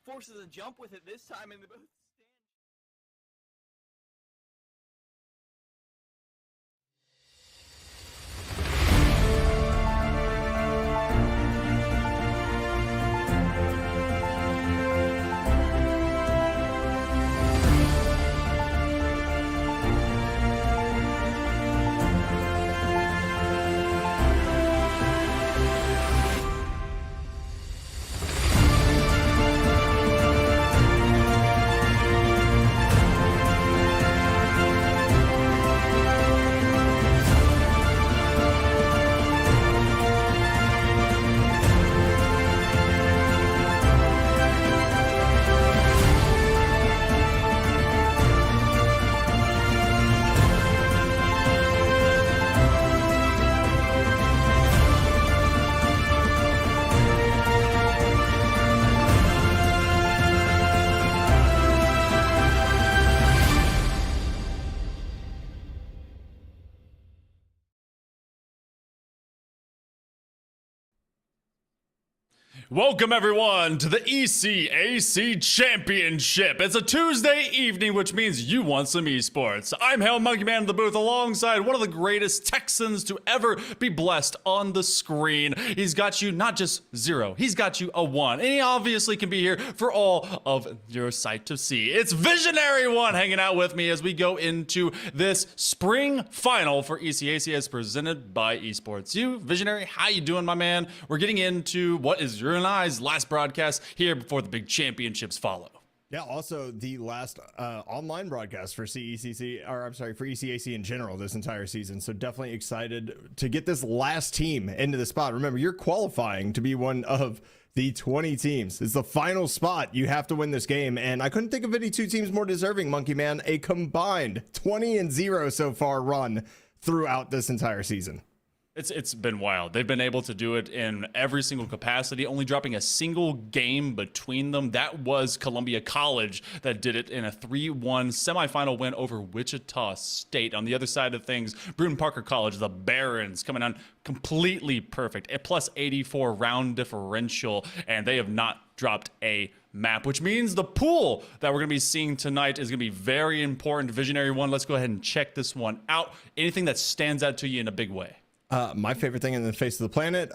forces a jump with it this time, and they both stand. Welcome everyone to the ECAC Championship. It's a Tuesday evening, which means you want some esports. I'm Hail Monkey Man in the booth alongside one of the greatest Texans to ever be blessed on the screen. He's got you not just 0, he's got you a 1. And he obviously can be here for all of your sight to see. It's Visionary One hanging out with me as we go into this spring final for ECAC as presented by Esports. You, Visionary, how you doing, my man? We're getting into what is your and I's last broadcast here before the big championships follow. Yeah, also the last online broadcast for CECC, or I'm sorry, for ECAC in general this entire season. So definitely excited to get this last team into the spot. Remember, you're qualifying to be one of the 20 teams. It's the final spot. You have to win this game. And I couldn't think of any two teams more deserving, Monkey Man. A combined 20-0 so far run throughout this entire season. It's been wild. They've been able to do it in every single capacity, only dropping a single game between them. That was Columbia College that did it in a 3-1 semifinal win over Wichita State. On the other side of things, Brewton-Parker College, the Barons, coming on completely perfect, a plus 84 round differential, and they have not dropped a map, which means the pool that we're going to be seeing tonight is going to be very important. Visionary One, let's go ahead and check this one out. Anything that stands out to you in a big way? My favorite thing in the face of the planet,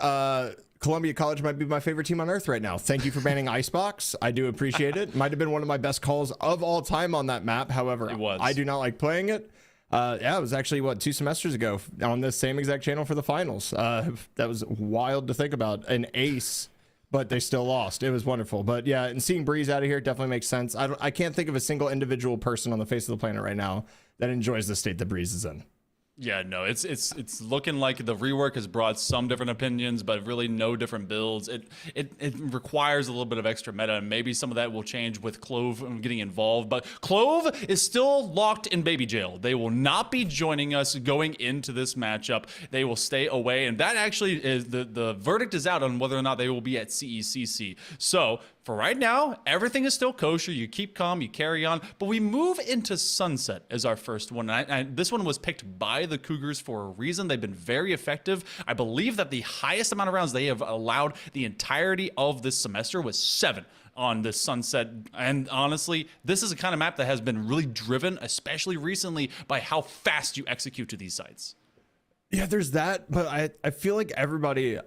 Columbia College might be my favorite team on earth right now. Thank you for banning Icebox. I do appreciate it. Might have been one of my best calls of all time on that map. However, I do not like playing it. Yeah, it was actually, 2 semesters ago on this same exact channel for the finals. That was wild to think about. An ace, but they still lost. It was wonderful. But yeah, and seeing Breeze out of here definitely makes sense. I can't think of a single individual person on the face of the planet right now that enjoys the state that Breeze is in. Yeah, no, it's looking like the rework has brought some different opinions, but really no different builds. It requires a little bit of extra meta, and maybe some of that will change with Clove getting involved. But Clove is still locked in baby jail. They will not be joining us going into this matchup. They will stay away, and that actually is the verdict is out on whether or not they will be at CECC. So for right now, everything is still kosher. You keep calm, you carry on, but we move into Sunset as our first one. And this one was picked by the Cougars for a reason. They've been very effective. I believe that the highest amount of rounds they have allowed the entirety of this semester was 7 on this Sunset. And honestly, this is a kind of map that has been really driven, especially recently, by how fast you execute to these sites. Yeah, there's that, but I feel like everybody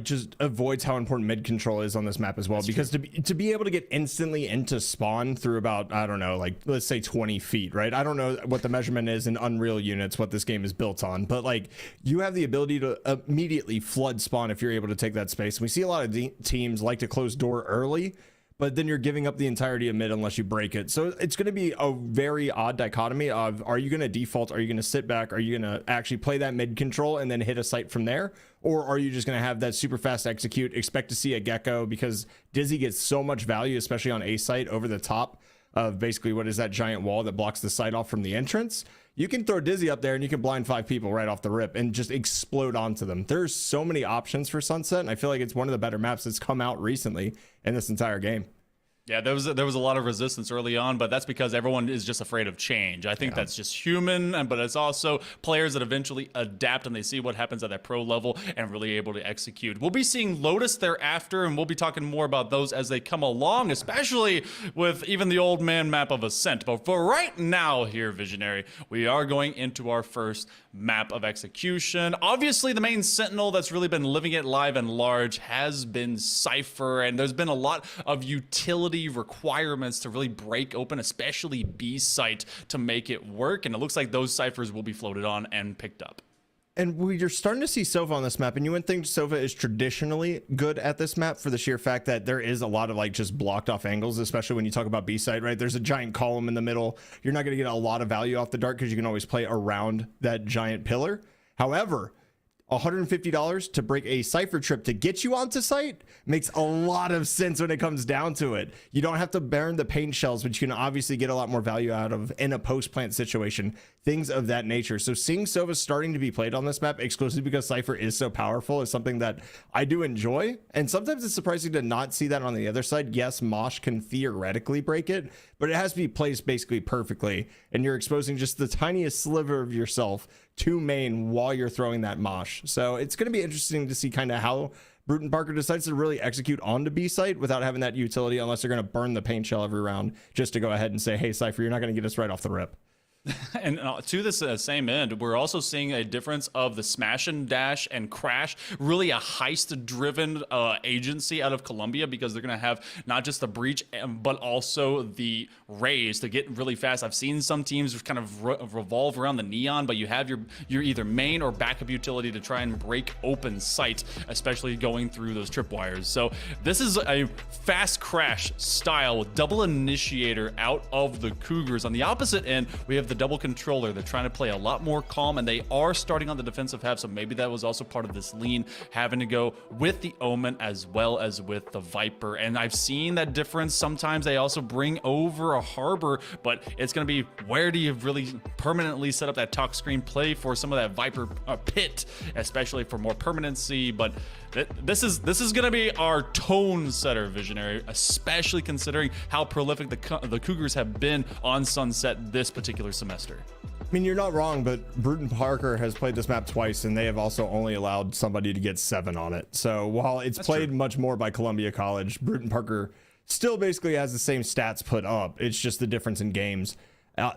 just avoids how important mid control is on this map as well. That's because to be able to get instantly into spawn through about, I don't know, let's say 20 feet, right? I don't know what the measurement is in Unreal units, what this game is built on, but you have the ability to immediately flood spawn if you're able to take that space. And we see a lot of teams like to close door early, but then you're giving up the entirety of mid unless you break it. So it's going to be a very odd dichotomy of, are you going to default? Are you going to sit back? Are you going to actually play that mid control and then hit a site from there? Or are you just going to have that super fast execute, expect to see a gecko, because Dizzy gets so much value, especially on A site, over the top of basically what is that giant wall that blocks the site off from the entrance. You can throw Dizzy up there and you can blind 5 people right off the rip and just explode onto them. There's so many options for Sunset, and I feel like it's one of the better maps that's come out recently in this entire game. Yeah, there was a lot of resistance early on, but that's because everyone is just afraid of change. I think that's just human, but it's also players that eventually adapt and they see what happens at that pro level and really able to execute. We'll be seeing Lotus thereafter, and we'll be talking more about those as they come along, especially with even the old man map of Ascent. But for right now here, Visionary, we are going into our first map of execution. Obviously, the main sentinel that's really been living it live and large has been Cypher, and there's been a lot of utility requirements to really break open, especially B site, to make it work. And it looks like those ciphers will be floated on and picked up. And you're starting to see Sova on this map, and you wouldn't think Sova is traditionally good at this map for the sheer fact that there is a lot of like just blocked off angles, especially when you talk about B side, right? There's a giant column in the middle. You're not going to get a lot of value off the dart because you can always play around that giant pillar. However, $150 to break a Cypher trip to get you onto site makes a lot of sense when it comes down to it. You don't have to burn the paint shells, which you can obviously get a lot more value out of in a post-plant situation, things of that nature. So seeing Sova starting to be played on this map exclusively because Cypher is so powerful is something that I do enjoy. And sometimes it's surprising to not see that on the other side. Yes, Mosh can theoretically break it, but it has to be placed basically perfectly. And you're exposing just the tiniest sliver of yourself to main while you're throwing that Mosh. So it's going to be interesting to see kind of how Brewton-Parker decides to really execute onto B site without having that utility, unless they're going to burn the paint shell every round just to go ahead and say, hey, Cypher, you're not going to get us right off the rip. And to this same end, we're also seeing a difference of the Smash and Dash and Crash, really a heist-driven agency out of Colombia, because they're going to have not just the Breach, but also the Raze to get really fast. I've seen some teams kind of revolve around the Neon, but you have your either main or backup utility to try and break open sight, especially going through those tripwires. So this is a fast Crash style with double initiator out of the Cougars. On the opposite end, we have the double controller. They're trying to play a lot more calm, and they are starting on the defensive half, so maybe that was also part of this lean, having to go with the Omen as well as with the Viper. And I've seen that difference. Sometimes they also bring over a Harbor, but it's going to be, where do you really permanently set up that talk screen play for some of that Viper pit, especially for more permanency. But this is going to be our tone setter, Visionary, especially considering how prolific the Cougars have been on Sunset this particular semester. I mean, you're not wrong, but Brewton-Parker has played this map twice, and they have also only allowed somebody to get 7 on it. So while it's played much more by Columbia College, Brewton-Parker still basically has the same stats put up. It's just the difference in games.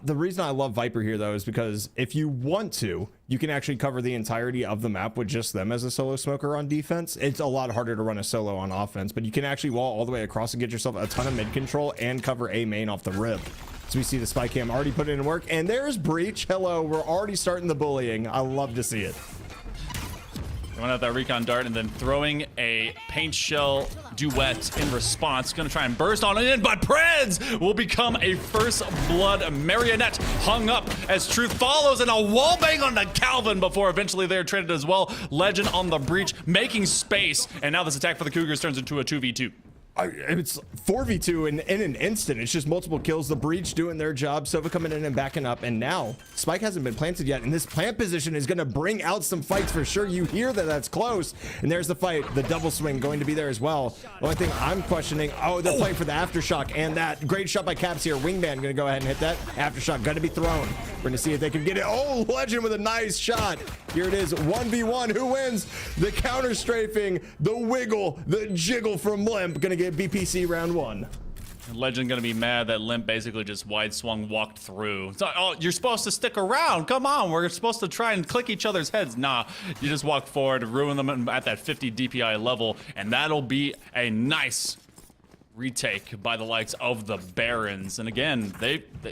The reason I love Viper here, though, is because if you want to, you can actually cover the entirety of the map with just them as a solo smoker on defense. It's a lot harder to run a solo on offense, but you can actually wall all the way across and get yourself a ton of mid control and cover a main off the rip. So we see the spy cam already put in work, and there's Breach. Hello, we're already starting the bullying. I love to see it. Going out that recon dart and then throwing a paint shell duet in response. Going to try and burst on it in, but Preds will become a first blood marionette, hung up as Truth follows, and a wall bang on the Calvin before eventually they're traded as well. Legend on the Breach, making space, and now this attack for the Cougars turns into a 2v2. It's 4v2 in an instant. It's just multiple kills. The Breach doing their job. Sova coming in and backing up. And now Spike hasn't been planted yet. And this plant position is going to bring out some fights for sure. You hear that that's close. And there's the fight. The double swing going to be there as well. The only thing I'm questioning, they're playing for the aftershock. And that great shot by Caps here. Wingman going to go ahead and hit that. Aftershock going to be thrown. We're going to see if they can get it. Oh, Legend with a nice shot. Here it is. 1v1. Who wins? The counter strafing, the wiggle, the jiggle from Limp. Going to get BPC round 1. Legend gonna be mad that Limp basically just wide swung walked through. So, oh, you're supposed to stick around. Come on, we're supposed to try and click each other's heads. Nah, you just walk forward, ruin them at that 50 DPI level, and that'll be a nice retake by the likes of the Barons. And again,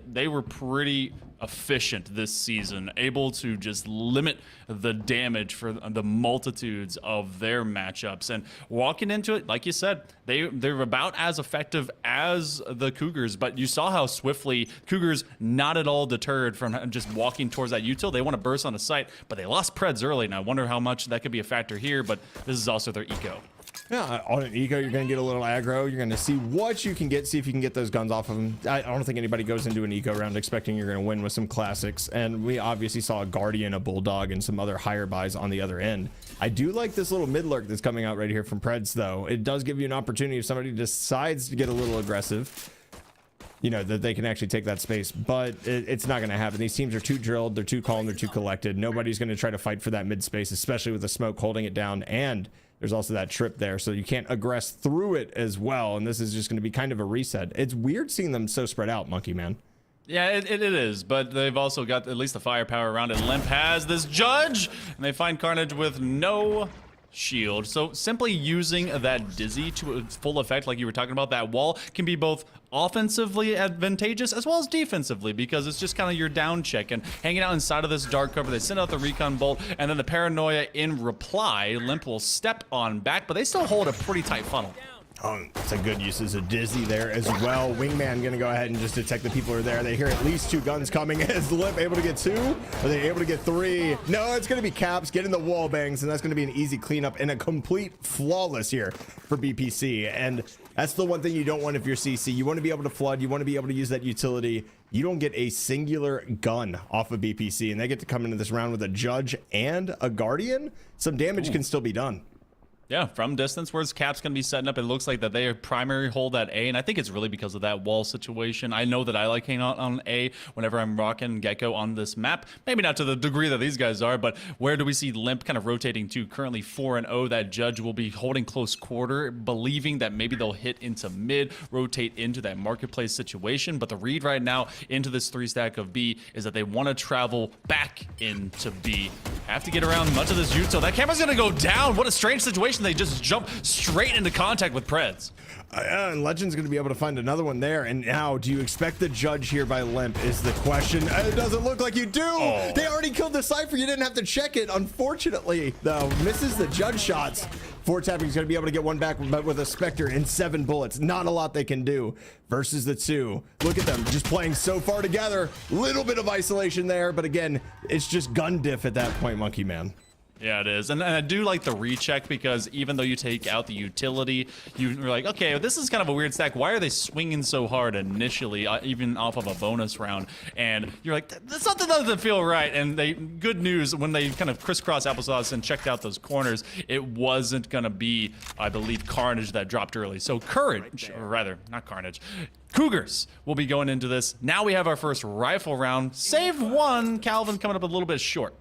they were pretty efficient this season, able to just limit the damage for the multitudes of their matchups. And walking into it, like you said, they're about as effective as the Cougars, but you saw how swiftly Cougars not at all deterred from just walking towards that util. They want to burst on the site, but they lost Preds early, and I wonder how much that could be a factor here, but this is also their eco. Yeah, on an eco, you're going to get a little aggro. You're going to see what you can get, see if you can get those guns off of them. I don't think anybody goes into an eco round expecting you're going to win with some classics. And we obviously saw a Guardian, a Bulldog, and some other higher buys on the other end. I do like this little mid lurk that's coming out right here from Preds, though. It does give you an opportunity if somebody decides to get a little aggressive, you know, that they can actually take that space, but it's not going to happen. These teams are too drilled, they're too calm, they're too collected. Nobody's going to try to fight for that mid space, especially with the smoke holding it down, and there's also that trip there, so you can't aggress through it as well, and this is just going to be kind of a reset. It's weird seeing them so spread out, Monkey Man. Yeah, it is, but they've also got at least the firepower around it. Limp has this Judge, and they find Carnage with no shield. So simply using that Dizzy to its full effect, like you were talking about, that wall can be both offensively advantageous as well as defensively, because it's just kind of your down check and hanging out inside of this dark cover. They send out the recon bolt, and then the paranoia in reply. Limp will step on back, but they still hold a pretty tight funnel. It's a good use of Dizzy there as well. Wingman gonna go ahead and just detect the people who are there. They hear at least 2 guns coming. Is Limp able to get 2? Are they able to get 3? No, it's gonna be Caps getting the wall bangs, and that's gonna be an easy cleanup and a complete flawless here for BPC. And that's the one thing you don't want if you're CC. You want to be able to flood. You want to be able to use that utility. You don't get a singular gun off of BPC, and they get to come into this round with a Judge and a Guardian. Some damage can still be done. Yeah, from distance, where's Cap's going to be setting up, it looks like that they primary hold at A, and I think it's really because of that wall situation. I know that I like hanging out on A whenever I'm rocking Gecko on this map. Maybe not to the degree that these guys are, but where do we see Limp kind of rotating to? Currently 4-0. That Judge will be holding close quarter, believing that maybe they'll hit into mid, rotate into that marketplace situation. But the read right now into this 3-stack of B is that they want to travel back into B. Have to get around much of this Yuto. That camera's going to go down. What a strange situation. They just jump straight into contact with Preds. And Legend's going to be able to find another one there. And now, do you expect the Judge here by Limp is the question. It doesn't look like you do. Oh. They already killed the Cypher. You didn't have to check it. Unfortunately, though, misses the Judge shots. 4-tapping is going to be able to get one back, but with a Spectre and 7 bullets. Not a lot they can do versus the 2. Look at them just playing so far together. Little bit of isolation there, but again, it's just gun diff at that point, Monkey Man. Yeah, it is. And I do like the recheck, because even though you take out the utility, you're like, okay, this is kind of a weird stack. Why are they swinging so hard initially, even off of a bonus round? And you're like, something doesn't feel right. And good news, when they kind of crisscross applesauce and checked out those corners, it wasn't going to be, I believe, Carnage that dropped early. So Courage, or rather, not Carnage, Cougars will be going into this. Now we have our first rifle round. Save 1, Calvin coming up a little bit short.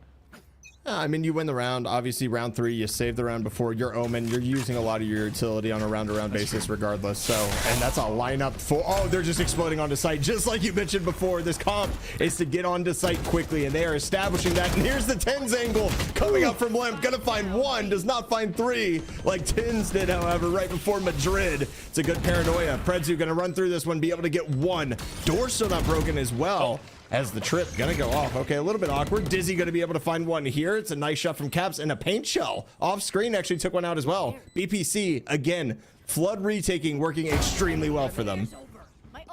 I mean, you win the round. Obviously, round 3, you save the round before. You're Omen. You're using a lot of your utility on a round-to-round basis regardless. So, and that's a lineup for... Oh, they're just exploding onto site. Just like you mentioned before, this comp is to get onto site quickly, and they are establishing that. And here's the Tens angle coming up from Limp. Gonna find 1, does not find 3, like Tens did, however, right before Madrid. It's a good paranoia. Predzu gonna run through this one, be able to get 1. Door still not broken as well. As the trip gonna go off. Okay, a little bit awkward. Dizzy gonna be able to find 1 here. It's a nice shot from Caps, and a paint shell off screen actually took 1 out as well. BPC again, flood retaking working extremely well for them.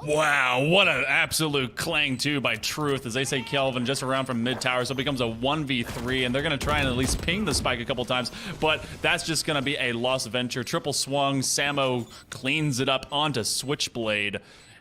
Wow, what an absolute clang too by Truth, as they say Kelvin just around from mid tower, so it becomes a 1v3, and they're gonna try and at least ping the spike a couple times, but that's just gonna be a lost venture. Triple swung, Samo cleans it up onto Switchblade.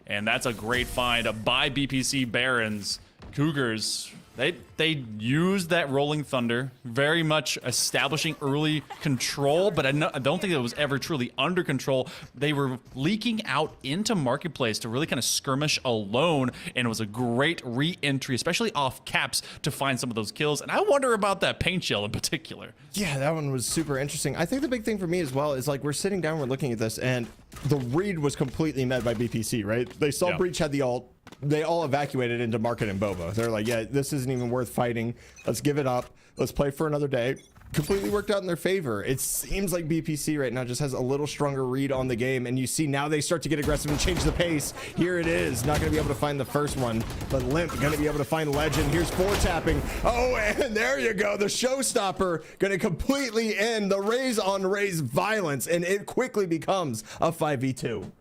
And that's a great find by BPC Barons. Cougars, they used that Rolling Thunder, very much establishing early control, but I don't think it was ever truly under control. They were leaking out into Marketplace to really kind of skirmish alone, and it was a great re-entry, especially off Caps, to find some of those kills. And I wonder about that paint shell in particular. Yeah, that one was super interesting. I think the big thing for me as well is, like, we're sitting down, we're looking at this, and the read was completely met by BPC, right? They saw Breach had the ult. They all evacuated into Market and Boba. They're like, yeah, this isn't even worth fighting. Let's give it up. Let's play for another day. Completely worked out in their favor. It seems like BPC right now just has a little stronger read on the game, and you see now they start to get aggressive and change the pace. Here it is. Not going to be able to find the first one, but Limp going to be able to find Legend. Here's 4-tapping. Oh, and there you go. The showstopper going to completely end the raise on raise violence, and it quickly becomes a 5v2.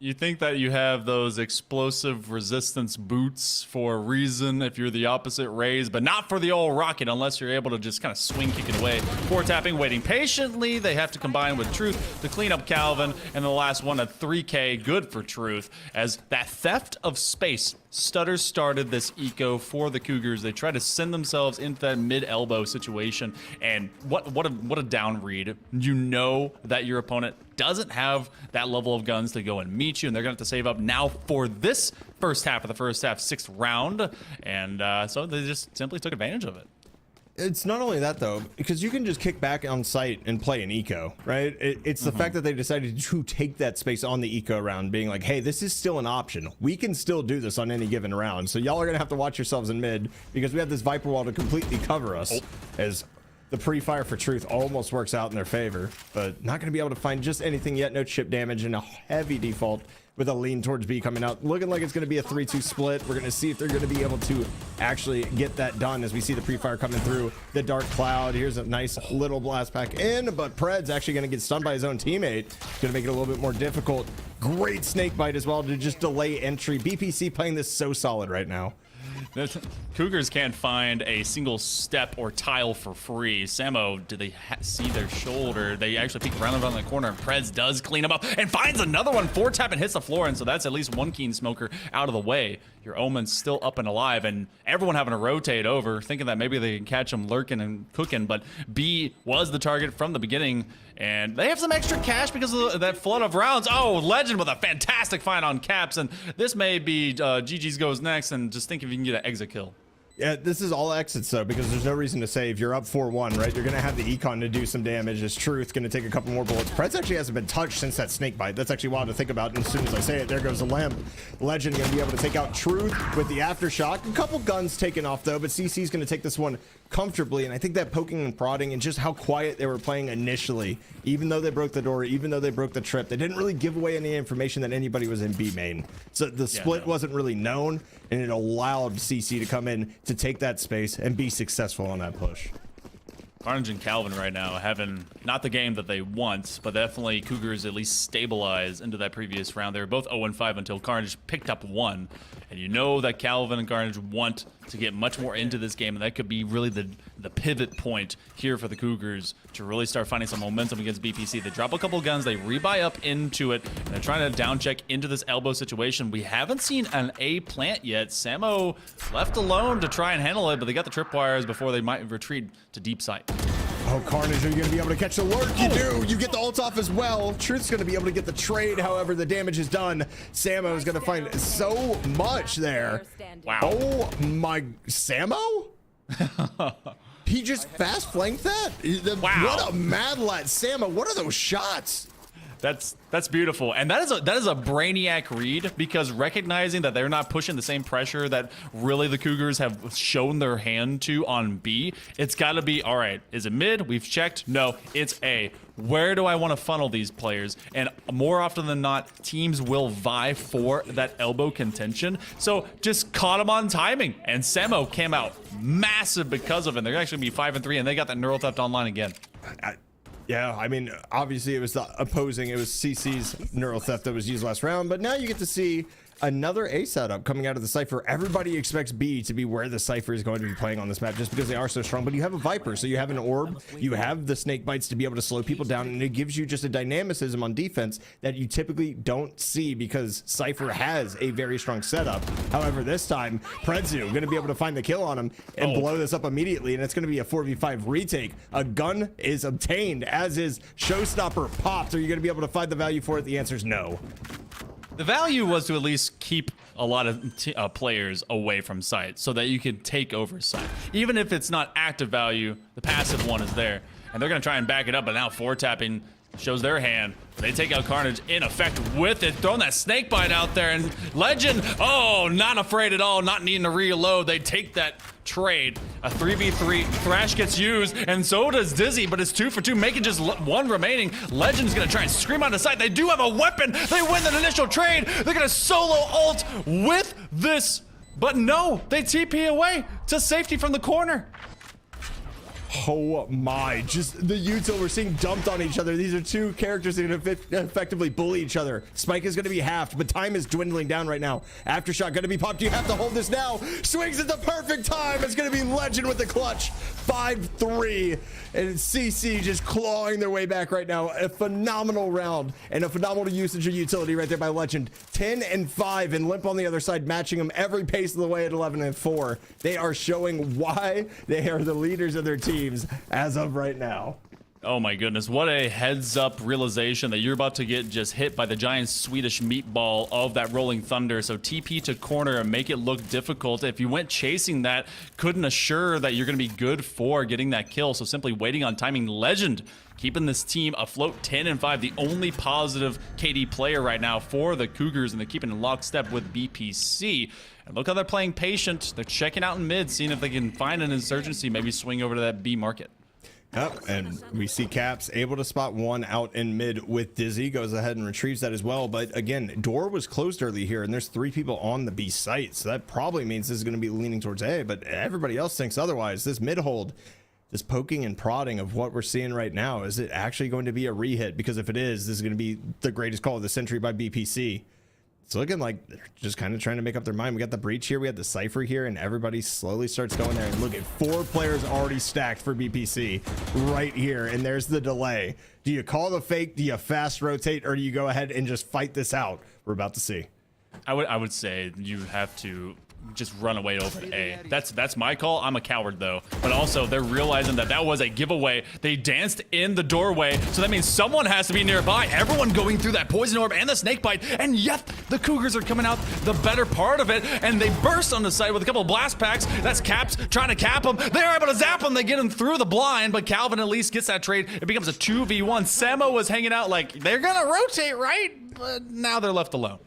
You think that you have those explosive resistance boots for a reason if you're the opposite Rays, but not for the old Rocket unless you're able to just kind of swing kick it away. Four tapping, waiting patiently. They have to combine with Truth to clean up Calvin. And the last one, a 3K, good for Truth, as that theft of space. Stutter started this eco for the Cougars. They try to send themselves into that mid-elbow situation, and what a down read. You know that your opponent doesn't have that level of guns to go and meet you, and they're gonna have to save up now for this first half of the first half, 6th round, and so they just simply took advantage of it. It's not only that though, because you can just kick back on site and play an eco, right? It's the fact that they decided to take that space on the eco round, being like, hey, this is still an option. We can still do this on any given round. So y'all are gonna have to watch yourselves in mid, because we have this Viper wall to completely cover us, as the pre-fire for Truth almost works out in their favor, but not gonna be able to find just anything yet. No chip damage and a heavy default, with a lean towards B coming out, looking like it's going to be a 3-2 split. We're going to see if they're going to be able to actually get that done as we see the pre-fire coming through the dark cloud. Here's a nice little blast pack in, but Pred's actually going to get stunned by his own teammate. Going to make it a little bit more difficult. Great snake bite as well to just delay entry. BPC playing this so solid right now. The Cougars can't find a single step or tile for free. Samo, did they see their shoulder? They actually peek around the corner, and Prez does clean him up and finds another one. 4-tap and hits the floor, and so that's at least one Keen Smoker out of the way. Your Omen's still up and alive, and everyone having to rotate over, thinking that maybe they can catch him lurking and cooking, but B was the target from the beginning, and they have some extra cash because of that flood of rounds. Oh, Legend with a fantastic find on Caps, and this may be GG's goes next, and just think if you can get an exit kill. Yeah, this is all exits though, because there's no reason to save. You're up 4-1, right? You're gonna have the econ to do some damage. As Truth gonna take a couple more bullets. Preds actually hasn't been touched since that snake bite. That's actually wild to think about. And as soon as I say it, there goes a lamp. Legend gonna be able to take out Truth with the aftershock. A couple guns taken off though, but CC's gonna take this one comfortably. And I think that poking and prodding and just how quiet they were playing initially, even though they broke the door, even though they broke the trip, they didn't really give away any information that anybody was in B main. So the split wasn't really known, and it allowed CC to come in to take that space and be successful on that push. Carnage and Calvin right now having not the game that they want, but definitely Cougars at least stabilize into that previous round. They were both 0-5 until Carnage picked up one. And you know that Calvin and Carnage want to get much more into this game, and that could be really the pivot point here for the Cougars to really start finding some momentum against BPC. They drop a couple guns, they rebuy up into it, and they're trying to down check into this elbow situation. We haven't seen an A plant yet. Samo left alone to try and handle it, but they got the tripwires before they might retreat to deep sight. Oh, Carnage, are you going to be able to catch the lurk? You do. You get the ult off as well. Truth's going to be able to get the trade. However, the damage is done. Samo is going to find so much there. Wow. Oh, my. Samo? He just fast flanked that? Wow. What a mad lat. Samo, what are those shots? That's beautiful, and that is a brainiac read, because recognizing that they're not pushing the same pressure that really the Cougars have shown their hand to on B, it's got to be, all right, is it mid? We've checked. No, it's A. Where do I want to funnel these players? And more often than not, teams will vie for that elbow contention. So just caught them on timing, and Samo came out massive because of it. They're actually going to be 5-3, and they got that neural theft online again. Yeah, I mean, obviously it was the opposing. It was CC's neural theft that was used last round, but now you get to see another A setup coming out of the Cypher. Everybody expects B to be where the Cypher is going to be playing on this map just because they are so strong, but you have a Viper, so you have an orb, you have the snake bites to be able to slow people down, and it gives you just a dynamicism on defense that you typically don't see because Cypher has a very strong setup. However, this time, Predzu going to be able to find the kill on him and blow this up immediately, and it's going to be a 4v5 retake. A gun is obtained, as is Showstopper popped. Are you going to be able to find the value for it? The answer is no. The value was to at least keep a lot of players away from site so that you could take over site. Even if it's not active value, the passive one is there. And they're going to try and back it up, but now 4-tapping shows their hand. They take out Carnage in effect with it, throwing that snake bite out there, and Legend, oh, not afraid at all, not needing to reload. They take that trade. A 3v3, Thrash gets used, and so does Dizzy, but it's 2 for 2, making just one remaining. Legend's gonna try and scream out of sight. They do have a weapon. They win the initial trade. They're gonna solo ult with this, but no, they TP away to safety from the corner. Oh my, just the util we're seeing dumped on each other. These are two characters that can effectively bully each other. Spike is going to be halved, but time is dwindling down right now. Aftershock going to be popped. You have to hold this now. Swings at the perfect time. It's going to be Legend with the clutch. 5-3. And CC just clawing their way back right now. A phenomenal round and a phenomenal usage of utility right there by Legend. 10 and 5 and Limp on the other side, matching them every pace of the way at 11 and 4. They are showing why they are the leaders of their teams as of right now. Oh my goodness, what a heads up realization that you're about to get just hit by the giant Swedish meatball of that Rolling Thunder. So TP to corner and make it look difficult. If you went chasing that, couldn't assure that you're going to be good for getting that kill. So simply waiting on timing. Legend keeping this team afloat, 10 and 5, the only positive KD player right now for the Cougars, and they're keeping in lockstep with BPC. And look how they're playing patient. They're checking out in mid, seeing if they can find an insurgency, maybe swing over to that B market. Yep, and we see Caps able to spot one out in mid with Dizzy, goes ahead and retrieves that as well. But again, door was closed early here, and there's 3 people on the B site, so that probably means this is going to be leaning towards A, but everybody else thinks otherwise. This mid hold, this poking and prodding of what we're seeing right now, is it actually going to be a re-hit? Because if it is, this is going to be the greatest call of the century by BPC. It's looking like they're just kind of trying to make up their mind. We got the breach here, we got the Cypher here, and everybody slowly starts going there. And look at 4 players already stacked for BPC right here, and there's the delay. Do you call the fake? Do you fast rotate, or do you go ahead and just fight this out? We're about to see. I would say you have to just run away over to A. That's my call. I'm a coward though. But also they're realizing that that was a giveaway. They danced in the doorway, so that means someone has to be nearby. Everyone going through that poison orb and the snake bite, and yet the Cougars are coming out the better part of it, and they burst on the side with a couple of blast packs. That's Caps trying to cap them. They're able to zap them. They get him through the blind, but Calvin at least gets that trade. It becomes a 2v1. Samo was hanging out like they're gonna rotate, right? But now they're left alone.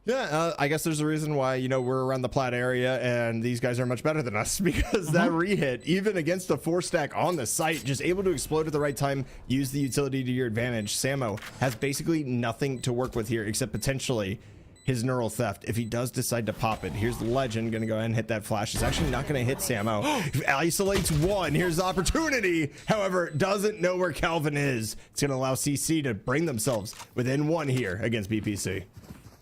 Yeah, I guess there's a reason why, you know, we're around the plat area and these guys are much better than us, because that re-hit, even against a 4-stack on the site, just able to explode at the right time, use the utility to your advantage. Samo has basically nothing to work with here except potentially his neural theft if he does decide to pop it. Here's the Legend gonna go ahead and hit that flash. It's actually not gonna hit Samo. Isolates one. Here's the opportunity. However, doesn't know where Calvin is. It's gonna allow CC to bring themselves within 1 here against BPC.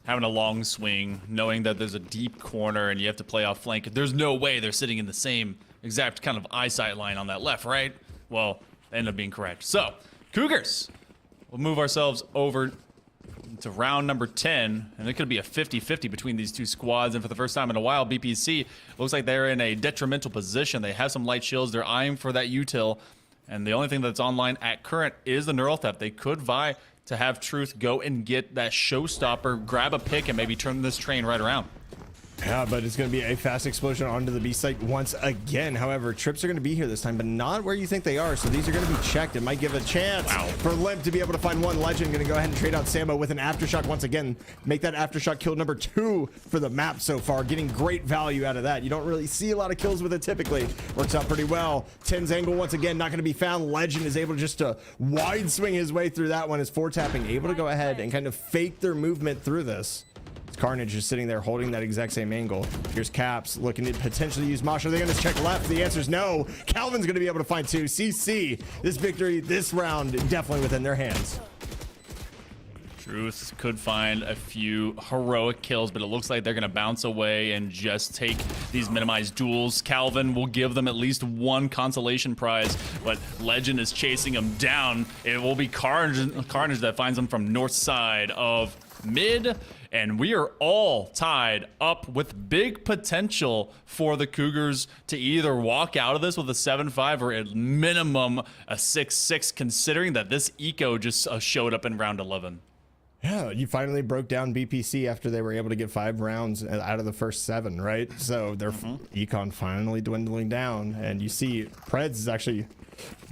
Having a long swing, knowing that there's a deep corner and you have to play off flank. There's no way they're sitting in the same exact kind of eyesight line on that left, right? Well, they end up being correct. So, Cougars, we'll move ourselves over to round number 10, and it could be a 50-50 between these two squads. And for the first time in a while, BPC looks like they're in a detrimental position. They have some light shields. They're eyeing for that util, and the only thing that's online at current is the neural theft. They could vie to have Truth go and get that showstopper, grab a pick, and maybe turn this train right around. Yeah, but it's going to be a fast explosion onto the B site once again. However, trips are going to be here this time, but not where you think they are. So these are going to be checked. It might give a chance for Limp to be able to find one. Legend going to go ahead and trade out Samo with an Aftershock once again. Make that Aftershock kill number 2 for the map so far. Getting great value out of that. You don't really see a lot of kills with it typically. Works out pretty well. 10's angle once again, not going to be found. Legend is able just to wide swing his way through that one. Is 4-tapping, able to go ahead and kind of fake their movement through this. Carnage is sitting there holding that exact same angle. Here's Caps looking to potentially use Mosh. Are they going to check left? The answer is no. Calvin's going to be able to find 2. CC, this victory, this round, definitely within their hands. Truth could find a few heroic kills, but it looks like they're going to bounce away and just take these minimized duels. Calvin will give them at least 1 consolation prize, but Legend is chasing them down. It will be Carnage that finds them from north side of mid, and we are all tied up with big potential for the Cougars to either walk out of this with a 7-5 or at minimum a 6-6, considering that this eco just showed up in round 11. Yeah, you finally broke down BPC after they were able to get 5 rounds out of the first 7, right? So their econ finally dwindling down, and you see Preds is actually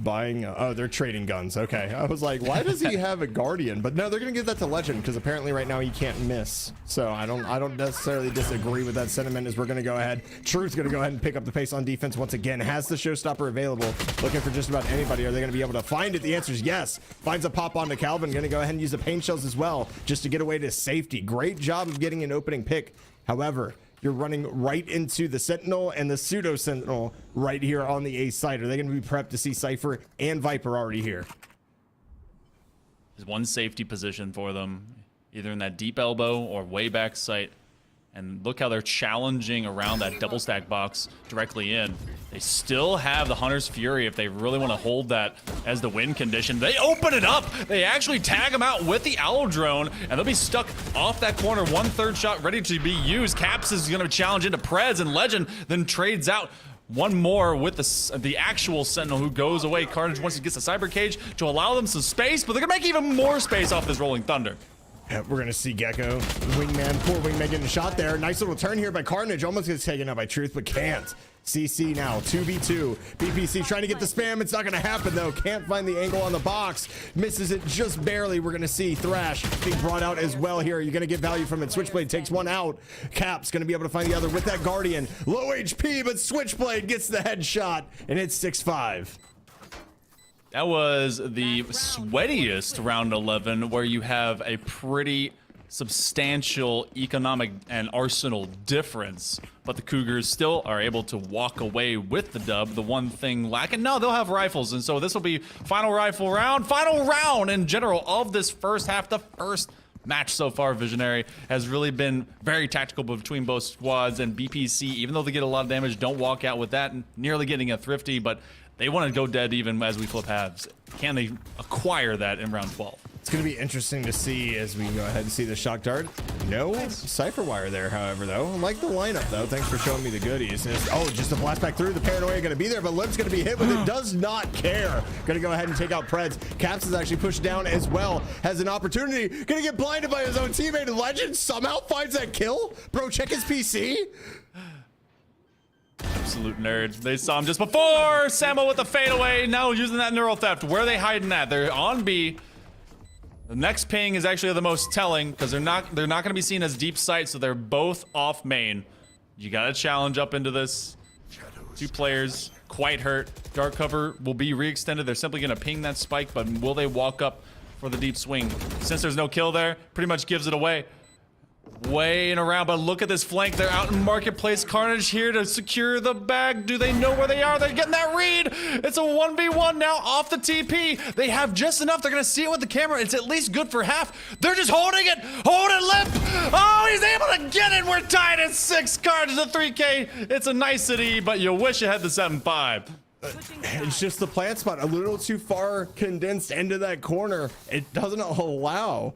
buying oh, they're trading guns. Okay, I was like, why does he have a Guardian? But no, they're gonna give that to Legend because apparently right now he can't miss. So I don't necessarily disagree with that sentiment. As we're gonna go ahead, Truth's gonna go ahead and pick up the pace on defense once again. Has the showstopper available, looking for just about anybody. Are they gonna be able to find it? The answer is yes. Finds a pop onto Calvin. Gonna go ahead and use the pain shells as well just to get away to safety. Great job of getting an opening pick. However, you're running right into the Sentinel and the Pseudo Sentinel right here on the A side. Are they going to be prepped to see Cypher and Viper already here? There's one safety position for them, either in that deep elbow or way back sight. And look how they're challenging around that double stack box directly in. They still have the Hunter's Fury if they really want to hold that as the win condition. They open it up. They actually tag them out with the Owl Drone, and they'll be stuck off that corner. 1/3 shot ready to be used. Caps is going to challenge into Prez, and Legend then trades out one more with the actual Sentinel who goes away. Carnage once he gets the Cyber Cage to allow them some space, but they're going to make even more space off this Rolling Thunder. Yeah, we're gonna see Gecko, Wingman, poor Wingman getting a shot there. Nice little turn here by Carnage, almost gets taken out by Truth, but can't. CC now, 2v2. BPC trying to get the spam, it's not gonna happen though. Can't find the angle on the box, misses it just barely. We're gonna see Thrash being brought out as well here. You're gonna get value from it. Switchblade takes one out. Cap's gonna be able to find the other with that Guardian. Low HP, but Switchblade gets the headshot, and it's 6-5. That was the sweatiest round 11, where you have a pretty substantial economic and arsenal difference, but the Cougars still are able to walk away with the dub. The one thing lacking, no, they'll have rifles, and so this will be final round in general of this first half. The first match so far, Visionary, has really been very tactical between both squads, and BPC, even though they get a lot of damage, don't walk out with that, nearly getting a thrifty, but they want to go dead even as we flip halves. Can they acquire that in round 12? It's going to be interesting to see as we go ahead and see the shock dart. No Cypher Wire there, however, though. I like the lineup, though. Thanks for showing me the goodies. Oh, just a blast back through. The Paranoia going to be there, but Limp's going to be hit with it. Does not care. Going to go ahead and take out Preds. Caps is actually pushed down as well. Has an opportunity. Going to get blinded by his own teammate. Legend somehow finds that kill. Bro, check his PC. Absolute nerds. They saw him just before. Samo with the fadeaway. Now using that neural theft. Where are they hiding at? They're on B. The next ping is actually the most telling because they're not going to be seen as deep sight, so they're both off main. You got to challenge up into this. Two players quite hurt. Dark cover will be re-extended. They're simply going to ping that spike, but will they walk up for the deep swing? Since there's no kill there, pretty much gives it away. Way and around, but look at this flank. They're out in Marketplace. Carnage here to secure the bag. Do they know where they are? They're getting that read. It's a 1v1 now off the TP. They have just enough. They're going to see it with the camera. It's at least good for half. They're just holding it. Hold it, Limp. Oh, he's able to get it. We're tied at 6. Carnage to 3K. It's a nicety, but you wish you had the 7-5. It's just the plant spot a little too far condensed into that corner. It doesn't allow.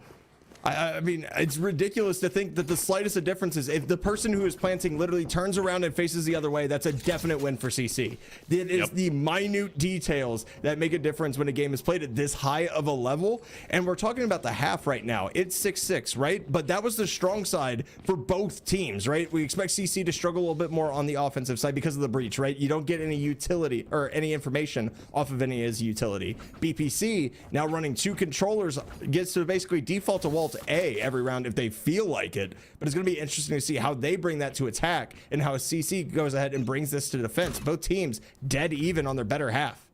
I mean, it's ridiculous to think that the slightest of differences, if the person who is planting literally turns around and faces the other way, that's a definite win for CC. It is the minute details that make a difference when a game is played at this high of a level. And we're talking about the half right now. It's 6-6, right? But that was the strong side for both teams, right? We expect CC to struggle a little bit more on the offensive side because of the breach, right? You don't get any utility or any information off of any of his utility. BPC now running 2 controllers gets to basically default to wall A every round if they feel like it, but it's going to be interesting to see how they bring that to attack and how CC goes ahead and brings this to defense. Both teams dead even on their better half.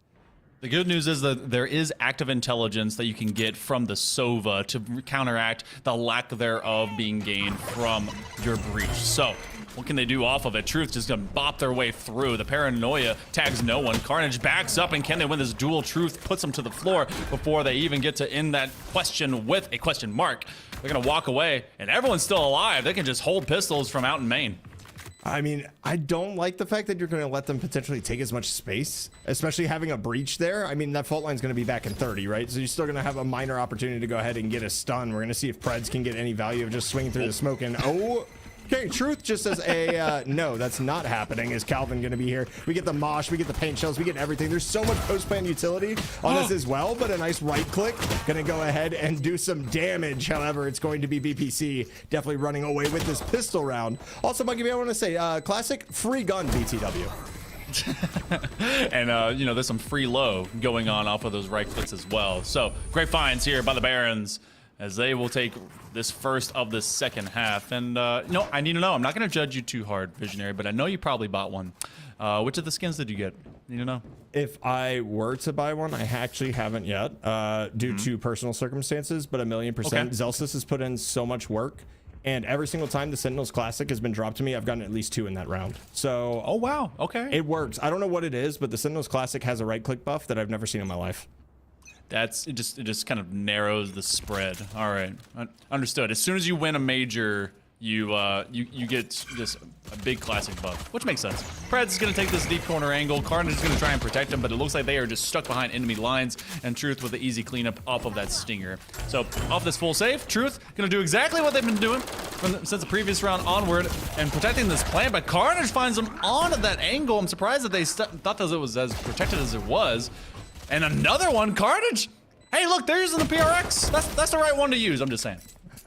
The good news is that there is active intelligence that you can get from the Sova to counteract the lack thereof being gained from your breach. So what can they do off of it? Truth just gonna bop their way through. The Paranoia tags no one. Carnage backs up, and can they win this duel? Truth puts them to the floor before they even get to end that question with a question mark. They're gonna walk away, and everyone's still alive. They can just hold pistols from out in main. I mean, I don't like the fact that you're going to let them potentially take as much space, especially having a breach there. I mean, that fault line's going to be back in 30, right? So you're still going to have a minor opportunity to go ahead and get a stun. We're going to see if Preds can get any value of just swinging through the smoke. And okay, Truth just says a no, that's not happening. Is Calvin going to be here? We get the mosh, we get the paint shells, we get everything. There's so much post-plan utility on this as well, but a nice right click. Going to go ahead and do some damage. However, it's going to be BPC definitely running away with this pistol round. Also, Monkey, I want to say, classic free gun BTW. And, you know, there's some free low going on off of those right clicks as well. So, great finds here by the Barons, as they will take this first of the second half. And, no, I need to know. I'm not going to judge you too hard, Visionary, but I know you probably bought one. Which of the skins did you get? Need to know. If I were to buy one, I actually haven't yet, due to personal circumstances, but 1,000,000%. Okay. Zelsis has put in so much work And every single time the Sentinels Classic has been dropped to me, I've gotten at least 2 in that round. So, oh wow, okay, it works. I don't know what it is, but the Sentinels Classic has a right-click buff that I've never seen in my life. it just kind of narrows the spread. All right, understood. As soon as you win a major, you get just a big classic buff, which makes sense. Preds is gonna take this deep corner angle. Carnage is gonna try and protect him, but it looks like they are just stuck behind enemy lines, and Truth with the easy cleanup off of that stinger. So off this full save, Truth gonna do exactly what they've been doing since the previous round onward, and protecting this plant, but Carnage finds them on that angle. I'm surprised that they thought that it was as protected as it was. And another one, Carnage. Hey, look, they're using the PRX. That's the right one to use, I'm just saying.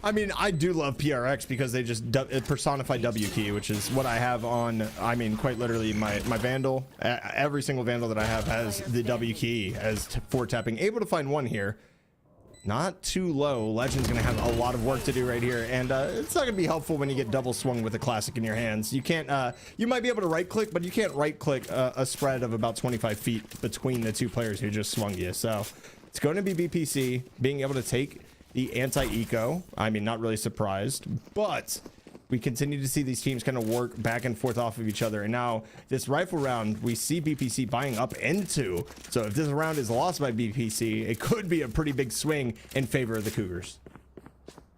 I mean, I do love PRX because they just personify W key, which is what I have on, I mean, quite literally my Vandal. Every single Vandal that I have has the W key as 4 tapping. Able to find one here. Not too low. Legend's going to have a lot of work to do right here. And it's not going to be helpful when you get double swung with a classic in your hands. You can't, you might be able to right click, but you can't right click a spread of about 25 feet between the 2 players who just swung you. So it's going to be BPC being able to take the anti-eco. I mean, not really surprised, but we continue to see these teams kind of work back and forth off of each other. And now this rifle round, we see BPC buying up into. So if this round is lost by BPC, it could be a pretty big swing in favor of the Cougars.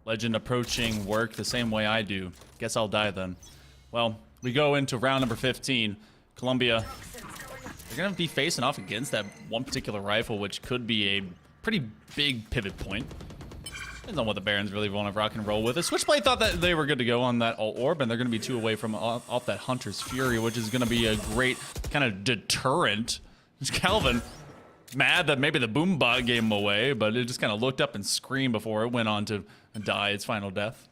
Legend approaching work the same way I do. Guess I'll die then. Well, we go into round number 15. Columbia, they're going to be facing off against that one particular rifle, which could be a pretty big pivot point. Depends on what the Barons really want to rock and roll with. The Switchblade thought that they were good to go on that alt orb, and they're going to be 2 away from off that Hunter's Fury, which is going to be a great kind of deterrent. Calvin, mad that maybe the boom bot gave him away, but it just kind of looked up and screamed before it went on to die its final death.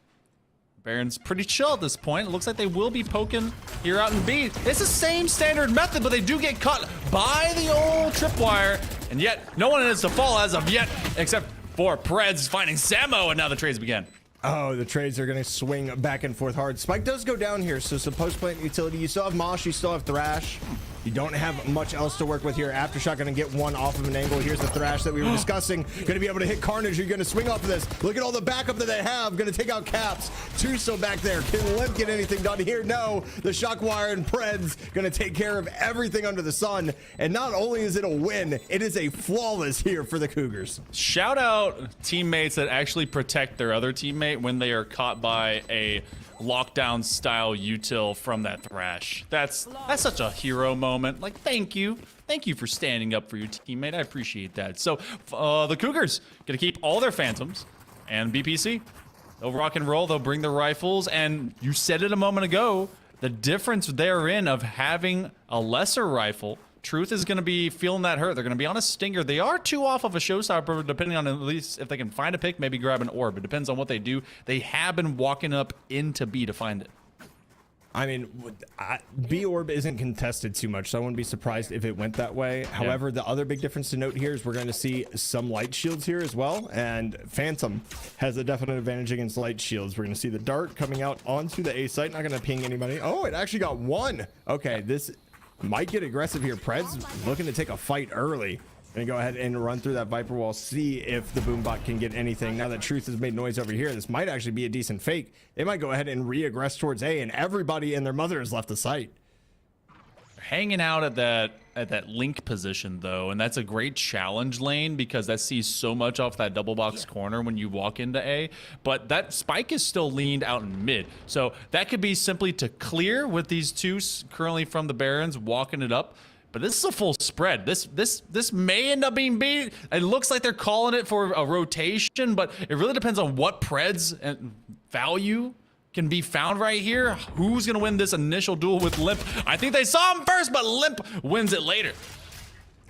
Baron's pretty chill at this point. It looks like they will be poking here out in B. It's the same standard method, but they do get caught by the old tripwire, and yet no one is to fall as of yet, except for Preds finding Samo, and now the trades begin. Oh, the trades are going to swing back and forth hard. Spike does go down here, so some post-plant utility. You still have Mosh, you still have Thrash. You don't have much else to work with here. Aftershock going to get one off of an angle. Here's the Thrash that we were discussing. Going to be able to hit Carnage. You're going to swing off of this. Look at all the backup that they have. Going to take out Caps. 2 still back there. Can Limp get anything done here? No. The Shockwire and Preds going to take care of everything under the sun. And not only is it a win, it is a flawless here for the Cougars. Shout out teammates that actually protect their other teammate when they are caught by a lockdown style util from that Thrash. That's such a hero moment. Like, thank you for standing up for your teammate. I appreciate that. So the Cougars gonna keep all their Phantoms, and BPC, they'll rock and roll. They'll bring their rifles, and you said it a moment ago, the difference therein of having a lesser rifle. Truth is going to be feeling that hurt. They're going to be on a stinger. They are 2 off of a showstopper, depending on at least if they can find a pick, maybe grab an orb. It depends on what they do. They have been walking up into B to find it. I mean, B orb isn't contested too much, so I wouldn't be surprised if it went that way. However, the other big difference to note here is we're going to see some light shields here as well, and Phantom has a definite advantage against light shields. We're going to see the dart coming out onto the A site, not going to ping anybody. Oh, it actually got 1. Okay, this might get aggressive here. Preds looking to take a fight early. Gonna go ahead and run through that Viper wall, see if the Boombot can get anything. Now that Truth has made noise over here, this might actually be a decent fake. They might go ahead and re-aggress towards A, and everybody and their mother has left the site. Hanging out at that link position though, and that's a great challenge lane because that sees so much off that double box corner when you walk into A, but that Spike is still leaned out in mid, so that could be simply to clear with these 2 currently from the Barons walking it up. But this is a full spread. This may end up being B. It looks like they're calling it for a rotation, but it really depends on what Preds and value can be found right here. Who's gonna win this initial duel with Limp? I think they saw him first, but Limp wins it later.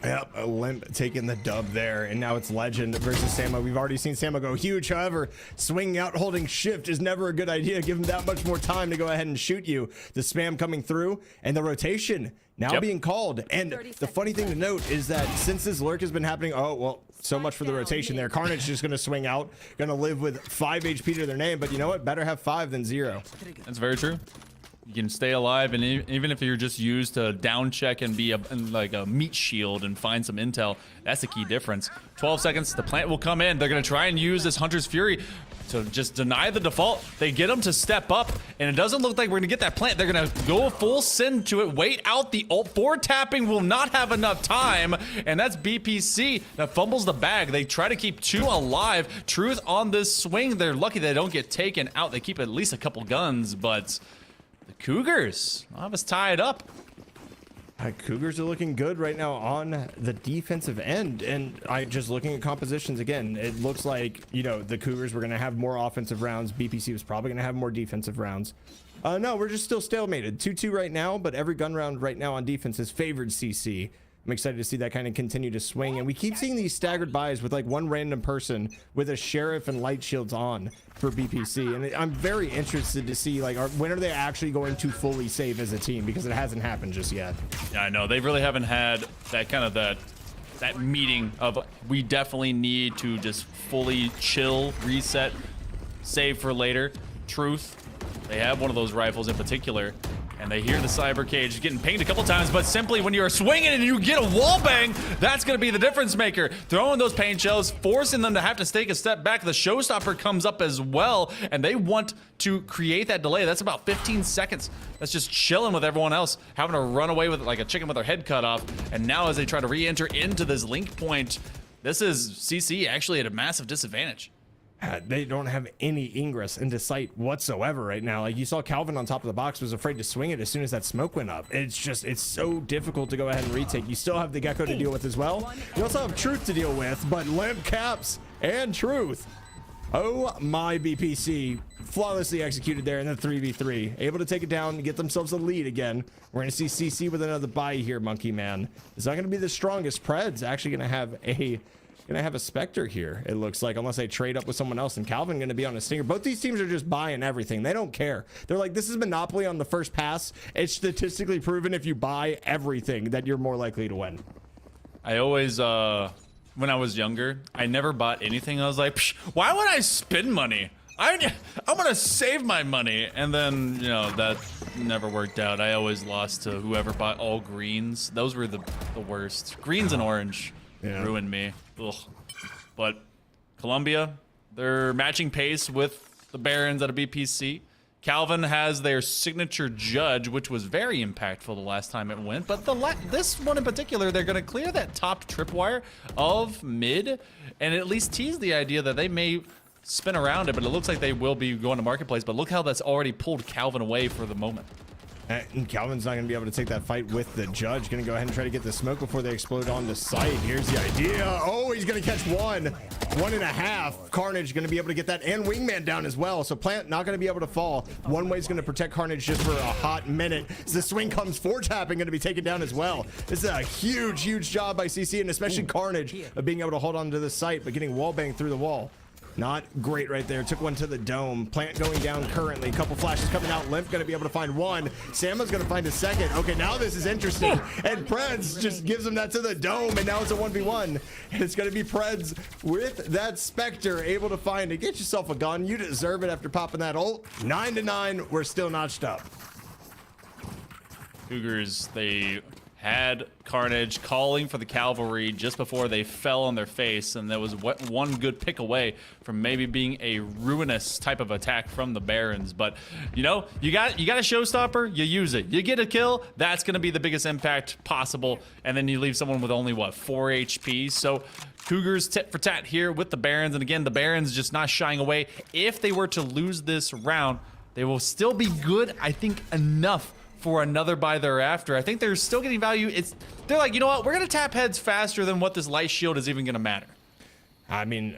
Yep, Limp taking the dub there, and now it's Legend versus Samo. We've already seen Samo go huge. However, swinging out, holding shift is never a good idea. Give him that much more time to go ahead and shoot you. The spam coming through, and the rotation now being called. And the funny thing to note is that since this lurk has been happening, oh, well, so much for the rotation there. Carnage is just going to swing out, going to live with 5 HP to their name, but you know what? Better have 5 than 0. That's very true. you can stay alive, and even if you're just used to down check and be like a meat shield and find some intel, that's the key difference. 12 seconds, the plant will come in. They're gonna try and use this Hunter's Fury to just deny the default. They get them to step up, and it doesn't look like we're gonna get that plant. They're gonna go full send to it, wait out the ult. 4 tapping will not have enough time, and that's BPC that fumbles the bag. They try to keep 2 alive. Truth on this swing. They're lucky they don't get taken out. They keep at least a couple guns, but the Cougars have us tied up. Cougars are looking good right now on the defensive end, and I just looking at compositions again, it looks like, you know, the Cougars were going to have more offensive rounds. BPC was probably going to have more defensive rounds. No, we're just still stalemated 2-2 right now, but every gun round right now on defense has favored CC. I'm excited to see that kind of continue to swing, and we keep seeing these staggered buys with like one random person with a sheriff and light shields on for BPC, and I'm very interested to see like when are they actually going to fully save as a team, because it hasn't happened just yet. Yeah, I know they really haven't had that kind of that meeting of we definitely need to just fully chill, reset, save for later. Truth, they have one of those rifles in particular, and they hear the cyber cage getting pinged a couple times, but simply when you're swinging and you get a wall bang, that's going to be the difference maker. Throwing those pain shells, forcing them to have to take a step back. The showstopper comes up as well, and they want to create that delay. That's about 15 seconds. That's just chilling with everyone else, having to run away with it like a chicken with their head cut off. And now as they try to re-enter into this link point, this is CC actually at a massive disadvantage. They don't have any ingress into sight whatsoever right now. Like you saw Calvin on top of the box was afraid to swing it as soon as that smoke went up. It's so difficult to go ahead and retake. You still have the Gecko to deal with as well. You also have Truth to deal with, but Limp, Caps, and Truth. Oh my, BPC flawlessly executed there in the 3v3. Able to take it down and get themselves a lead again. We're going to see CC with another buy here, Monkey Man. It's not going to be the strongest. Pred's actually going to have a Spectre here, it looks like, unless they trade up with someone else, and Calvin going to be on a Stinger. Both these teams are just buying everything. They don't care. They're like, this is Monopoly on the first pass. It's statistically proven if you buy everything that you're more likely to win. I always, when I was younger, I never bought anything. I was like, why would I spend money? I'm gonna save my money. And then, you know, that never worked out. I always lost to whoever bought all greens. Those were the worst. Greens and orange ruined me. Ugh. But Columbia, they're matching pace with the Barons at a BPC. Calvin has their signature judge, which was very impactful the last time it went. But this one in particular, they're going to clear that top tripwire of mid and at least tease the idea that they may spin around it. But it looks like they will be going to Marketplace. But look how that's already pulled Calvin away for the moment. And Calvin's not going to be able to take that fight with the judge. Going to go ahead and try to get the smoke before they explode onto site. Here's the idea. Oh, he's going to catch 1.5. Carnage going to be able to get that, and Wingman down as well. So Plant not going to be able to fall. One Way's going to protect Carnage just for a hot minute. As the swing comes, 4 tapping going to be taken down as well. This is a huge job by CC, and especially Carnage of being able to hold on to the site, but getting wall banged through the wall. Not great right there. Took one to the dome. Plant going down currently. Couple flashes coming out. Limp going to be able to find one. Sama's going to find a second. Okay, now this is interesting. And Preds just gives him that to the dome, and now it's a 1v1. And it's going to be Preds with that Spectre able to find it. Get yourself a gun. You deserve it after popping that ult. 9-9. We're still notched up. Cougars, they had Carnage calling for the cavalry just before they fell on their face, and there was one good pick away from maybe being a ruinous type of attack from the Barons. But you know, you got a showstopper, you use it, you get a kill, that's going to be the biggest impact possible, and then you leave someone with only what, 4 HP. So Cougars tit for tat here with the Barons, and again, the Barons just not shying away. If they were to lose this round, they will still be good, I think, enough for another buy thereafter. I think they're still getting value. They're like, you know what? We're going to tap heads faster than what this light shield is even going to matter. I mean,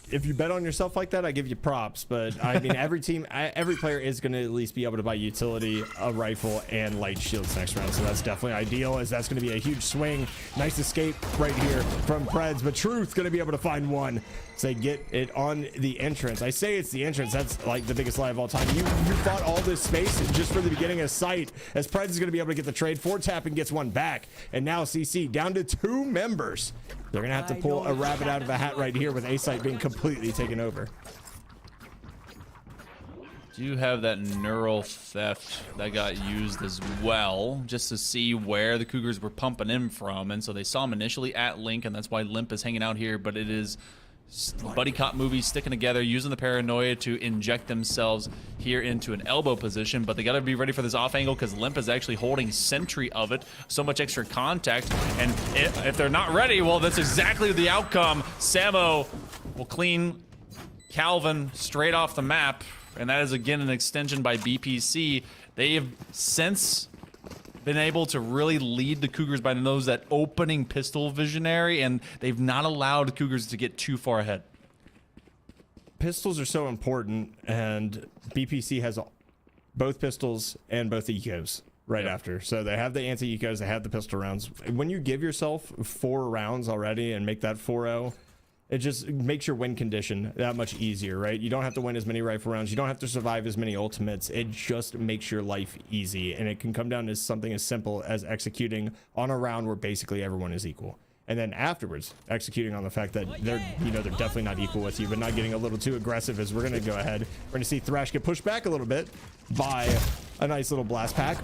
if you bet on yourself like that, I give you props. But I mean, every player is going to at least be able to buy utility, a rifle, and light shields next round. So that's definitely ideal, as that's going to be a huge swing. Nice escape right here from Preds, but Truth going to be able to find one. So they get it on the entrance. I say it's the entrance. That's like the biggest lie of all time. You fought all this space just for the beginning of sight, as Preds is going to be able to get the trade. 4 tapping gets one back, and now CC down to 2 members. They're going to have to pull a rabbit out of a hat right here, with A-Site being completely taken over. do have that neural theft that got used as well, just to see where the Cougars were pumping in from. And so they saw him initially at Link, and that's why Limp is hanging out here. But it is buddy cop movies sticking together, using the paranoia to inject themselves here into an elbow position. But they got to be ready for this off angle because Limp is actually holding sentry of it. So much extra contact. And if they're not ready, well, that's exactly the outcome. Samo will clean Calvin straight off the map. And that is, again, an extension by BPC. They have since been able to really lead the Cougars by the nose, that opening pistol visionary, and they've not allowed the Cougars to get too far ahead. Pistols are so important, and BPC has both pistols and both ecos right after. So they have the anti-ecos, they have the pistol rounds. When you give yourself 4 rounds already and make that 4-0, it just makes your win condition that much easier, right? You don't have to win as many rifle rounds. You don't have to survive as many ultimates. It just makes your life easy. And it can come down to something as simple as executing on a round where basically everyone is equal. And then afterwards, executing on the fact that they're definitely not equal with you, but not getting a little too aggressive. As we're going to go ahead. We're going to see Thrash get pushed back a little bit by a nice little blast pack.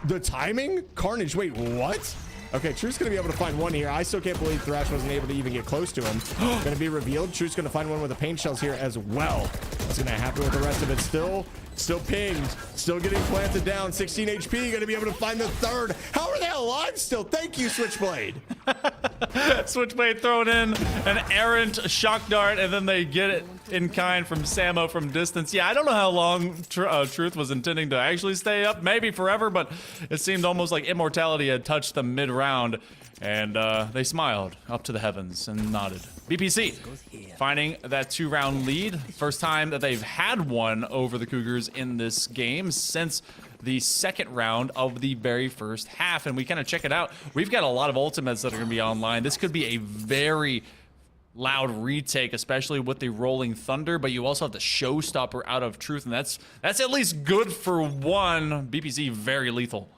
The timing? Carnage, wait, what? Okay, Truth's gonna be able to find one here. I still can't believe Thrash wasn't able to even get close to him. Gonna be revealed. Truth's gonna find one with the paint shells here as well. What's gonna happen with the rest of it? Still pinged, still getting planted down. 16 HP, gonna be able to find the third. How are they alive still? Thank you, Switchblade. Switchblade throwing in an errant shock dart, and then they get it in kind from Samo from distance. Yeah, I don't know how long Truth was intending to actually stay up, maybe forever, but it seemed almost like immortality had touched them mid-round, and they smiled up to the heavens and nodded. BPC finding that 2-round lead. First time that they've had one over the Cougars in this game since the second round of the very first half, and we kind of check it out. We've got a lot of ultimates that are going to be online. This could be a very loud retake, especially with the Rolling Thunder, but you also have the Showstopper out of Truth, and that's at least good for one. BPC very lethal.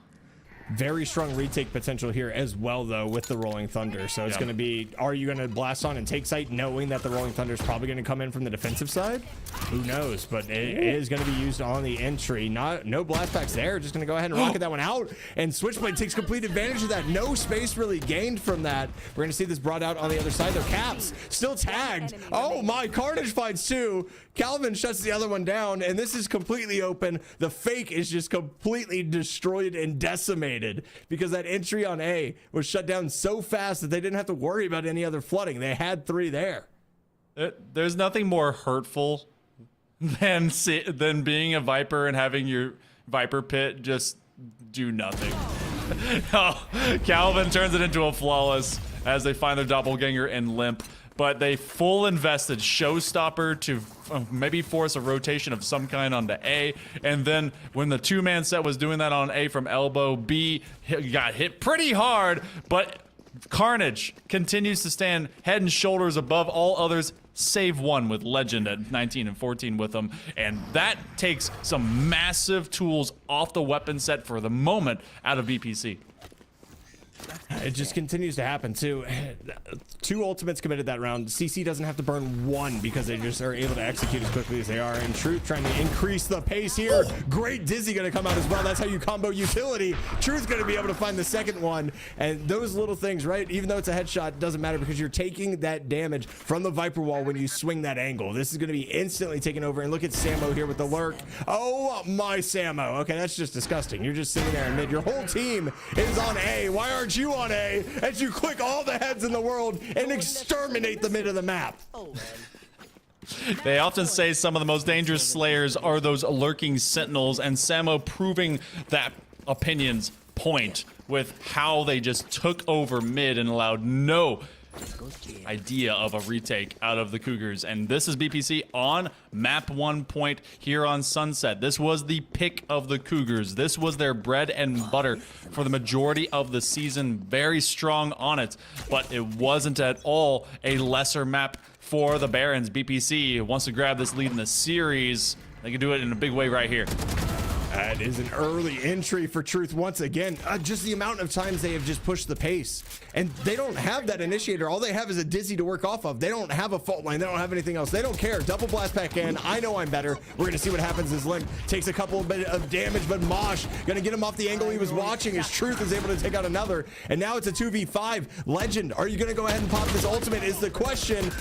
Very strong retake potential here as well, though, with the Rolling Thunder. So it's going to be, are you going to blast on and take site knowing that the Rolling Thunder is probably going to come in from the defensive side? Who knows? But it is going to be used on the entry. No blast packs there. Just going to go ahead and rocket that one out. And Switchblade takes complete advantage of that. No space really gained from that. We're going to see this brought out on the other side, though. Caps still tagged. Oh my, Carnage finds 2. Calvin shuts the other one down, and this is completely open. The fake is just completely destroyed and decimated because that entry on A was shut down so fast that they didn't have to worry about any other flooding. They had 3 there. There's nothing more hurtful than being a Viper and having your Viper pit just do nothing. Oh, Calvin turns it into a flawless as they find their doppelganger and Limp. But they full invested Showstopper to maybe force a rotation of some kind onto A. And then when the 2-man set was doing that on A from elbow, B got hit pretty hard. But Carnage continues to stand head and shoulders above all others, save one with Legend at 19 and 14 with them. And that takes some massive tools off the weapon set for the moment out of BPC. It just continues to happen too. 2 ultimates committed that round. CC doesn't have to burn 1 because they just are able to execute as quickly as they are. And Truth trying to increase the pace here. Great Dizzy going to come out as well. That's how you combo utility. Truth going to be able to find the second one. And those little things, right? Even though it's a headshot, doesn't matter because you're taking that damage from the Viper wall when you swing that angle. This is going to be instantly taken over. And look at Samo here with the lurk. Oh my Samo. Okay, that's just disgusting. You're just sitting there in mid. Your whole team is on A. Why aren't you on A as you click all the heads in the world and exterminate the mid of the map? They often say some of the most dangerous slayers are those lurking sentinels, and Samo proving that opinion's point with how they just took over mid and allowed no idea of a retake out of the Cougars. And this is BPC on map 1 point here on Sunset. This was the pick of the Cougars. This was their bread and butter for the majority of the season. Very strong on it, but it wasn't at all a lesser map for the Barons. BPC wants to grab this lead in the series. They can do it in a big way right here. That is an early entry for Truth once again. Just the amount of times they have just pushed the pace, and they don't have that initiator. All they have is a Dizzy to work off of. They don't have a fault line. They don't have anything else. They don't care. Double blast back in. I know I'm better. We're gonna see what happens as Limp takes a couple of bit of damage, but Mosh gonna get him off the angle he was watching as Truth is able to take out another, and now it's a 2v5. Legend, are you gonna go ahead and pop this ultimate is the question.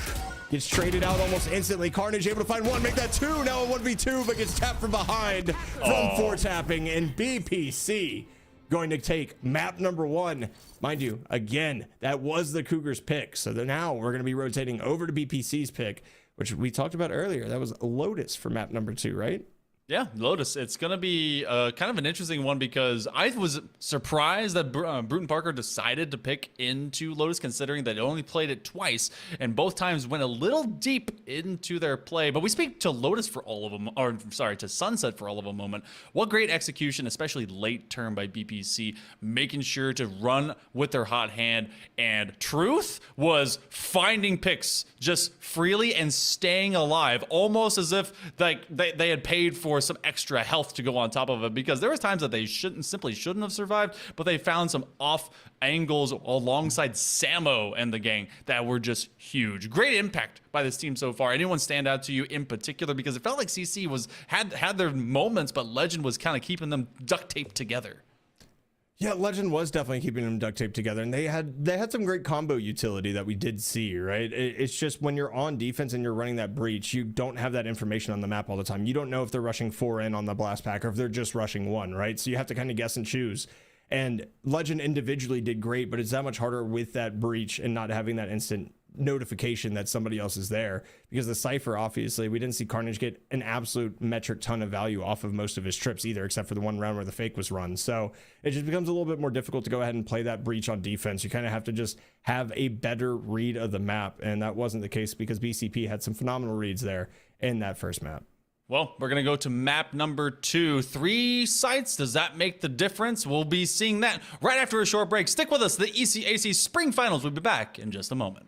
Gets traded out almost instantly. Carnage able to find one, make that two. Now a 1v2, but gets tapped from behind from 4 tapping. And BPC going to take map number 1. Mind you, again, that was the Cougars pick. So now we're going to be rotating over to BPC's pick, which we talked about earlier. That was Lotus for map number 2, right? Yeah, Lotus. It's going to be kind of an interesting one because I was surprised that Brewton-Parker decided to pick into Lotus, considering that they only played it twice, and both times went a little deep into their play. But we speak to Lotus for all of them, or sorry, to Sunset for all of a moment. What great execution, especially late turn by BPC, making sure to run with their hot hand. And Truth was finding picks just freely and staying alive, almost as if like they had paid for some extra health to go on top of it, because there was times that they simply shouldn't have survived, but they found some off angles alongside Samo and the gang that were just huge. Great impact by this team so far. Anyone stand out to you in particular? Because it felt like CC had their moments, but Legend was kind of keeping them duct taped together. Yeah, Legend was definitely keeping them duct taped together, and they had some great combo utility that we did see, right? It's just when you're on defense and you're running that breach, you don't have that information on the map all the time. You don't know if they're rushing 4 in on the blast pack or if they're just rushing 1, right? So you have to kind of guess and choose. And Legend individually did great, but it's that much harder with that breach and not having that instant notification that somebody else is there, because the Cypher, obviously we didn't see Carnage get an absolute metric ton of value off of most of his trips either, except for the one round where the fake was run. So it just becomes a little bit more difficult to go ahead and play that breach on defense. You kind of have to just have a better read of the map, and that wasn't the case because BCP had some phenomenal reads there in that first map. Well, we're going to go to map number 2. 3 sites. Does that make the difference? We'll be seeing that right after a short break. Stick with us. The ECAC Spring Finals will be back in just a moment.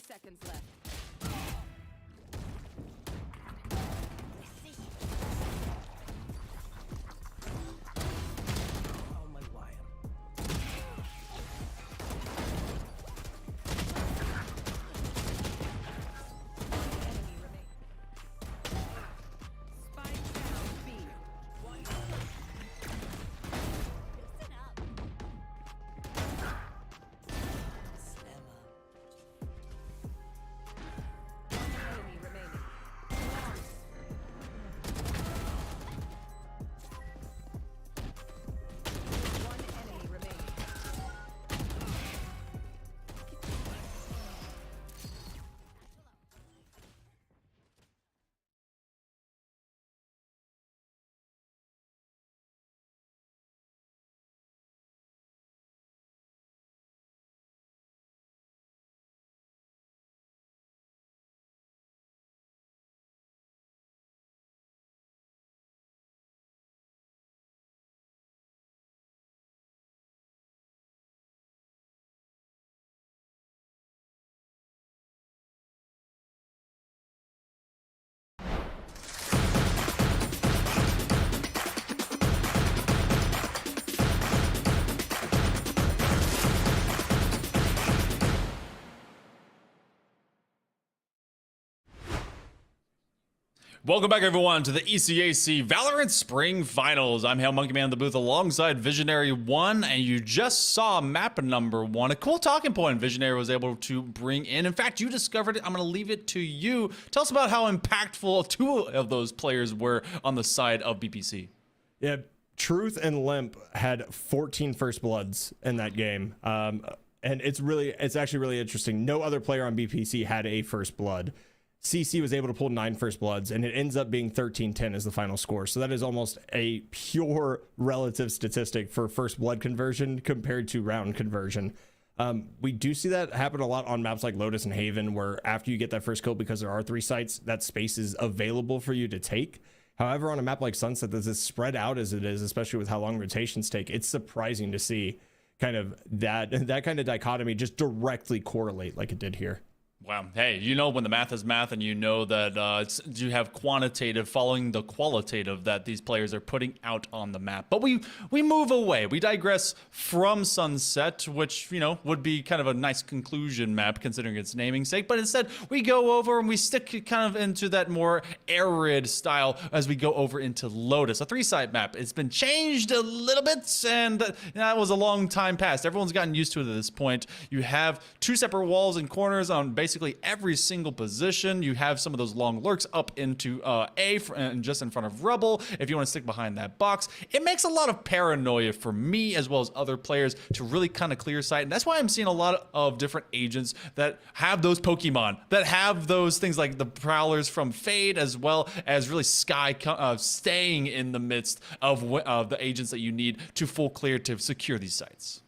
Seconds left. Oh my Lion. Enemy remaining. Spike down B. Listen up. Welcome back, everyone, to the ECAC Valorant Spring Finals. I'm Hail Monkey Man in the booth alongside Visionary 1, and you just saw map number 1. A cool talking point Visionary was able to bring in. In fact, you discovered it. I'm going to leave it to you. Tell us about how impactful 2 of those players were on the side of BPC. Yeah, Truth and Limp had 14 first bloods in that game. And it's actually really interesting. No other player on BPC had a first blood. CC was able to pull 9 first bloods, and it ends up being 13-10 as the final score. So that is almost a pure relative statistic for first blood conversion compared to round conversion. We do see that happen a lot on maps like Lotus and Haven, where after you get that first kill, because there are 3 sites, that space is available for you to take. However, on a map like Sunset, that's as spread out as it is, especially with how long rotations take, it's surprising to see kind of that kind of dichotomy just directly correlate like it did here. Wow. Hey, you know when the math is math, and you know that you have quantitative following the qualitative that these players are putting out on the map. But we move away. We digress from Sunset, which, you know, would be kind of a nice conclusion map considering its naming sake. But instead, we go over and we stick kind of into that more arid style as we go over into Lotus, a 3-side map. It's been changed a little bit, and that was a long time past. Everyone's gotten used to it at this point. You have 2 separate walls and corners on basically every single position. You have some of those long lurks up into A and just in front of rubble if you want to stick behind that box. It makes a lot of paranoia for me as well as other players to really kind of clear sight, and that's why I'm seeing a lot of different agents that have those Pokemon, that have those things like the Prowlers from Fade, as well as really Sky staying in the midst of the agents that you need to full clear to secure these sites.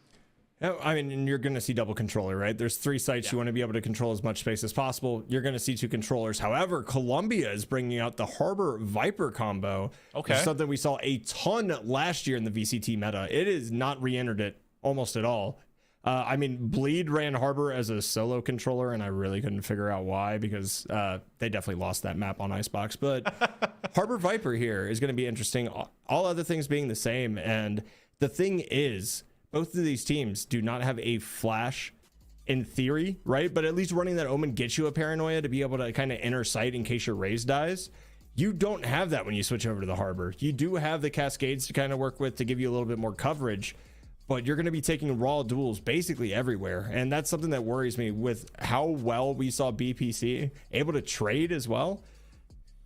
I mean, and you're going to see double controller, right? There's 3 sites. You want to be able to control as much space as possible. You're going to see 2 controllers. However, Columbia is bringing out the Harbor Viper combo. Okay. Which is something we saw a ton last year in the VCT meta. It is not re-entered it almost at all. I mean, Bleed ran Harbor as a solo controller, and I really couldn't figure out why, because they definitely lost that map on Icebox. But Harbor Viper here is going to be interesting. All other things being the same. And the thing is, both of these teams do not have a flash in theory, right? But at least running that Omen gets you a paranoia to be able to kind of enter sight in case your Raze dies. You don't have that when you switch over to the Harbor. You do have the Cascades to kind of work with to give you a little bit more coverage, but you're going to be taking raw duels basically everywhere. And that's something that worries me with how well we saw BPC able to trade as well.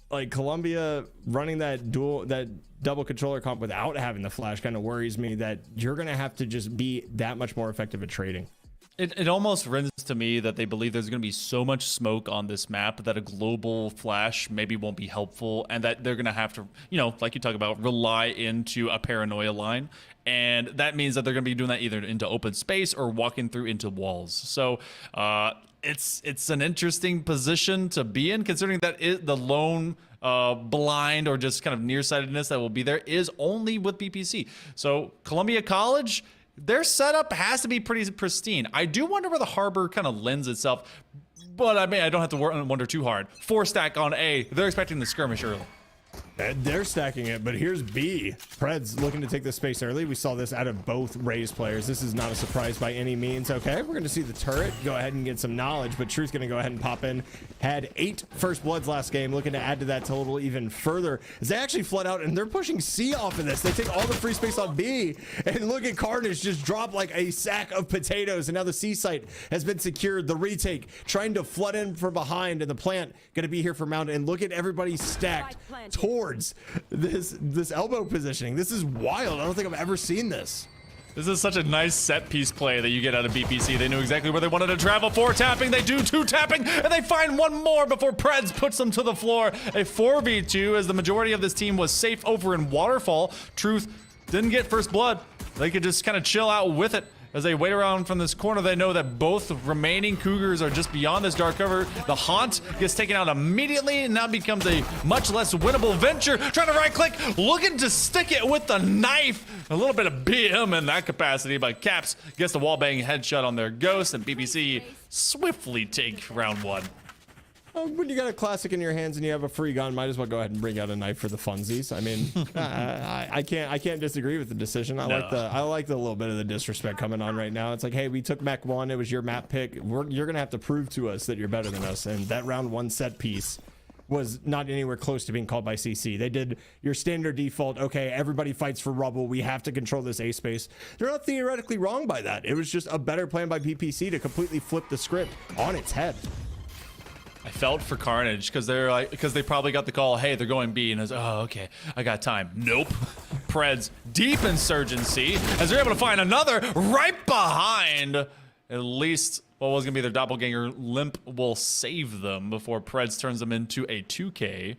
Like Columbia running that double controller comp without having the flash kind of worries me that you're going to have to just be that much more effective at trading. It almost rings to me that they believe there's going to be so much smoke on this map that a global flash maybe won't be helpful, and that they're going to have to, you know, like you talk about, rely into a paranoia line. And that means that they're going to be doing that either into open space or walking through into walls. So it's an interesting position to be in, considering that the lone blind or just kind of nearsightedness that will be there is only with BPC. So Columbia College, their setup has to be pretty pristine. I do wonder where the Harbor kind of lends itself, but I mean, I don't have to wonder too hard. 4 stack on A. They're expecting the skirmish early. They're stacking it, but here's B. Preds looking to take the space early. We saw this out of both Raze players. This is not a surprise by any means. Okay, we're going to see the turret go ahead and get some knowledge, but Truth's going to go ahead and pop in. Had 8 first bloods last game, looking to add to that total even further. They actually flood out, and they're pushing C off of this. They take all the free space on B, and look at Carnage just drop like a sack of potatoes, and now the C site has been secured. The retake trying to flood in from behind, and the plant going to be here for Mount, and look at everybody stacked towards this elbow positioning. This is wild. I don't think I've ever seen this. This is such a nice set piece play that you get out of BPC. They knew exactly where they wanted to travel. 4 tapping, they do 2 tapping, and they find 1 more before Preds puts them to the floor. A 4v2 as the majority of this team was safe over in Waterfall. Truth didn't get first blood. They could just kind of chill out with it. As they wait around from this corner, they know that both remaining Cougars are just beyond this dark cover. The Haunt gets taken out immediately and now becomes a much less winnable venture. Trying to right click, looking to stick it with the knife. A little bit of BM in that capacity, but Caps gets the wallbang headshot on their Ghost, and BBC swiftly take round 1. When you got a classic in your hands and you have a free gun, might as well go ahead and bring out a knife for the funsies. I mean, I can't disagree with the decision. I like the little bit of the disrespect coming on right now. It's like, hey, we took mech 1. It was your map pick. You're gonna have to prove to us that you're better than us. And that round 1 set piece was not anywhere close to being called by CC. They did your standard default, okay, everybody fights for rubble, we have to control this A space. They're not theoretically wrong by that. It was just a better plan by PPC to completely flip the script on its head. I felt for Carnage because they probably got the call, hey, they're going B, and I was, oh, okay, I got time. Nope. Preds deep insurgency as they're able to find another right behind. At least what was gonna be their doppelganger limp will save them before Preds turns them into a 2K,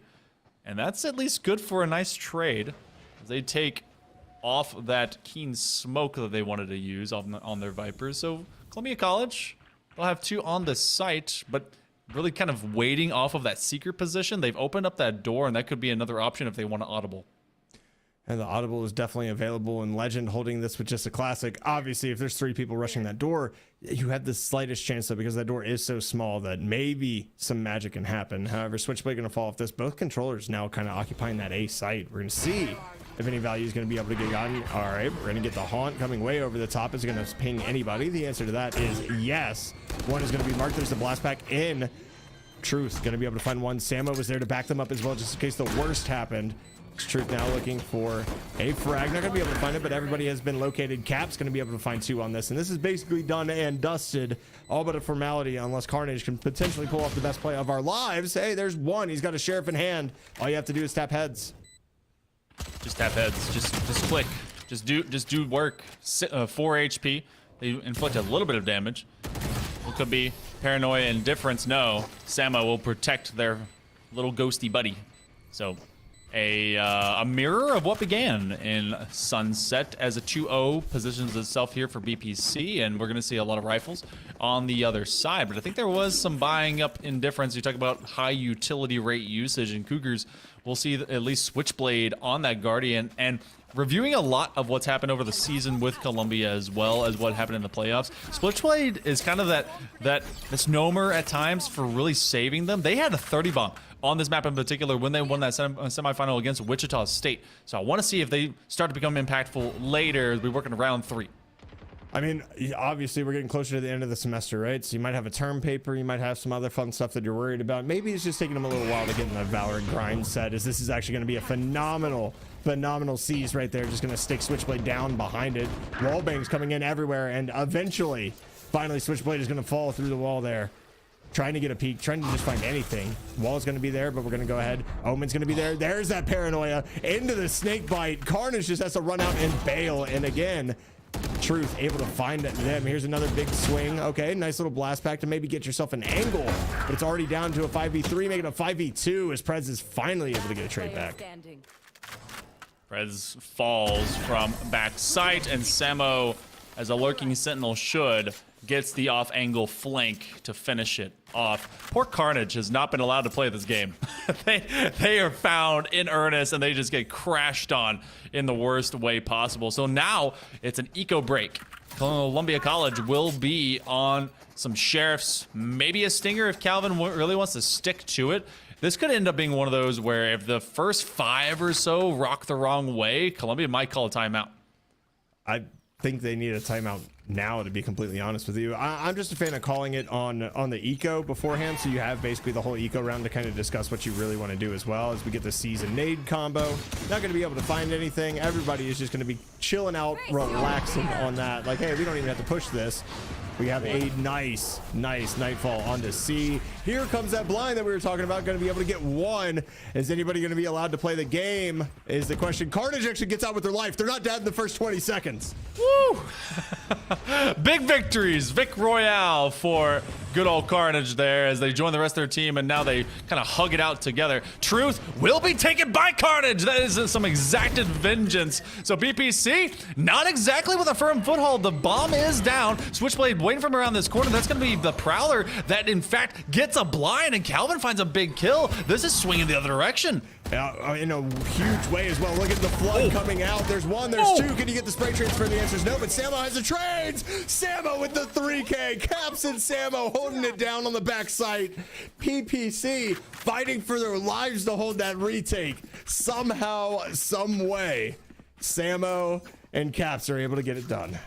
and that's at least good for a nice trade as they take off that keen smoke that they wanted to use on their Vipers. So Columbia College, they'll have 2 on the site, but really kind of waiting off of that secret position. They've opened up that door, and that could be another option if they want to audible. And the audible is definitely available, and Legend holding this with just a classic. Obviously, if there's 3 people rushing that door, you have the slightest chance, though, because that door is so small that maybe some magic can happen. However, Switchblade going to fall off this. Both controllers now kind of occupying that A site. We're going to see if any value is going to be able to get gotten. All right, we're going to get the Haunt coming way over the top. Is it going to ping anybody? The answer to that is yes. One is going to be marked. There's the blast pack in. Truth going to be able to find one. Samo was there to back them up as well, just in case the worst happened. Truth now looking for a frag. Not going to be able to find it, but everybody has been located. Cap's going to be able to find 2 on this, and this is basically done and dusted. All but a formality, unless Carnage can potentially pull off the best play of our lives. Hey, there's one. He's got a sheriff in hand. All you have to do is tap heads. Just tap heads. Just click. Just do work. 4 HP. They inflict a little bit of damage. It could be paranoia and indifference. No, Samo will protect their little ghosty buddy. So a mirror of what began in Sunset as a 2-0 positions itself here for BPC, and we're going to see a lot of rifles on the other side. But I think there was some buying up indifference. You talk about high utility rate usage, and Cougars will see at least Switchblade on that Guardian, and reviewing a lot of what's happened over the season with Columbia as well as what happened in the playoffs. Switchblade is kind of that misnomer at times for really saving them. They had a 30 bomb on this map in particular when they won that semifinal against Wichita State. So I want to see if they start to become impactful later as we work in round 3. I mean, obviously we're getting closer to the end of the semester, right? So you might have a term paper, you might have some other fun stuff that you're worried about. Maybe it's just taking them a little while to get in the Valorant grind set, as this is actually going to be a phenomenal seize right there. Just going to stick Switchblade down behind it. Wallbangs coming in everywhere, and eventually, finally, Switchblade is going to fall through the wall there. Trying to get a peek, trying to just find anything. Wall's going to be there, but we're going to go ahead. Omen's going to be there. There's that paranoia into the snake bite. Carnage just has to run out and bail, and again, Truth able to find them. Here's another big swing. Okay, nice little blast pack to maybe get yourself an angle, but it's already down to a 5v3, making a 5v2 as Preds is finally able to get a trade back. Preds falls from back sight, and Samo, as a lurking sentinel should, gets the off-angle flank to finish it off. Poor Carnage has not been allowed to play this game. they are found in earnest, and they just get crashed on in the worst way possible. So now it's an eco break. Columbia College will be on some sheriffs, maybe a stinger if Calvin really wants to stick to it. This could end up being one of those where if the first 5 or so rock the wrong way, Columbia might call a timeout. I think they need a timeout now, to be completely honest with you. I'm just a fan of calling it on the eco beforehand, so you have basically the whole eco round to kind of discuss what you really want to do as well, as we get the season nade combo. Not going to be able to find anything. Everybody is just going to be chilling out, relaxing on that. Like, hey, we don't even have to push this. We have a nice nightfall onto C. Here comes that blind that we were talking about. Going to be able to get one. Is anybody going to be allowed to play the game? Is the question. Carnage actually gets out with their life. They're not dead in the first 20 seconds. Woo! Big victories. Vic Royale for good old Carnage there as they join the rest of their team, and now they kind of hug it out together. Truth will be taken by Carnage. That is some exacted vengeance. So BPC, not exactly with a firm foothold. The bomb is down. Switchblade waiting from around this corner. That's going to be the Prowler that, in fact, gets a blind, and Calvin finds a big kill. This is swinging the other direction. In a huge way as well. Look at the flood coming out. There's one, there's two. Can you get the spray transfer? The answer is no, but Samo has the trades. Samo with the 3K. Caps and Samo holding it down on the backside. PPC fighting for their lives to hold that retake. Somehow, some way, Samo and Caps are able to get it done.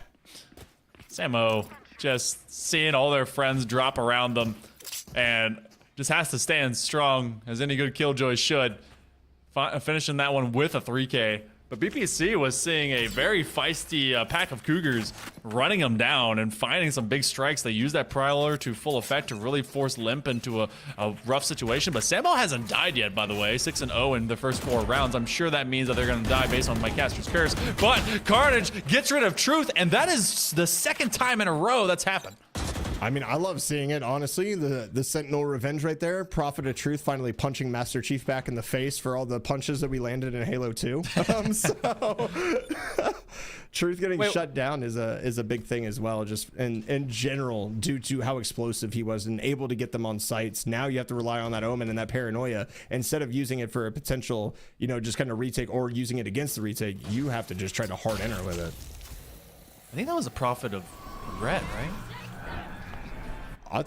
Samo just seeing all their friends drop around them, and just has to stand strong, as any good Killjoy should. Finishing that one with a 3K. But BPC was seeing a very feisty pack of Cougars running them down and finding some big strikes. They used that Prowler to full effect to really force Limp into a rough situation. But Samo hasn't died yet, by the way. 6-0 in the first 4 rounds. I'm sure that means that they're going to die based on my caster's curse. But Carnage gets rid of Truth, and that is the second time in a row that's happened. I mean, I love seeing it, honestly. The Sentinel revenge right there. Prophet of Truth finally punching Master Chief back in the face for all the punches that we landed in Halo 2. So Truth getting shut down is a big thing as well, just in general, due to how explosive he was and able to get them on sites. Now you have to rely on that Omen and that Paranoia. Instead of using it for a potential, just kind of retake or using it against the retake, you have to just try to hard enter with it. I think that was a Prophet of Red, right? I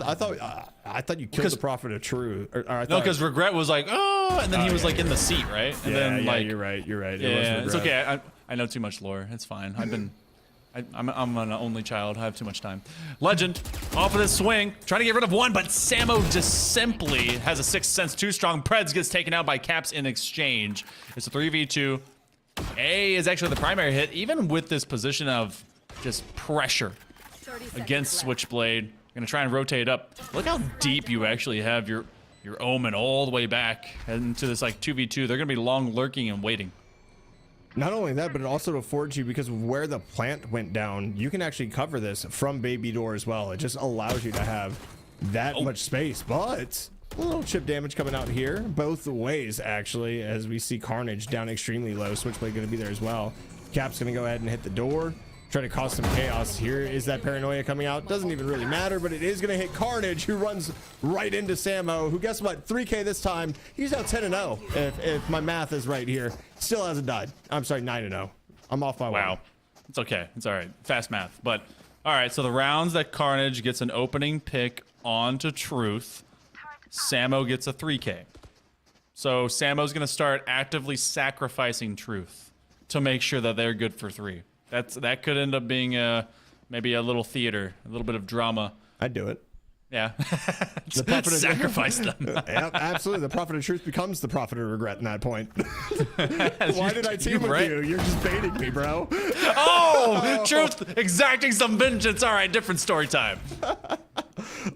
thought you killed the Prophet of Truth. No, because Regret was like, oh, and then he was like in the seat, right? And then like, you're right. Yeah, it's okay. I know too much lore. It's fine. I'm an only child. I have too much time. Legend off of this swing, trying to get rid of one, but Samo just simply has a 6th sense too strong. Preds gets taken out by Caps in exchange. It's a 3v2. A is actually the primary hit, even with this position of just pressure against Switchblade. Gonna try and rotate up. Look how deep you actually have your Omen all the way back into this like 2v2. They're gonna be long lurking and waiting. Not only that, but it also affords you, because of where the plant went down, you can actually cover this from Baby Door as well. It just allows you to have that much space. But a little chip damage coming out here, both ways actually, as we see Carnage down extremely low. Switchblade gonna be there as well. Cap's gonna go ahead and hit the door. Try to cause some chaos here. Is that Paranoia coming out? Doesn't even really matter, but it is going to hit Carnage, who runs right into Samo, who, guess what? 3K this time. He's now 10-0, if my math is right here. Still hasn't died. I'm sorry, 9-0. I'm off by one. Wow. It's okay. It's all right. Fast math. But, all right, so the rounds that Carnage gets an opening pick onto Truth, Samo gets a 3K. So Samo's going to start actively sacrificing Truth to make sure that they're good for 3. That could end up being maybe a little theater, a little bit of drama. I'd do it. Yeah. The Prophet of sacrifice them. Yeah, absolutely. The Prophet of Truth becomes the Prophet of Regret in that point. Why did I team with you? You're just baiting me, bro. Oh, Truth exacting some vengeance. All right, different story time.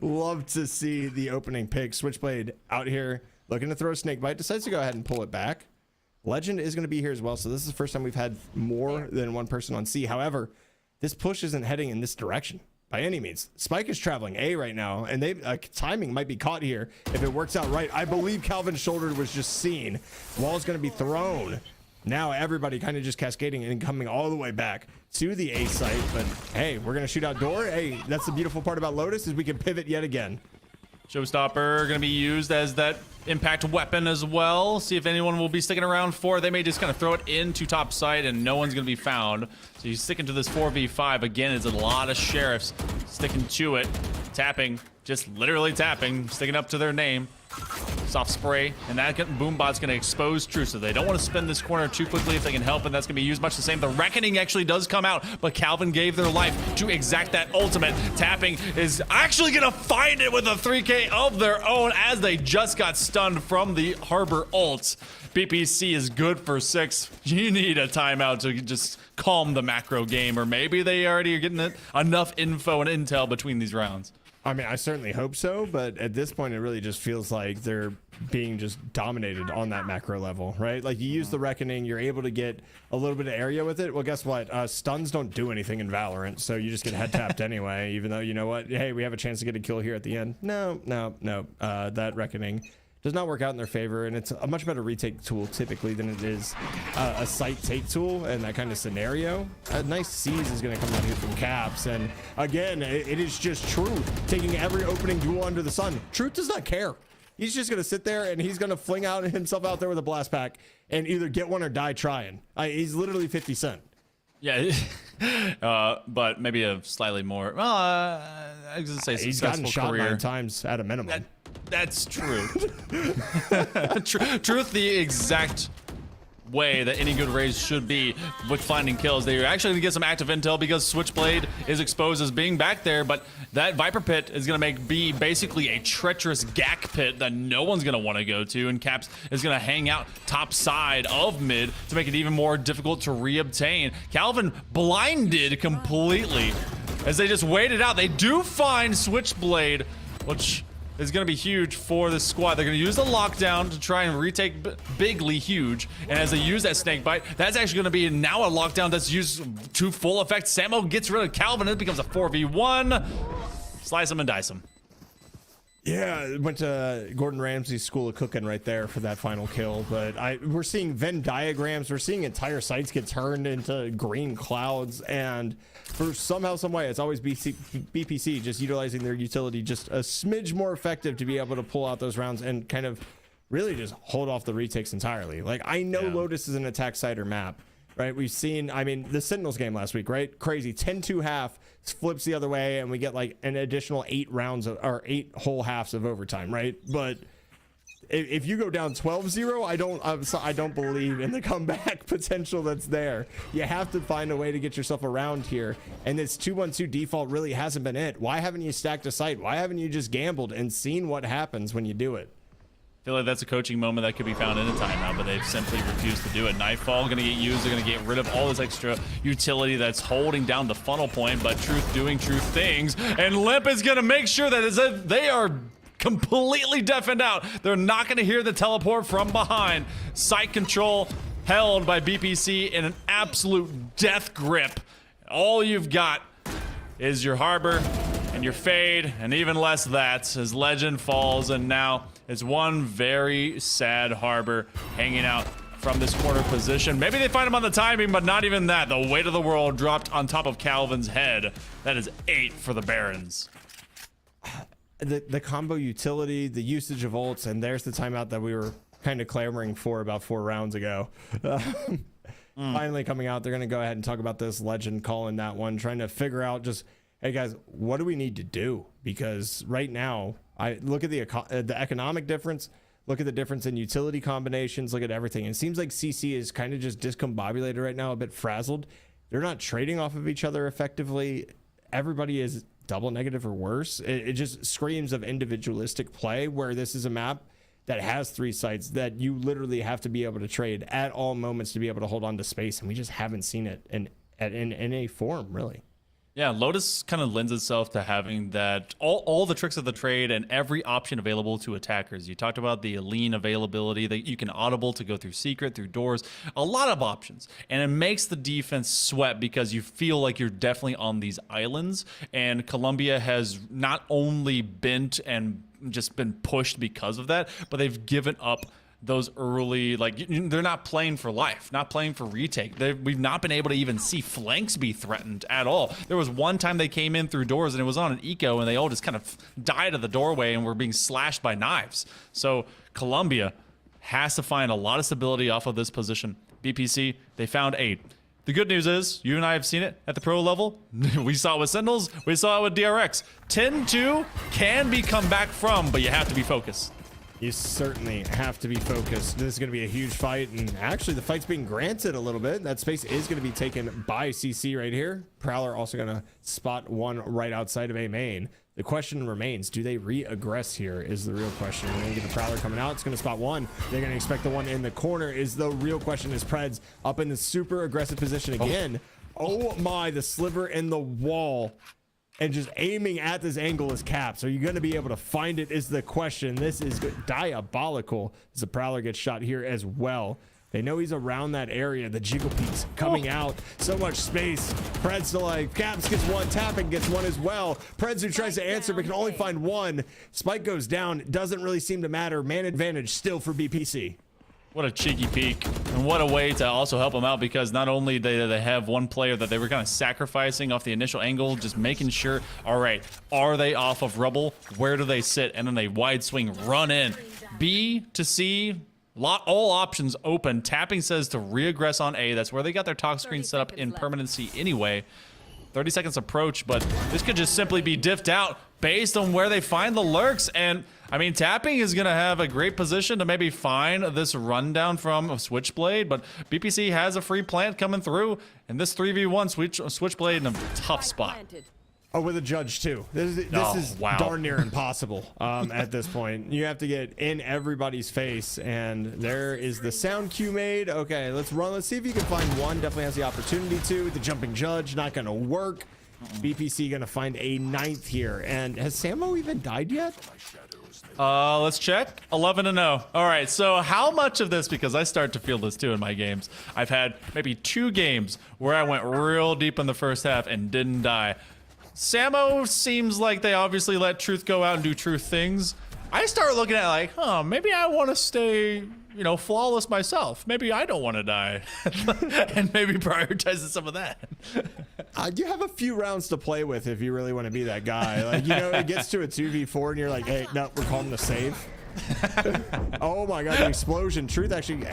Love to see the opening pick. Switchblade out here looking to throw a snake bite. Decides to go ahead and pull it back. Legend is going to be here as well, so this is the first time we've had more than one person on C. However, this push isn't heading in this direction by any means. Spike is traveling A right now, and timing might be caught here if it works out right. I believe Calvin's shoulder was just seen. Wall's going to be thrown. Now everybody kind of just cascading and coming all the way back to the A site, but hey, we're going to shoot out door. Hey, that's the beautiful part about Lotus, is we can pivot yet again. Showstopper going to be used as that impact weapon as well. See if anyone will be sticking around for it. They may just kind of throw it into top site and no one's going to be found. So he's sticking to this 4v5. Again, it's a lot of sheriffs sticking to it. Tapping, just literally tapping, sticking up to their name. Soft spray, and that Boombot's going to expose Truth, so they don't want to spin this corner too quickly if they can help, and that's going to be used much the same. The Reckoning actually does come out, but Calvin gave their life to exact that ultimate. Tapping is actually going to find it with a 3K of their own as they just got stunned from the Harbor ult. BPC is good for 6. You need a timeout to just calm the macro game, or maybe they already are getting enough info and intel between these rounds. I mean, I certainly hope so, but at this point, it really just feels like they're being just dominated on that macro level, right? Like, you use the Reckoning, you're able to get a little bit of area with it. Well, guess what? Stuns don't do anything in Valorant, so you just get head tapped anyway, even though, you know what? Hey, we have a chance to get a kill here at the end. No. That Reckoning does not work out in their favor, and it's a much better retake tool typically than it is a site take tool in that kind of scenario. A nice seize is going to come out here from Caps, and again, it is just Truth taking every opening duel under the sun. Truth does not care. He's just going to sit there and he's going to fling out himself out there with a blast pack and either get one or die trying. He's literally 50 Cent. Yeah, but maybe a slightly more. Well, I was gonna say he's successful gotten shot career. 9 times at a minimum. That's true. Truth, the exact way that any good Raze should be with finding kills. They're actually going to get some active intel because Switchblade is exposed as being back there, but that Viper pit is going to make B basically a treacherous GAC pit that no one's going to want to go to, and Caps is going to hang out top side of mid to make it even more difficult to reobtain. Calvin blinded completely as they just waited out. They do find Switchblade, which is going to be huge for this squad. They're going to use the lockdown to try and retake bigly huge. And as they use that snake bite, that's actually going to be now a lockdown that's used to full effect. Samo gets rid of Calvin. It becomes a 4v1. Slice him and dice him. Yeah, went to Gordon Ramsay's school of cooking right there for that final kill. But we're seeing Venn diagrams. We're seeing entire sites get turned into green clouds. And for somehow, some way, it's always BPC just utilizing their utility just a smidge more effective to be able to pull out those rounds and kind of really just hold off the retakes entirely. Like, I know Lotus is an attack cider map, right? We've seen, I mean, the Sentinels game last week, right? Crazy. 10-2 half flips the other way, and we get like an additional 8 rounds of, or 8 whole halves of overtime, right? But if you go down 12-0, I don't believe in the comeback potential that's there. You have to find a way to get yourself around here, and this 2-1-2 default really hasn't been it. Why haven't you stacked a site? Why haven't you just gambled and seen what happens when you do it? I feel like that's a coaching moment that could be found in a timeout, but they've simply refused to do it. Nightfall going to get used. They're going to get rid of all this extra utility that's holding down the funnel point, but Truth doing Truth things. And Limp is going to make sure that they are completely deafened out. They're not going to hear the teleport from behind. Site control held by BPC in an absolute death grip. All you've got is your Harbor and your Fade, and even less that as Legend falls, and now it's one very sad Harbor hanging out from this corner position. Maybe they find him on the timing, but not even that. The weight of the world dropped on top of Calvin's head. That is 8 for the Barons. The combo utility, the usage of ults, and there's the timeout that we were kind of clamoring for about 4 rounds ago. Finally coming out. They're going to go ahead and talk about this. Legend calling that one, trying to figure out just, hey guys, what do we need to do? Because right now, I look at the economic difference, look at the difference in utility combinations, look at everything. It seems like CC is kind of just discombobulated right now, a bit frazzled. They're not trading off of each other effectively. Everybody is double negative or worse. It just screams of individualistic play, where this is a map that has 3 sites that you literally have to be able to trade at all moments to be able to hold on to space, and we just haven't seen it in any form, really. Yeah, Lotus kind of lends itself to having that all the tricks of the trade and every option available to attackers. You talked about the lean availability that you can audible to go through secret, through doors, a lot of options. And it makes the defense sweat because you feel like you're definitely on these islands. And Colombia has not only bent and just been pushed because of that, but they've given up those early, like, they're not playing for life, not playing for retake. We've not been able to even see flanks be threatened at all. There was one time they came in through doors and it was on an eco and they all just kind of died at the doorway and were being slashed by knives. So Colombia has to find a lot of stability off of this position. BPC, they found 8. The good news is, you and I have seen it at the pro level. We saw it with Sentinels, we saw it with DRX. 10-2 can be come back from, but you have to be focused. You certainly have to be focused. This is going to be a huge fight, and actually the fight's being granted a little bit. That space is going to be taken by CC right here. Prowler also going to spot one right outside of A main. The question remains, do they re-aggress here is the real question. We're going to get the Prowler coming out. It's going to spot one. They're going to expect the one in the corner is the real question. Is Preds up in the super aggressive position again? Oh my, the sliver in the wall. And just aiming at this angle is Caps. Are you going to be able to find it is the question. This is diabolical as the Prowler gets shot here as well. They know he's around that area. The Jiggle Peaks coming out. So much space. Preds to like, Caps gets one, Tapping gets one as well. Preds who tries to answer but can only find one. Spike goes down. Doesn't really seem to matter. Man advantage still for BPC. What a cheeky peek, and what a way to also help them out, because not only do they have one player that they were kind of sacrificing off the initial angle, just making sure, all right, are they off of rubble? Where do they sit? And then they wide swing, run in. B to C, all options open. Tapping says to re-aggress on A. That's where they got their talk screen set up in permanency anyway. 30 seconds approach, but this could just simply be diffed out based on where they find the lurks. And I mean, Tapping is going to have a great position to maybe find this rundown from Switchblade, but BPC has a free plant coming through, and this 3v1 Switchblade in a tough spot. Planted. Oh, with a judge too. This is wow. darn near impossible at this point. You have to get in everybody's face, and there is the sound cue made. Okay, let's run. Let's see if you can find one. Definitely has the opportunity to. The jumping judge, not going to work. BPC going to find a 9th here. And has Samo even died yet? Let's check. 11-0. All right, so how much of this, because I start to feel this too in my games, I've had maybe 2 games where I went real deep in the first half and didn't die. Samo seems like they obviously let Truth go out and do Truth things. I start looking at like, maybe I want to stay, you know, flawless myself. Maybe I don't want to die. And maybe prioritizing some of that. You have a few rounds to play with if you really want to be that guy. Like, you know, it gets to a 2v4 and you're like, hey, no, we're calling the save. Oh my god, the explosion. Truth actually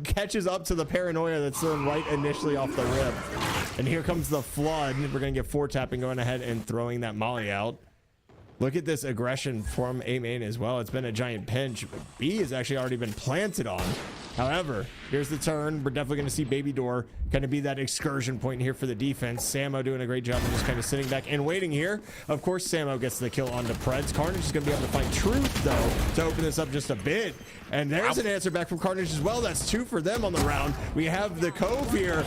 catches up to the paranoia that's thrown right initially off the rip. And here comes the flood. We're going to get 4-tapping going ahead and throwing that molly out. Look at this aggression from A main as well. It's been a giant pinch. B has actually already been planted on. However, here's the turn. We're definitely going to see Baby Door kind of be that excursion point here for the defense. Samo doing a great job of just kind of sitting back and waiting here. Of course, Samo gets the kill onto Preds. Carnage is going to be able to find Truth, though, to open this up just a bit. And there's an answer back from Carnage as well. That's 2 for them on the round. We have the Cove here.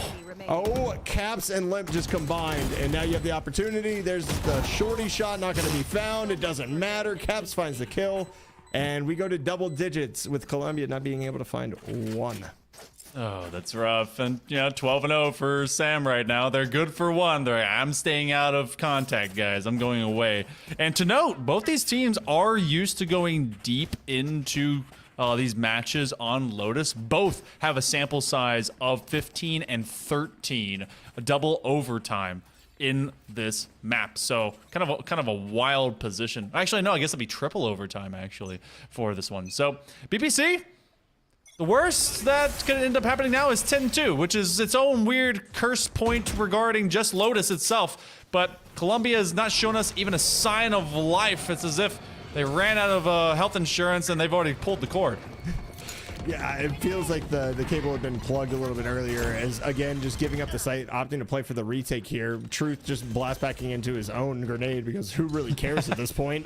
Oh, Caps and Limp just combined. And now you have the opportunity. There's the shorty shot, not going to be found. It doesn't matter. Caps finds the kill. And we go to double digits with Columbia not being able to find 1. Oh, that's rough. And, you know, 12-0 for Sam right now. They're good for 1. They're like, I'm staying out of contact, guys. I'm going away. And to note, both these teams are used to going deep into these matches on Lotus. Both have a sample size of 15 and 13, a double overtime in this map. So kind of a wild position. Actually, no, I guess it'd be triple overtime actually for this one. So BPC, the worst that could end up happening now is 10-2, which is its own weird curse point regarding just Lotus itself. But Columbia has not shown us even a sign of life. It's as if they ran out of health insurance and they've already pulled the cord. Yeah, it feels like the cable had been plugged a little bit earlier, as again just giving up the site, opting to play for the retake here. Truth just blast backing into his own grenade, because who really cares at this point?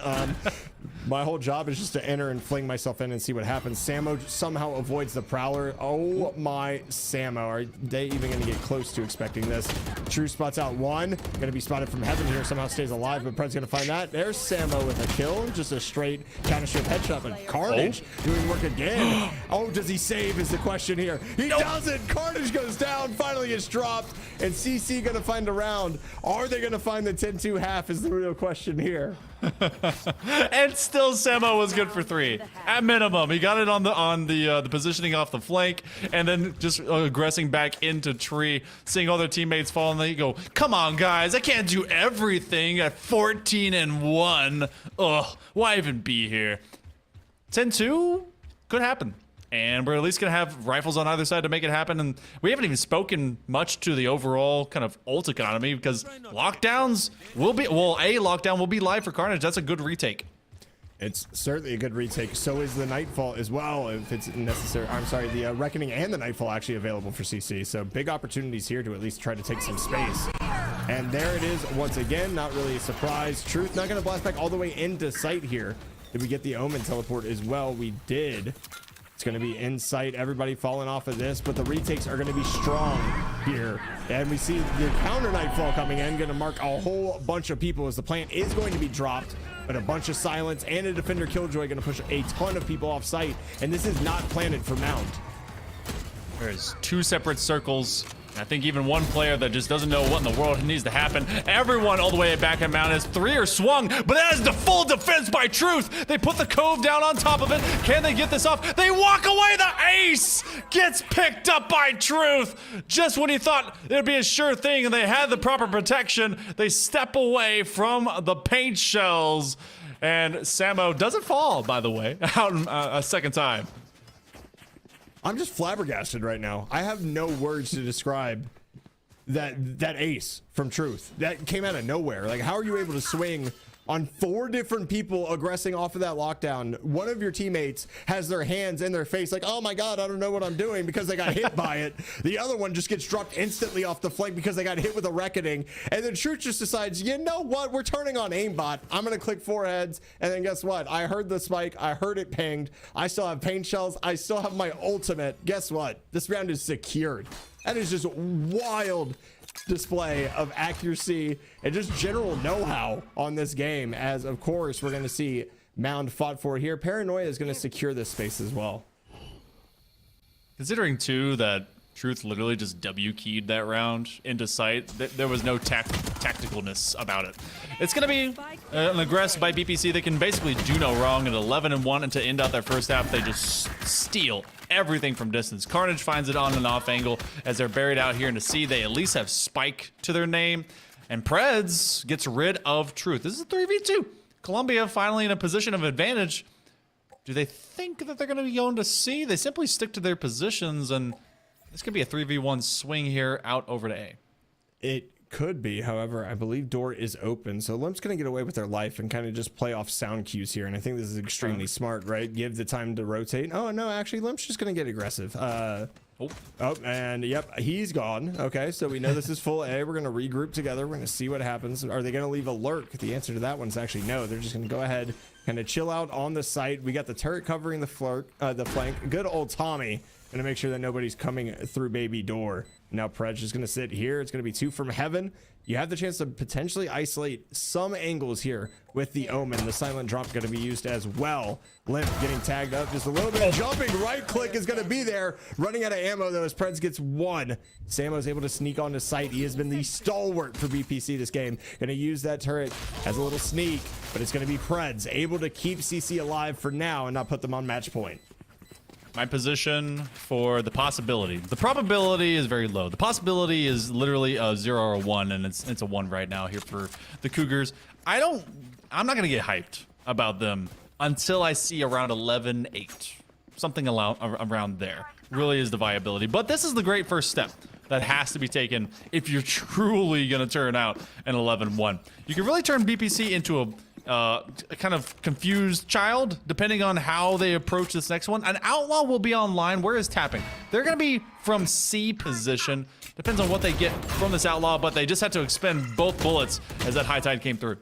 My whole job is just to enter and fling myself in and see what happens. Samo somehow avoids the Prowler. Oh my Samo, are they even going to get close to expecting this? Truth spots out 1, going to be spotted from heaven here, somehow stays alive, but Pred's going to find that. There's Samo with a kill, just a straight counter-strip headshot, but Carnage doing work again. Oh, does he save is the question here. He doesn't. Carnage goes down, finally gets dropped, and CC going to find a round. Are they going to find the 10-2 half is the real question here. And still Samo was good for 3 at minimum. He got it on the positioning off the flank, and then just aggressing back into tree, seeing all their teammates fall, and they go, come on guys, I can't do everything at 14-1. Ugh, why even be here? 10-2 could happen. And we're at least going to have rifles on either side to make it happen. And we haven't even spoken much to the overall kind of ult economy, because lockdowns will be, well, a lockdown will be live for Carnage. That's a good retake. It's certainly a good retake. So is the Nightfall as well, if it's necessary. I'm sorry, the Reckoning and the Nightfall actually available for CC. So big opportunities here to at least try to take some space. And there it is once again. Not really a surprise. Truth not going to blast back all the way into sight here. Did we get the Omen teleport as well? We did. It's going to be in sight. Everybody falling off of this, but the retakes are going to be strong here. And we see the counter Nightfall coming in, going to mark a whole bunch of people as the plant is going to be dropped, but a bunch of silence and a defender killjoy going to push a ton of people off site. And this is not planted for Mount. There's 2 separate circles. I think even one player that just doesn't know what in the world needs to happen. Everyone all the way back at Mount is 3 are swung, but that is the full defense by Truth. They put the Cove down on top of it. Can they get this off? They walk away. The ace gets picked up by Truth. Just when he thought it'd be a sure thing and they had the proper protection, they step away from the paint shells. And Samo doesn't fall, by the way, out a second time. I'm just flabbergasted right now. I have no words to describe that ace from Truth. That came out of nowhere. Like, how are you able to swing on 4 different people aggressing off of that lockdown. One of your teammates has their hands in their face like, oh my God, I don't know what I'm doing because they got hit by it. The other one just gets dropped instantly off the flank because they got hit with a reckoning. And then Truth just decides, you know what? We're turning on aimbot. I'm going to click foreheads. And then guess what? I heard the spike. I heard it pinged. I still have paint shells. I still have my ultimate. Guess what? This round is secured. That is just wild display of accuracy and just general know-how on this game, as of course we're going to see Mound fought for here. Paranoia is going to secure this space as well. Considering too that Truth literally just W keyed that round into sight, there was no tacticalness about it. It's going to be an aggress by BPC. They can basically do no wrong at 11-1, and to end out their first half, they just steal everything from distance. Carnage finds it on and off angle as they're buried out here in the C. They at least have Spike to their name, and Preds gets rid of Truth. This is a 3v2. Columbia finally in a position of advantage. Do they think that they're going to be going to C? They simply stick to their positions, and this could be a 3v1 swing here out over to A. It could be, however, I believe door is open, so Limp's going to get away with their life and kind of just play off sound cues here, and I think this is extremely smart, right? Give the time to rotate. Oh, no, actually, Limp's just going to get aggressive. And yep, he's gone. Okay, so we know this is full A. We're going to regroup together. We're going to see what happens. Are they going to leave a lurk? The answer to that one's actually no. They're just going to go ahead, kind of chill out on the site. We got the turret covering the flank. Good old Tommy. Gonna make sure that nobody's coming through baby door. Now Predge is gonna sit here. It's gonna be 2 from heaven. You have the chance to potentially isolate some angles here with the Omen. The silent drop gonna be used as well. Limp getting tagged up just a little bit. Jumping right click is gonna be there. Running out of ammo though as Preds gets 1. Samo is able to sneak onto site. He has been the stalwart for BPC this game. Gonna use that turret as a little sneak, but it's gonna be Preds able to keep CC alive for now and not put them on match point. My position for the possibility. The probability is very low. The possibility is literally a 0 or a 1, and it's a 1 right now here for the Cougars. I'm not gonna get hyped about them until I see around 11-8. Something around there really is the viability. But this is the great first step that has to be taken if you're truly gonna turn out an 11-1. You can really turn BPC into a kind of confused child, depending on how they approach this next one. An outlaw will be online. Where is tapping? They're going to be from C position. Depends on what they get from this outlaw, but they just had to expend both bullets as that high tide came through.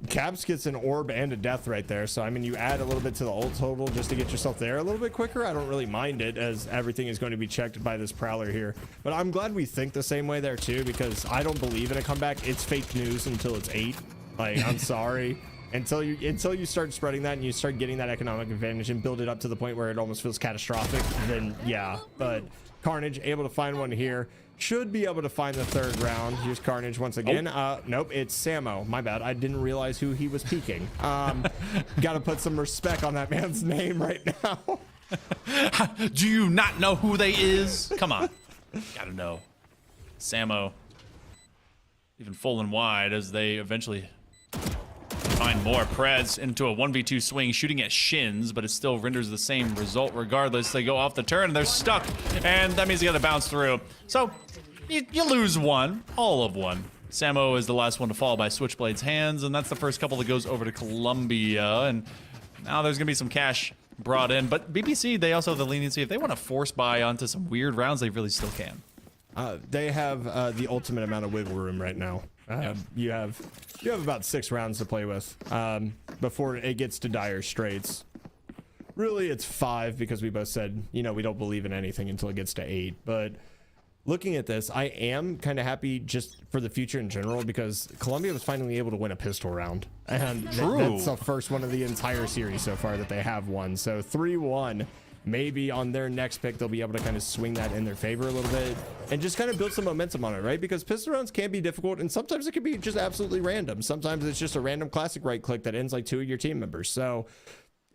Caps gets an orb and a death right there. So, I mean, you add a little bit to the ult total just to get yourself there a little bit quicker. I don't really mind it, as everything is going to be checked by this Prowler here. But I'm glad we think the same way there too, because I don't believe in a comeback. It's fake news until it's 8. Like, I'm sorry. Until you start spreading that and you start getting that economic advantage and build it up to the point where it almost feels catastrophic, then yeah. But Carnage able to find one here. Should be able to find the 3rd round. Here's Carnage once again. Nope, it's Samo. My bad. I didn't realize who he was peeking. Got to put some respect on that man's name right now. Do you not know who they is? Come on. Gotta know. Samo even full and wide as they eventually find more. Preds into a 1v2 swing, shooting at shins, but it still renders the same result regardless. They go off the turn and they're stuck, and that means they gotta bounce through. So you lose 1, all of 1. Samo is the last one to fall by Switchblade's hands, and that's the first couple that goes over to Columbia. And now there's gonna be some cash brought in, but BPC, they also have the leniency. If they want to force buy onto some weird rounds, they really still can. They have the ultimate amount of wiggle room right now. You have about 6 rounds to play with before it gets to dire straits. Really, it's 5 because we both said, you know, we don't believe in anything until it gets to 8. But looking at this, I am kind of happy just for the future in general, because Columbia was finally able to win a pistol round, and that's the first one of the entire series so far that they have won. So 3-1. Maybe on their next pick, they'll be able to kind of swing that in their favor a little bit and just kind of build some momentum on it, right? Because pistol rounds can be difficult, and sometimes it can be just absolutely random. Sometimes it's just a random classic right click that ends like 2 of your team members. So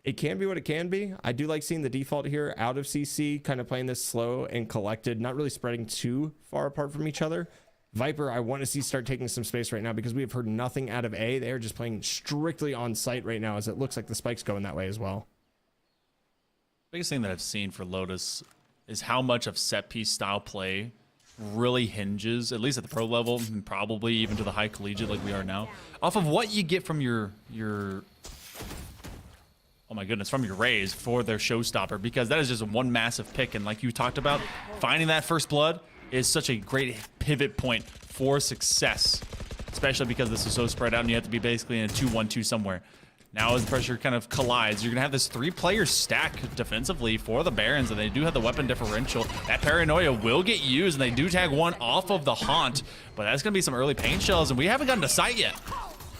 it can be what it can be. I do like seeing the default here out of CC, kind of playing this slow and collected, not really spreading too far apart from each other. Viper, I want to see start taking some space right now, because we have heard nothing out of A. They're just playing strictly on site right now, as it looks like the spike's going that way as well. Biggest thing that I've seen for Lotus is how much of set piece style play really hinges, at least at the pro level, and probably even to the high collegiate like we are now, off of what you get from your oh my goodness, from your raise for their showstopper, because that is just one massive pick. And like you talked about, finding that first blood is such a great pivot point for success, especially because this is so spread out and you have to be basically in a 2-1-2 somewhere. Now as the pressure kind of collides, you're gonna have this 3-player stack defensively for the Barons, and they do have the weapon differential. That paranoia will get used, and they do tag one off of the haunt, but that's gonna be some early paint shells, and we haven't gotten to sight yet.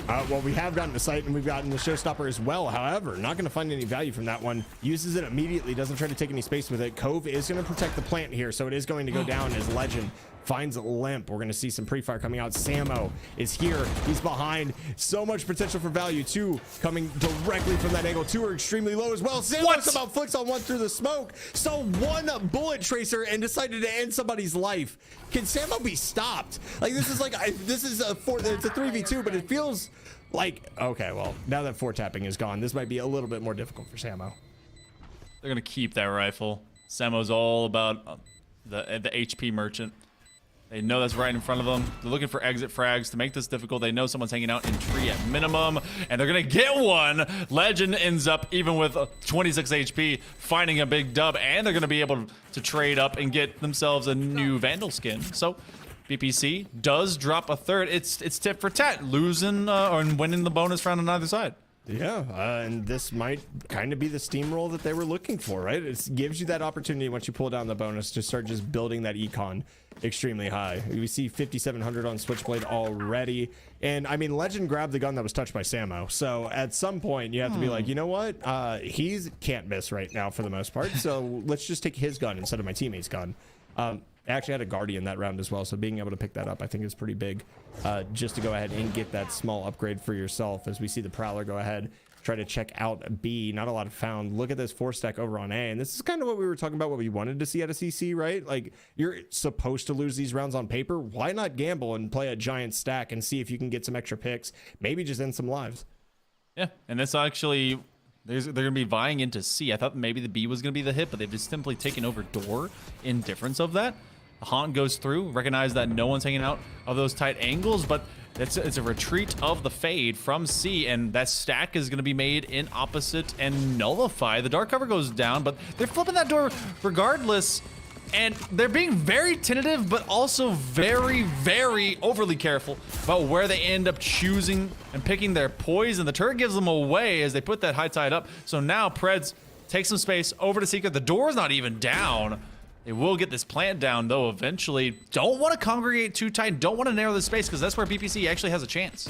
Well, we have gotten to sight, and we've gotten the showstopper as well. However, not going to find any value from that one. Uses it immediately, doesn't try to take any space with it. Cove is going to protect the plant here, so it is going to go down as Legend finds Limp. We're going to see some pre-fire coming out. Samo is here. He's behind. So much potential for value. 2 coming directly from that angle. 2 are extremely low as well. Samo's about flicks on 1 through the smoke. So 1 bullet tracer and decided to end somebody's life. Can Samo be stopped? Like, this is like, this is a 3v2, but it feels like, okay, well, now that 4 tapping is gone, this might be a little bit more difficult for Samo. They're gonna keep that rifle. Samo's all about the HP merchant. They know that's right in front of them. They're looking for exit frags to make this difficult. They know someone's hanging out in tree at minimum, and they're gonna get one. Legend ends up, even with 26 HP, finding a big dub, and they're gonna be able to trade up and get themselves a new Vandal skin. So BPC does drop a third. It's tit for tat, losing or winning the bonus round on either side. Yeah, and this might kind of be the steamroll that they were looking for, right? It gives you that opportunity once you pull down the bonus to start just building that econ extremely high. We see 5,700 on Switchblade already. And I mean, Legend grabbed the gun that was touched by Samo. So at some point you have to be like, you know what? He's can't miss right now for the most part. So let's just take his gun instead of my teammate's gun. I actually had a Guardian that round as well, so being able to pick that up I think is pretty big, just to go ahead and get that small upgrade for yourself. As we see the Prowler go ahead, try to check out B. Not a lot of found. Look at this 4-stack over on A, and this is kind of what we were talking about, what we wanted to see out of CC, right? Like, you're supposed to lose these rounds on paper. Why not gamble and play a giant stack and see if you can get some extra picks, maybe just end some lives? Yeah, and this actually, they're going to be vying into C. I thought maybe the B was going to be the hit, but they've just simply taken over door in difference of that. The Haunt goes through, recognize that no one's hanging out of those tight angles, but it's a retreat of the Fade from C, and that stack is going to be made in opposite and nullify. The dark cover goes down, but they're flipping that door regardless, and they're being very tentative, but also very, very overly careful about where they end up choosing and picking their poison. The turret gives them away as they put that high tide up, so now Preds takes some space over to Seeker. The door's not even down. They will get this plant down, though, eventually. Don't want to congregate too tight. Don't want to narrow the space, because that's where BPC actually has a chance.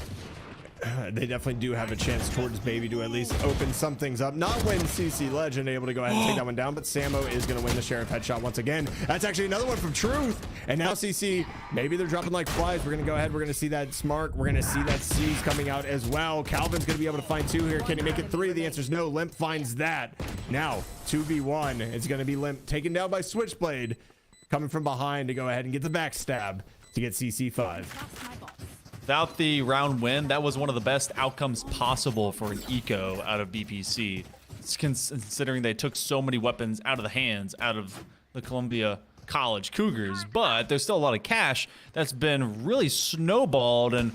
They definitely do have a chance towards Baby to at least open some things up. Not when CC Legend able to go ahead and take that one down, but Samo is going to win the Sheriff headshot once again. That's actually another one from Truth. And now CC, maybe they're dropping like flies. We're going to go ahead. We're going to see that Smart. We're going to see that C's coming out as well. Calvin's going to be able to find 2 here. Can he make it 3? The answer is no. Limp finds that. Now, 2v1. It's going to be Limp taken down by Switchblade, coming from behind to go ahead and get the backstab to get CC 5. Without the round win, that was one of the best outcomes possible for an eco out of BPC. It's considering they took so many weapons out of the hands out of the Columbia College Cougars, but there's still a lot of cash that's been really snowballed, and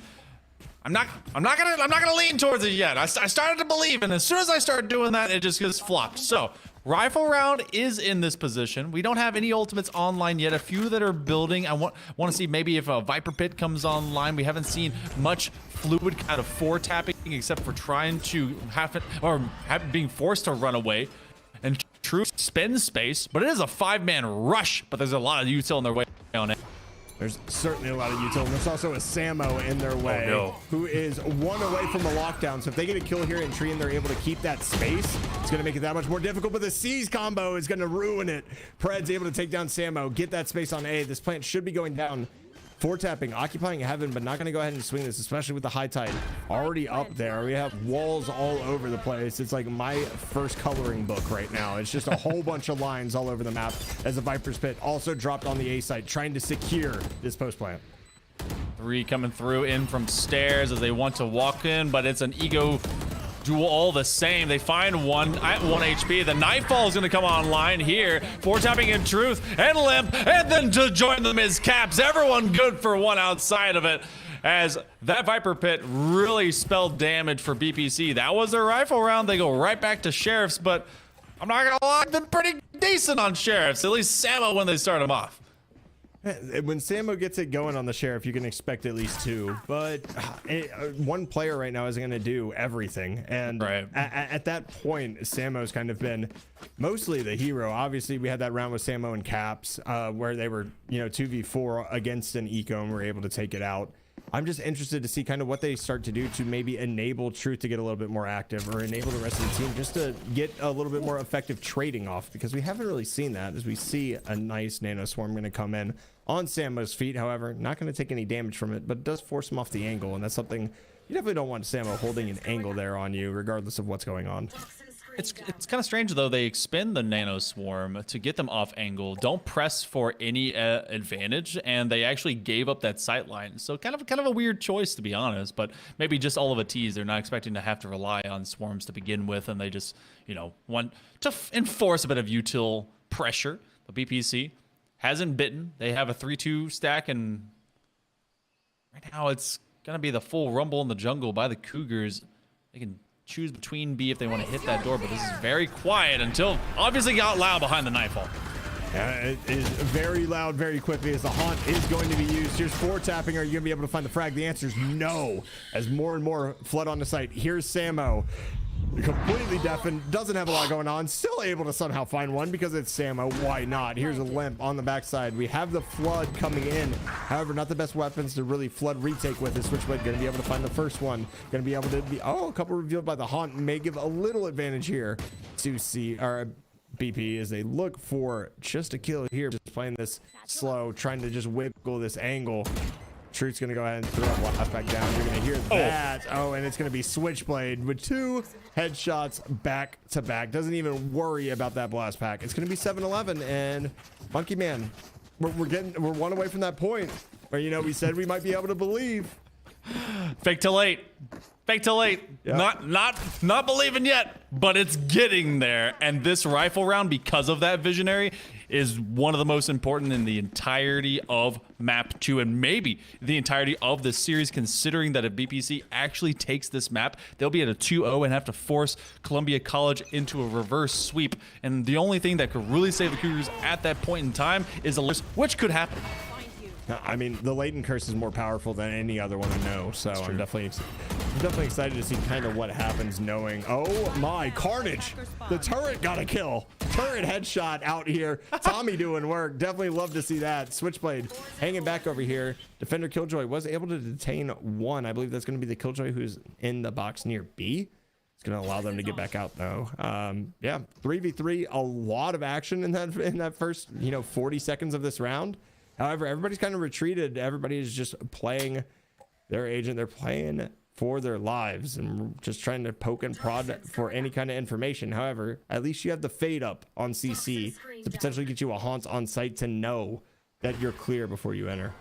I'm not gonna lean towards it yet. I started to believe, and as soon as I start doing that, it just gets flopped. So rifle round is in this position. We don't have any ultimates online yet. A few that are building. I want to see maybe if a Viper Pit comes online. We haven't seen much fluid kind of 4-tapping except for trying to being forced to run away and true spend space. But it is a 5-man rush. But there's a lot of util in their way on it. There's certainly a lot of util. There's also a Samo in their way, who is 1 away from a lockdown. So if they get a kill here in tree and they're able to keep that space, it's going to make it that much more difficult. But the C's combo is going to ruin it. Pred's able to take down Samo, get that space on A. This plant should be going down. 4-tapping, occupying heaven, but not going to go ahead and swing this, especially with the high tide already up there. We have walls all over the place. It's like my first coloring book right now. It's just a whole bunch of lines all over the map as the Viper's Pit also dropped on the A site, trying to secure this post plant. 3 coming through in from stairs as they want to walk in, but it's an ego duel all the same. They find one at 1 HP. The Nightfall is going to come online here. 4-tapping in Truth and Limp, and then to join them is Caps. Everyone good for one outside of it, as that Viper Pit really spelled damage for BPC. That was their rifle round. They go right back to Sheriffs, but I'm not going to lie, been pretty decent on Sheriffs, at least Samo when they start them off. When Samo gets it going on the Sheriff, you can expect at least 2, but one player right now isn't going to do everything. And right. at that point, Samo's kind of been mostly the hero. Obviously, we had that round with Samo and Caps where they were, 2v4 against an eco and were able to take it out. I'm just interested to see kind of what they start to do to maybe enable Truth to get a little bit more active, or enable the rest of the team just to get a little bit more effective trading off, because we haven't really seen that, as we see a nice Nano Swarm going to come in on Samo's feet. However, not going to take any damage from it, but it does force him off the angle, and that's something you definitely don't want Samo holding an angle there on you, regardless of what's going on. It's kind of strange though. They expend the Nano Swarm to get them off angle, don't press for any advantage, and they actually gave up that sight line. So kind of a weird choice, to be honest. But maybe just all of a tease. They're not expecting to have to rely on swarms to begin with, and they just want to enforce a bit of util pressure. But BPC hasn't bitten. They have a 3-2 stack, and right now it's gonna be the full rumble in the jungle by the Cougars. They can choose between B if they want to hit that door, but this is very quiet until obviously got loud behind the Nightfall. Yeah, it is very loud very quickly as the Haunt is going to be used. Here's 4-tapping. Are you going to be able to find the frag? The answer is no, as more and more flood on the site. Here's Samo, completely deafened, doesn't have a lot going on, still able to somehow find one because it's Samo. Why not? Here's a Limp on the backside. We have the flood coming in, however, not the best weapons to really flood retake with. Is Switchblade going to be able to find the first one? Going to be able to be, a couple revealed by the Haunt may give a little advantage here to see our BP as they look for just a kill here, just playing this slow, trying to just wiggle this angle. Truth's gonna go ahead and throw a blast back down. You're gonna hear that. Oh, and it's gonna be Switchblade with 2 headshots back to back. Doesn't even worry about that blast pack. It's gonna be 7-11, and Monkey Man, we're one away from that point where we said we might be able to believe. Fake till late. Fake till late. Yep. Not believing yet, but it's getting there. And this rifle round, because of that visionary, is one of the most important in the entirety of map 2, and maybe the entirety of this series, considering that if BPC actually takes this map, they'll be at a 2-0 and have to force Columbia College into a reverse sweep. And the only thing that could really save the Cougars at that point in time is a list, which could happen. I mean, the latent curse is more powerful than any other one I know, so I'm definitely excited to see kind of what happens, knowing, oh my, Carnage, the turret got a kill, turret headshot out here. Tommy doing work, definitely love to see that. Switchblade hanging back over here. Defender Killjoy was able to detain one. I believe that's going to be the Killjoy who's in the box near B. It's going to allow them to get back out though. Yeah, 3v3, a lot of action in that first 40 seconds of this round. However, everybody's kind of retreated. Everybody's just playing their agent. They're playing for their lives and just trying to poke and prod for any kind of information. However, at least you have the fade up on CC to potentially get you a Haunt on site to know that you're clear before you enter.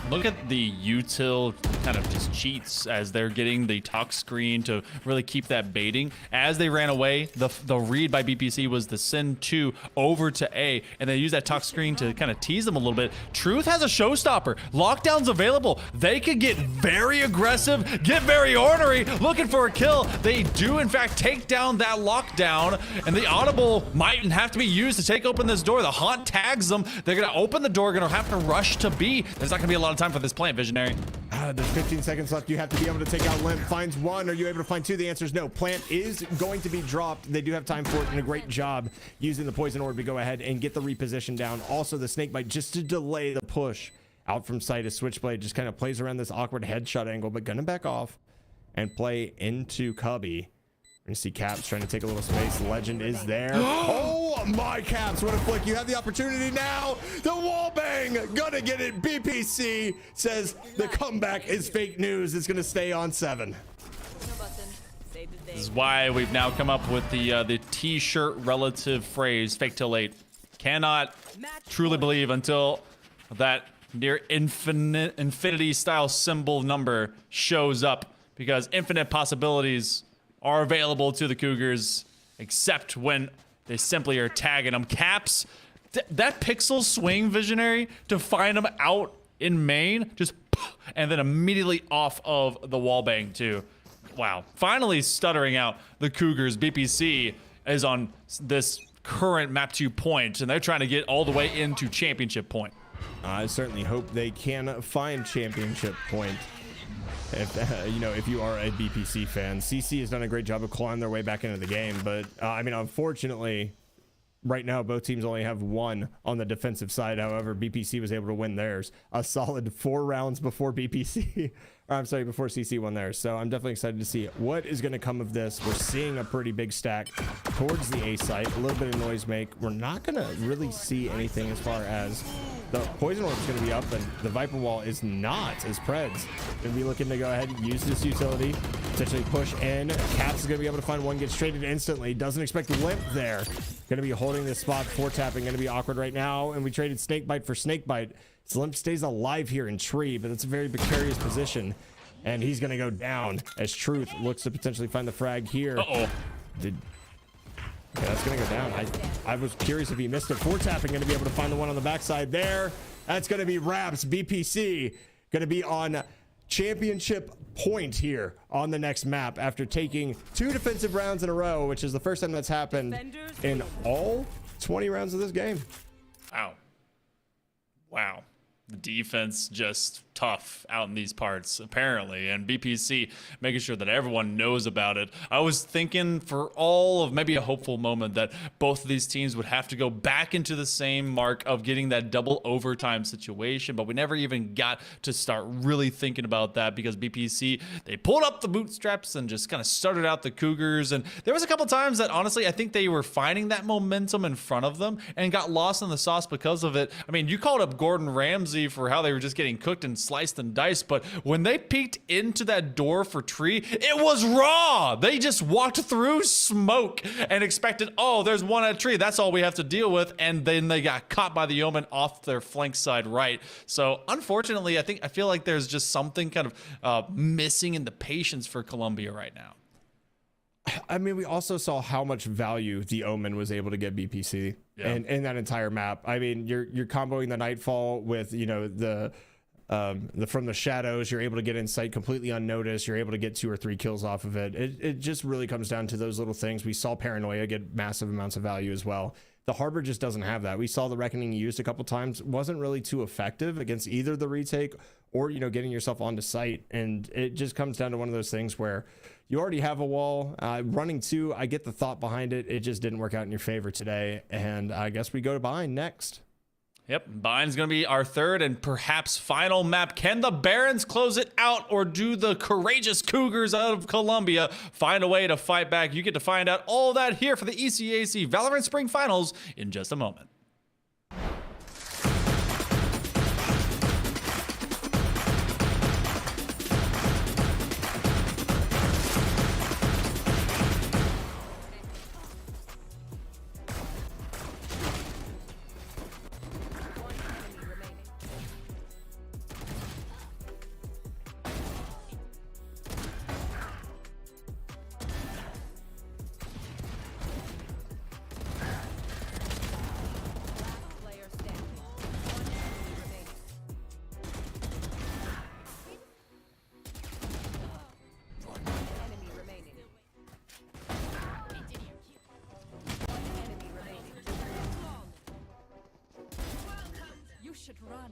Look at the util kind of just cheats as they're getting the tuck screen to really keep that baiting. As they ran away, the read by BPC was the send 2 over to A, and they use that tuck screen to kind of tease them a little bit. Truth has a showstopper. Lockdown's available. They could get very aggressive, get very ornery, looking for a kill. They do, in fact, take down that lockdown, and the audible might have to be used to take open this door. The Haunt tags them. They're going to open the door, going to have to rush to B. There's not going to be a lot of time for this plant, Visionary. There's 15 seconds left. You have to be able to take out Limp. Finds one. Are you able to find 2? The answer is no. Plant is going to be dropped. They do have time for it, and a great job using the poison orb to go ahead and get the reposition down. Also, the snake bite just to delay the push out from sight as Switchblade just kind of plays around this awkward headshot angle, but gonna back off and play into Cubby. You see Caps trying to take a little space. Legend is there. Oh my, Caps, what a flick. You have the opportunity now. The wall bang, gonna get it. BPC says the comeback is fake news. It's gonna stay on 7. This is why we've now come up with the t-shirt relative phrase, fake till late. Cannot truly believe until that near infinity style symbol number shows up, because infinite possibilities are available to the Cougars, except when they simply are tagging them. Caps, that pixel swing visionary to find them out in main, just and then immediately off of the wall bang too. Wow. Finally stuttering out the Cougars. BPC is on this current map 2 point, and they're trying to get all the way into championship point. I certainly hope they can find championship point. If you know, if you are a BPC fan, CC has done a great job of clawing their way back into the game, but I mean, unfortunately, right now both teams only have one on the defensive side. However, BPC was able to win theirs a solid 4 rounds before BPC. Or I'm sorry, before CC won theirs. So I'm definitely excited to see what is going to come of this. We're seeing a pretty big stack towards the A site, a little bit of noise make. We're not going to really see anything as far as the poison orb is going to be up, and the Viper wall is not, as Preds going to be looking to go ahead and use this utility, potentially push in. Caps is going to be able to find one, get traded instantly. Doesn't expect limp there. Going to be holding this spot. 4 tapping going to be awkward right now, and we traded Snakebite for Snakebite. Limp stays alive here in Tree, but it's a very precarious position, and he's going to go down as Truth looks to potentially find the frag here. Uh-oh. Okay, that's going to go down. I was curious if he missed it. 4 tapping going to be able to find the one on the backside there. That's going to be Raps. BPC going to be on championship point here on the next map after taking 2 defensive rounds in a row, which is the first time that's happened in all 20 rounds of this game. Wow. Wow. The defense just tough out in these parts, apparently, and BPC making sure that everyone knows about it. I was thinking for all of maybe a hopeful moment that both of these teams would have to go back into the same mark of getting that double overtime situation, but we never even got to start really thinking about that because BPC, they pulled up the bootstraps and just kind of started out the Cougars, and there was a couple times that honestly I think they were finding that momentum in front of them and got lost in the sauce because of it. I mean, you called up Gordon Ramsay for how they were just getting cooked and sliced and diced, but when they peeked into that door for Tree, it was raw. They just walked through smoke and expected, oh, there's one at Tree, that's all we have to deal with, and then they got caught by the Omen off their flank side right. So unfortunately, I feel like there's just something kind of missing in the patience for Columbia right now. I mean, we also saw how much value the Omen was able to get BPC and in that entire map. I mean, you're comboing the Nightfall with, you know, the from the shadows. You're able to get in sight completely unnoticed. You're able to get 2 or 3 kills off of it. It just really comes down to those little things. We saw Paranoia get massive amounts of value as well. The Harbor just doesn't have that. We saw the Reckoning used a couple times, wasn't really too effective against either the retake or, you know, getting yourself onto site. And it just comes down to one of those things where you already have a wall. Running 2, I get the thought behind it. It just didn't work out in your favor today. And I guess we go to Bind next. Yep, Bind's going to be our third and perhaps final map. Can the Barons close it out, or do the courageous Cougars out of Columbia find a way to fight back? You get to find out all that here for the ECAC Valorant Spring Finals in just a moment. Should run.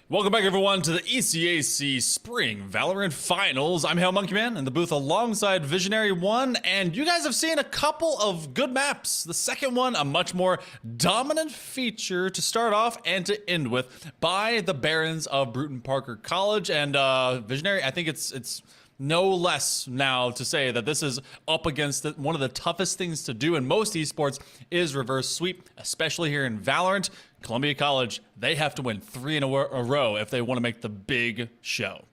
Welcome back, everyone, to the ECAC Spring Valorant Finals. I'm Hail Monkey Man in the booth alongside Visionary 1, and you guys have seen a couple of good maps. The second one, a much more dominant feature to start off and to end with by the Barons of Brewton-Parker College. And Visionary, I think it's no less now to say that this is up against one of the toughest things to do in most esports is reverse sweep, especially here in Valorant. Columbia College, they have to win 3 in a row if they want to make the big show.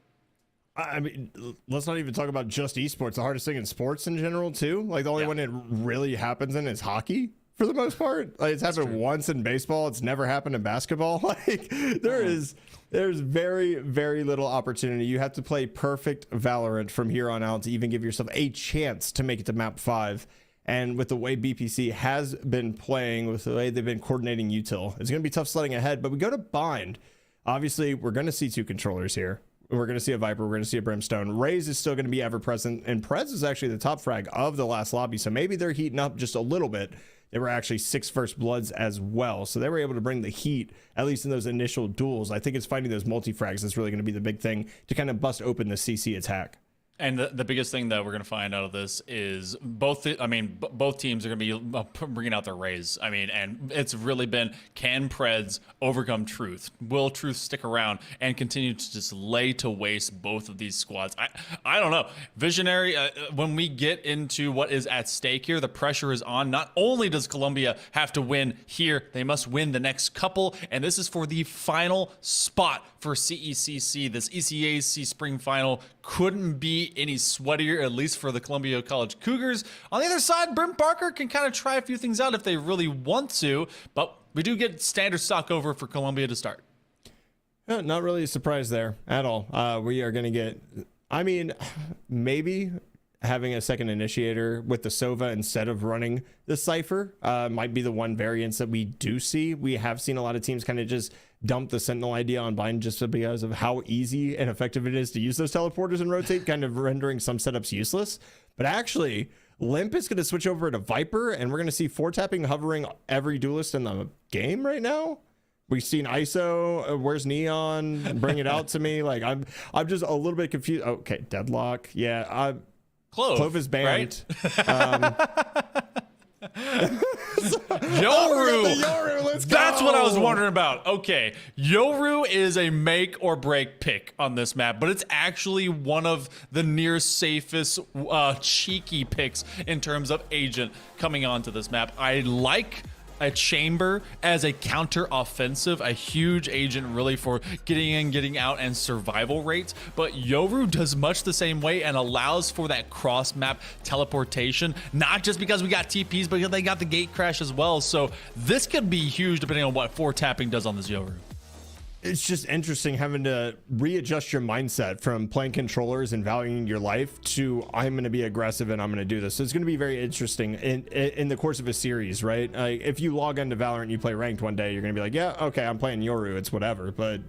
I mean, let's not even talk about just esports. The hardest thing in sports in general, too. Like, the only one it really happens in is hockey, for the most part. Like, it's happened once in baseball. It's never happened in basketball. Like, there's very, very little opportunity. You have to play perfect Valorant from here on out to even give yourself a chance to make it to map 5. And with the way BPC has been playing, with the way they've been coordinating util, it's going to be tough sledding ahead. But we go to bind. Obviously, we're going to see 2 controllers here. We're going to see a Viper. We're going to see a Brimstone. Raze is still going to be ever present. And Prez is actually the top frag of the last lobby. So maybe they're heating up just a little bit. They were actually 6 first bloods as well. So they were able to bring the heat, at least in those initial duels. I think it's finding those multi-frags that's really going to be the big thing to kind of bust open the CC attack. And the biggest thing that we're going to find out of this is both teams are going to be bringing out their Raze. I mean, and it's really been, can Preds overcome Truth? Will Truth stick around and continue to just lay to waste both of these squads? I don't know. Visionary, when we get into what is at stake here, the pressure is on. Not only does Columbia have to win here, they must win the next couple. And this is for the final spot for CECC. This ECAC Spring Final couldn't be any sweatier, at least for the Columbia College Cougars. On the other side, Brewton-Parker can kind of try a few things out if they really want to, but we do get standard stock over for Columbia to start. Not really a surprise there at all. We are going to get, I mean, maybe having a second initiator with the Sova instead of running the Cypher might be the one variance that we do see. We have seen a lot of teams kind of just dump the Sentinel idea on bind just because of how easy and effective it is to use those teleporters and rotate, kind of rendering some setups useless. But actually, Limp is going to switch over to Viper, and we're going to see 4-tapping hovering every duelist in the game right now. We've seen ISO, where's Neon? Bring it out to me. Like, I'm just a little bit confused. Okay, Deadlock. Yeah, Clove is banned. Right? Yoru! That's what I was wondering about. Okay, Yoru is a make or break pick on this map, but it's actually one of the near safest cheeky picks in terms of agent coming onto this map. I like a Chamber as a counter offensive, a huge agent really for getting in, getting out, and survival rates. But Yoru does much the same way and allows for that cross map teleportation, not just because we got TPs, but because they got the gate crash as well. So this could be huge depending on what 4-tapping does on this Yoru. It's just interesting having to readjust your mindset from playing controllers and valuing your life to I'm going to be aggressive and I'm going to do this. So it's going to be very interesting in the course of a series, right? If you log into Valorant and you play ranked one day, you're going to be like, yeah, okay, I'm playing Yoru, it's whatever. But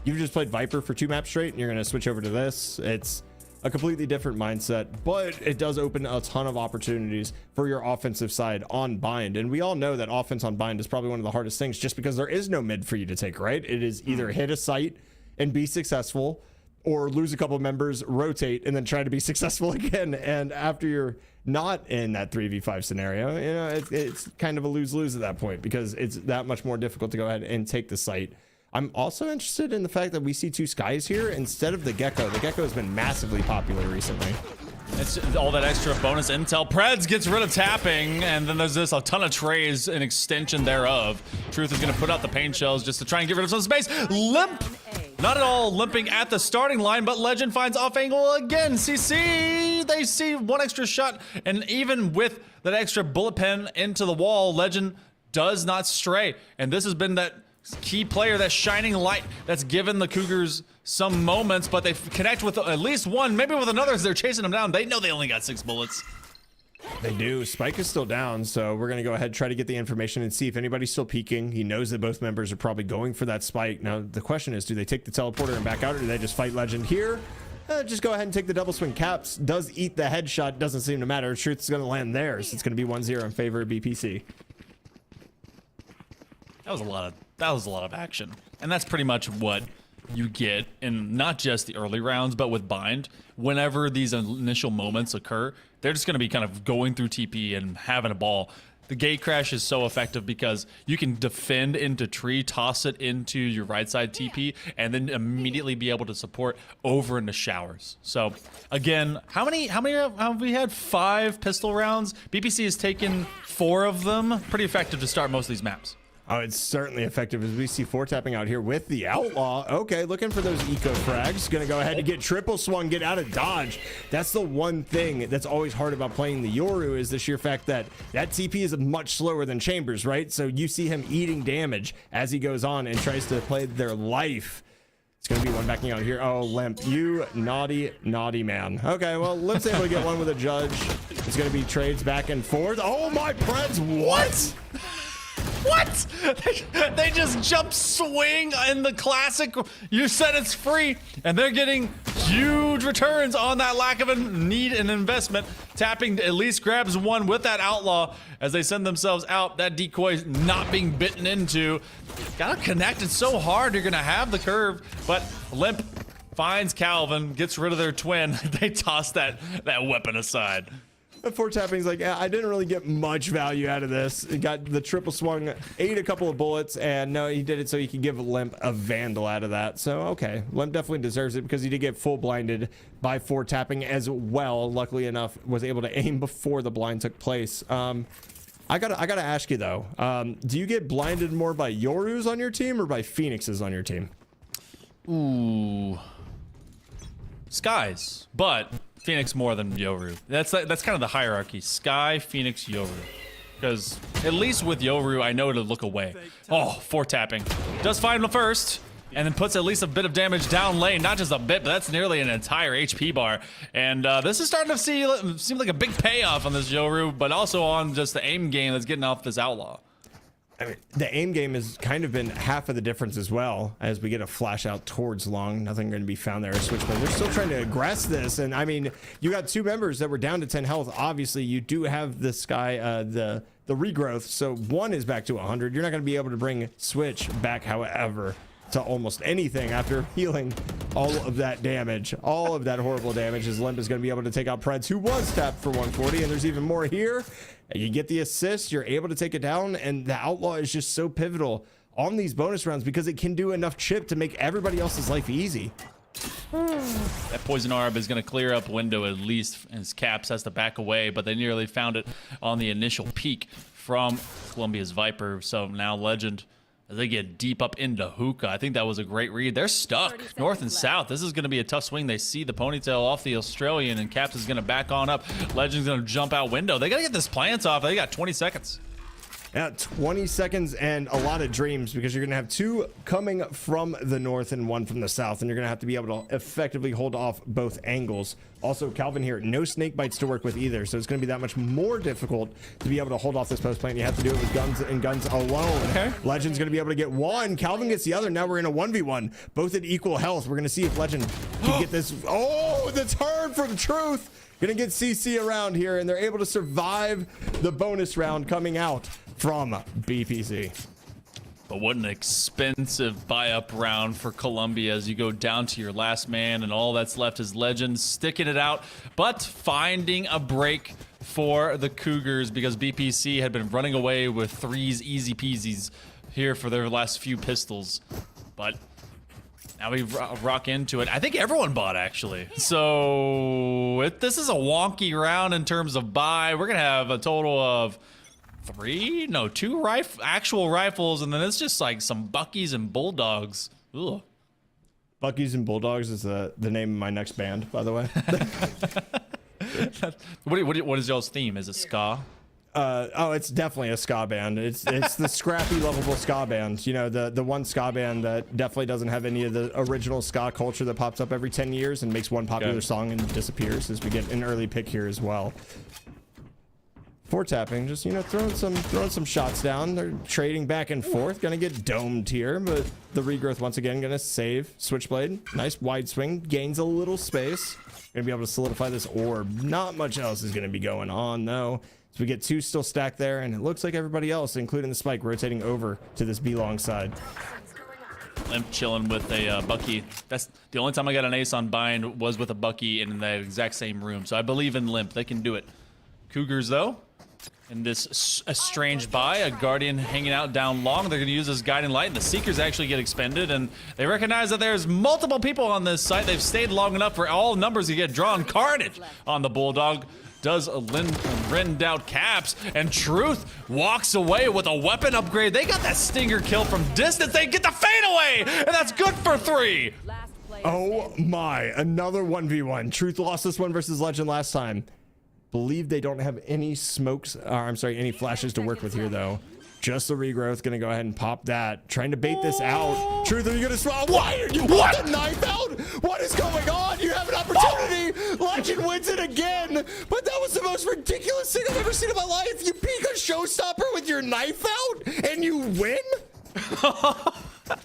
you've just played Viper for 2 maps straight and you're going to switch over to this. It's a completely different mindset, but it does open a ton of opportunities for your offensive side on bind. And we all know that offense on bind is probably one of the hardest things just because there is no mid for you to take, right? It is either hit a site and be successful or lose a couple of members, rotate, and then try to be successful again. And after you're not in that 3v5 scenario, you know, it's kind of a lose-lose at that point because it's that much more difficult to go ahead and take the site. I'm also interested in the fact that we see 2 skies here instead of the Gecko. The Gecko has been massively popular recently. It's all that extra bonus intel. Preds gets rid of tapping, and then there's a ton of trays, an extension thereof. Truth is going to put out the paint shells just to try and get rid of some space. Limp! Not at all limping at the starting line, but Legend finds off angle again. CC! They see 1 extra shot, and even with that extra bullet pen into the wall, Legend does not stray. And this has been that key player, that shining light that's given the Cougars some moments, but they connect with at least one, maybe with another as they're chasing them down. They know they only got 6 bullets. They do. Spike is still down, so we're going to go ahead and try to get the information and see if anybody's still peeking. He knows that both members are probably going for that Spike. Now, the question is, do they take the teleporter and back out, or do they just fight Legend here? Just go ahead and take the double swing. Caps does eat the headshot. Doesn't seem to matter. Truth's going to land there, so it's going to be 1-0 in favor of BPC. That was a lot of action, and that's pretty much what you get in not just the early rounds, but with Bind, whenever these initial moments occur, they're just going to be kind of going through TP and having a ball. The gate crash is so effective because you can defend into tree, toss it into your right side TP, and then immediately be able to support over into showers. So again, how many have we had? 5 pistol rounds. BPC has taken 4 of them. Pretty effective to start most of these maps. Oh, it's certainly effective as we see 4 tapping out here with the Outlaw. Okay, looking for those eco frags. Gonna go ahead and get triple swung, get out of dodge. That's the one thing that's always hard about playing the Yoru is the sheer fact that that TP is much slower than Chambers, right? So you see him eating damage as he goes on and tries to play their life. It's gonna be one backing out here. Oh, Limp, you naughty, naughty man. Okay, well, Limp's able to get one with a judge. It's gonna be trades back and forth. Oh my Preds, what? What? They just jump swing in the classic. You said it's free, and they're getting huge returns on that lack of a need and investment. Tapping at least grabs one with that Outlaw as they send themselves out. That decoy not being bitten into. Gotta connect it so hard. You're gonna have the curve, but Limp finds Calvin, gets rid of their twin. They toss that weapon aside. Before tapping's like, yeah, I didn't really get much value out of this. He got the triple swung, ate a couple of bullets, and no, he did it so he could give Limp a Vandal out of that. So, okay, Limp definitely deserves it because he did get full blinded by 4 tapping as well. Luckily enough, was able to aim before the blind took place. I gotta ask you though, do you get blinded more by Yorus on your team or by Phoenixes on your team? Ooh, Skies, but Phoenix more than Yoru. That's kind of the hierarchy. Sky, Phoenix, Yoru. Because at least with Yoru, I know to look away. Oh, 4 tapping. Does find him first, and then puts at least a bit of damage down lane. Not just a bit, but that's nearly an entire HP bar. And this is starting to seem like a big payoff on this Yoru, but also on just the aim game that's getting off this Outlaw. I mean, the aim game has kind of been half of the difference as well as we get a flash out towards long. Nothing going to be found there. Switchblade. They're still trying to aggress this. And I mean, you got 2 members that were down to 10 health. Obviously, you do have this guy, the regrowth. So 1 is back to 100. You're not going to be able to bring Switch back, however, to almost anything after healing all of that damage. All of that horrible damage as Limp is going to be able to take out Preds, who was tapped for 140. And there's even more here. You get the assist, you're able to take it down, and the Outlaw is just so pivotal on these bonus rounds because it can do enough chip to make everybody else's life easy. That Poison Orb is going to clear up window at least, as Caps has to back away, but they nearly found it on the initial peak from Columbia's Viper. So now Legend, as they get deep up into Hookah, I think that was a great read. They're stuck north and south. This is going to be a tough swing. They see the ponytail off the Australian, and Caps is going to back on up. Legend's going to jump out window. They got to get this plant off. They got 20 seconds. Yeah, 20 seconds and a lot of dreams because you're going to have 2 coming from the north and 1 from the south, and you're going to have to be able to effectively hold off both angles. Also, Calvin here, no snake bites to work with either, so it's going to be that much more difficult to be able to hold off this post plant. You have to do it with guns and guns alone. Okay. Legend's going to be able to get 1. Calvin gets the other. Now we're in a 1v1, both at equal health. We're going to see if Legend can get this. Oh, the turn from Truth. Gonna get CC around here, and they're able to survive the bonus round coming out from BPC. But what an expensive buy-up round for Columbia as you go down to your last man, and all that's left is Legend sticking it out, but finding a break for the Cougars because BPC had been running away with 3s easy peasies here for their last few pistols. But now we rock into it. I think everyone bought, actually. So this is a wonky round in terms of buy. We're going to have a total of 2 actual rifles, and then it's just like some Buckies and Bulldogs. Ugh. Buckies and Bulldogs is the name of my next band, by the way. What is y'all's theme? Is it ska? Oh, it's definitely a ska band. It's the scrappy, lovable ska band. You know, the one ska band that definitely doesn't have any of the original ska culture that pops up every 10 years and makes one popular song and disappears, as we get an early pick here as well. 4 tapping, just, you know, throwing some shots down. They're trading back and forth. Gonna get domed here, but the regrowth once again gonna save Switchblade. Nice wide swing, gains a little space. Gonna be able to solidify this orb. Not much else is gonna be going on though. So we get 2 still stacked there, and it looks like everybody else, including the Spike, rotating over to this B long side. Limp chilling with a Bucky. That's the only time I got an ace on bind was with a Bucky in the exact same room. So I believe in Limp. They can do it. Cougars, though, in this estranged buy, a Guardian hanging out down long. They're going to use this Guiding Light. The Seekers actually get expended, and they recognize that there's multiple people on this site. They've stayed long enough for all numbers to get drawn. Carnage on the Bulldog does rend out Caps, and Truth walks away with a weapon upgrade. They got that Stinger kill from distance. They get the fade away, and that's good for 3. Oh my, another 1v1. Truth lost this one versus Legend last time. Believe they don't have any smokes, I'm sorry, any flashes to work with here though. Just the regrowth, gonna go ahead and pop that. Trying to bait this out. Truth, are you gonna swap? Why are you what? The knife out? What is going on? You have an opportunity. Legend wins it again. But that was the most ridiculous thing I've ever seen in my life. You peek a showstopper with your knife out and you win?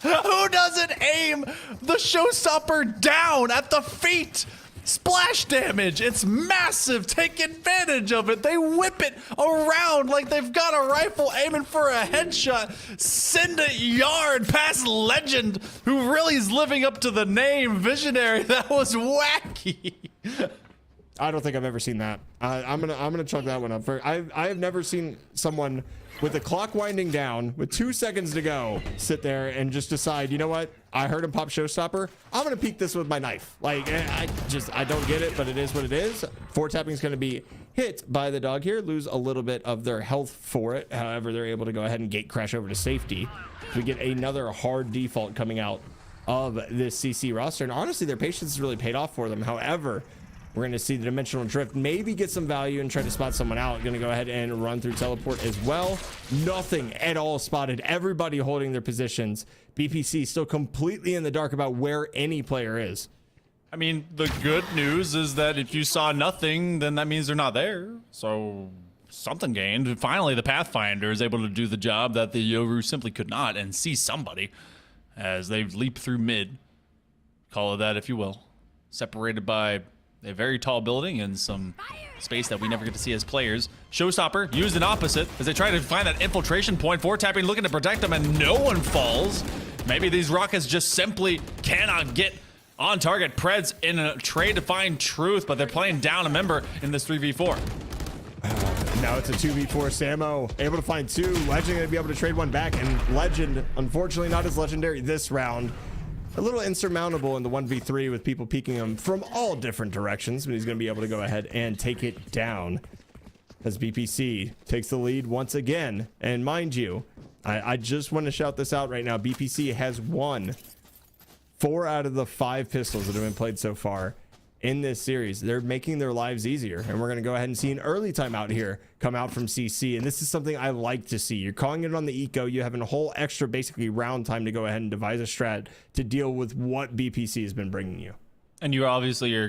Who doesn't aim the showstopper down at the feet? Splash damage, it's massive. Take advantage of it. They whip it around like they've got a rifle aiming for a headshot. Send it yard past Legend, who really is living up to the name. Visionary, that was wacky. I don't think I've ever seen that. I'm gonna chalk that one up. I have never seen someone with the clock winding down with 2 seconds to go sit there and just decide, you know what? I heard him pop showstopper. I'm gonna peek this with my knife. Like I don't get it, but it is what it is. 4 tapping is gonna be hit by the dog here, lose a little bit of their health for it. However, they're able to go ahead and gate crash over to safety. We get another hard default coming out of this CC roster, and honestly, their patience has really paid off for them. However, we're going to see the dimensional drift maybe get some value and try to spot someone out. Going to go ahead and run through teleport as well. Nothing at all spotted. Everybody holding their positions. BPC still completely in the dark about where any player is. I mean, the good news is that if you saw nothing, then that means they're not there. So something gained. Finally, the Pathfinder is able to do the job that the Yoru simply could not and see somebody as they leap through mid. Call it that if you will. Separated by a very tall building and some space that we never get to see as players. Showstopper used an opposite as they try to find that infiltration point. 4 tapping looking to protect them, and no one falls. Maybe these rockets just simply cannot get on target. Preds in a trade to find Truth, but they're playing down a member in this 3v4. Now it's a 2v4. Samo able to find 2. Legend gonna be able to trade one back, and Legend, unfortunately, not as legendary this round. A little insurmountable in the 1v3 with people peeking him from all different directions, but he's going to be able to go ahead and take it down as BPC takes the lead once again. And mind you, I just want to shout this out right now. BPC has won 4 out of the 5 pistols that have been played so far in this series. They're making their lives easier, and we're going to go ahead and see an early timeout here come out from CC, and this is something I like to see. You're calling it on the eco. You have a whole extra basically round time to go ahead and devise a strat to deal with what BPC has been bringing you. And you're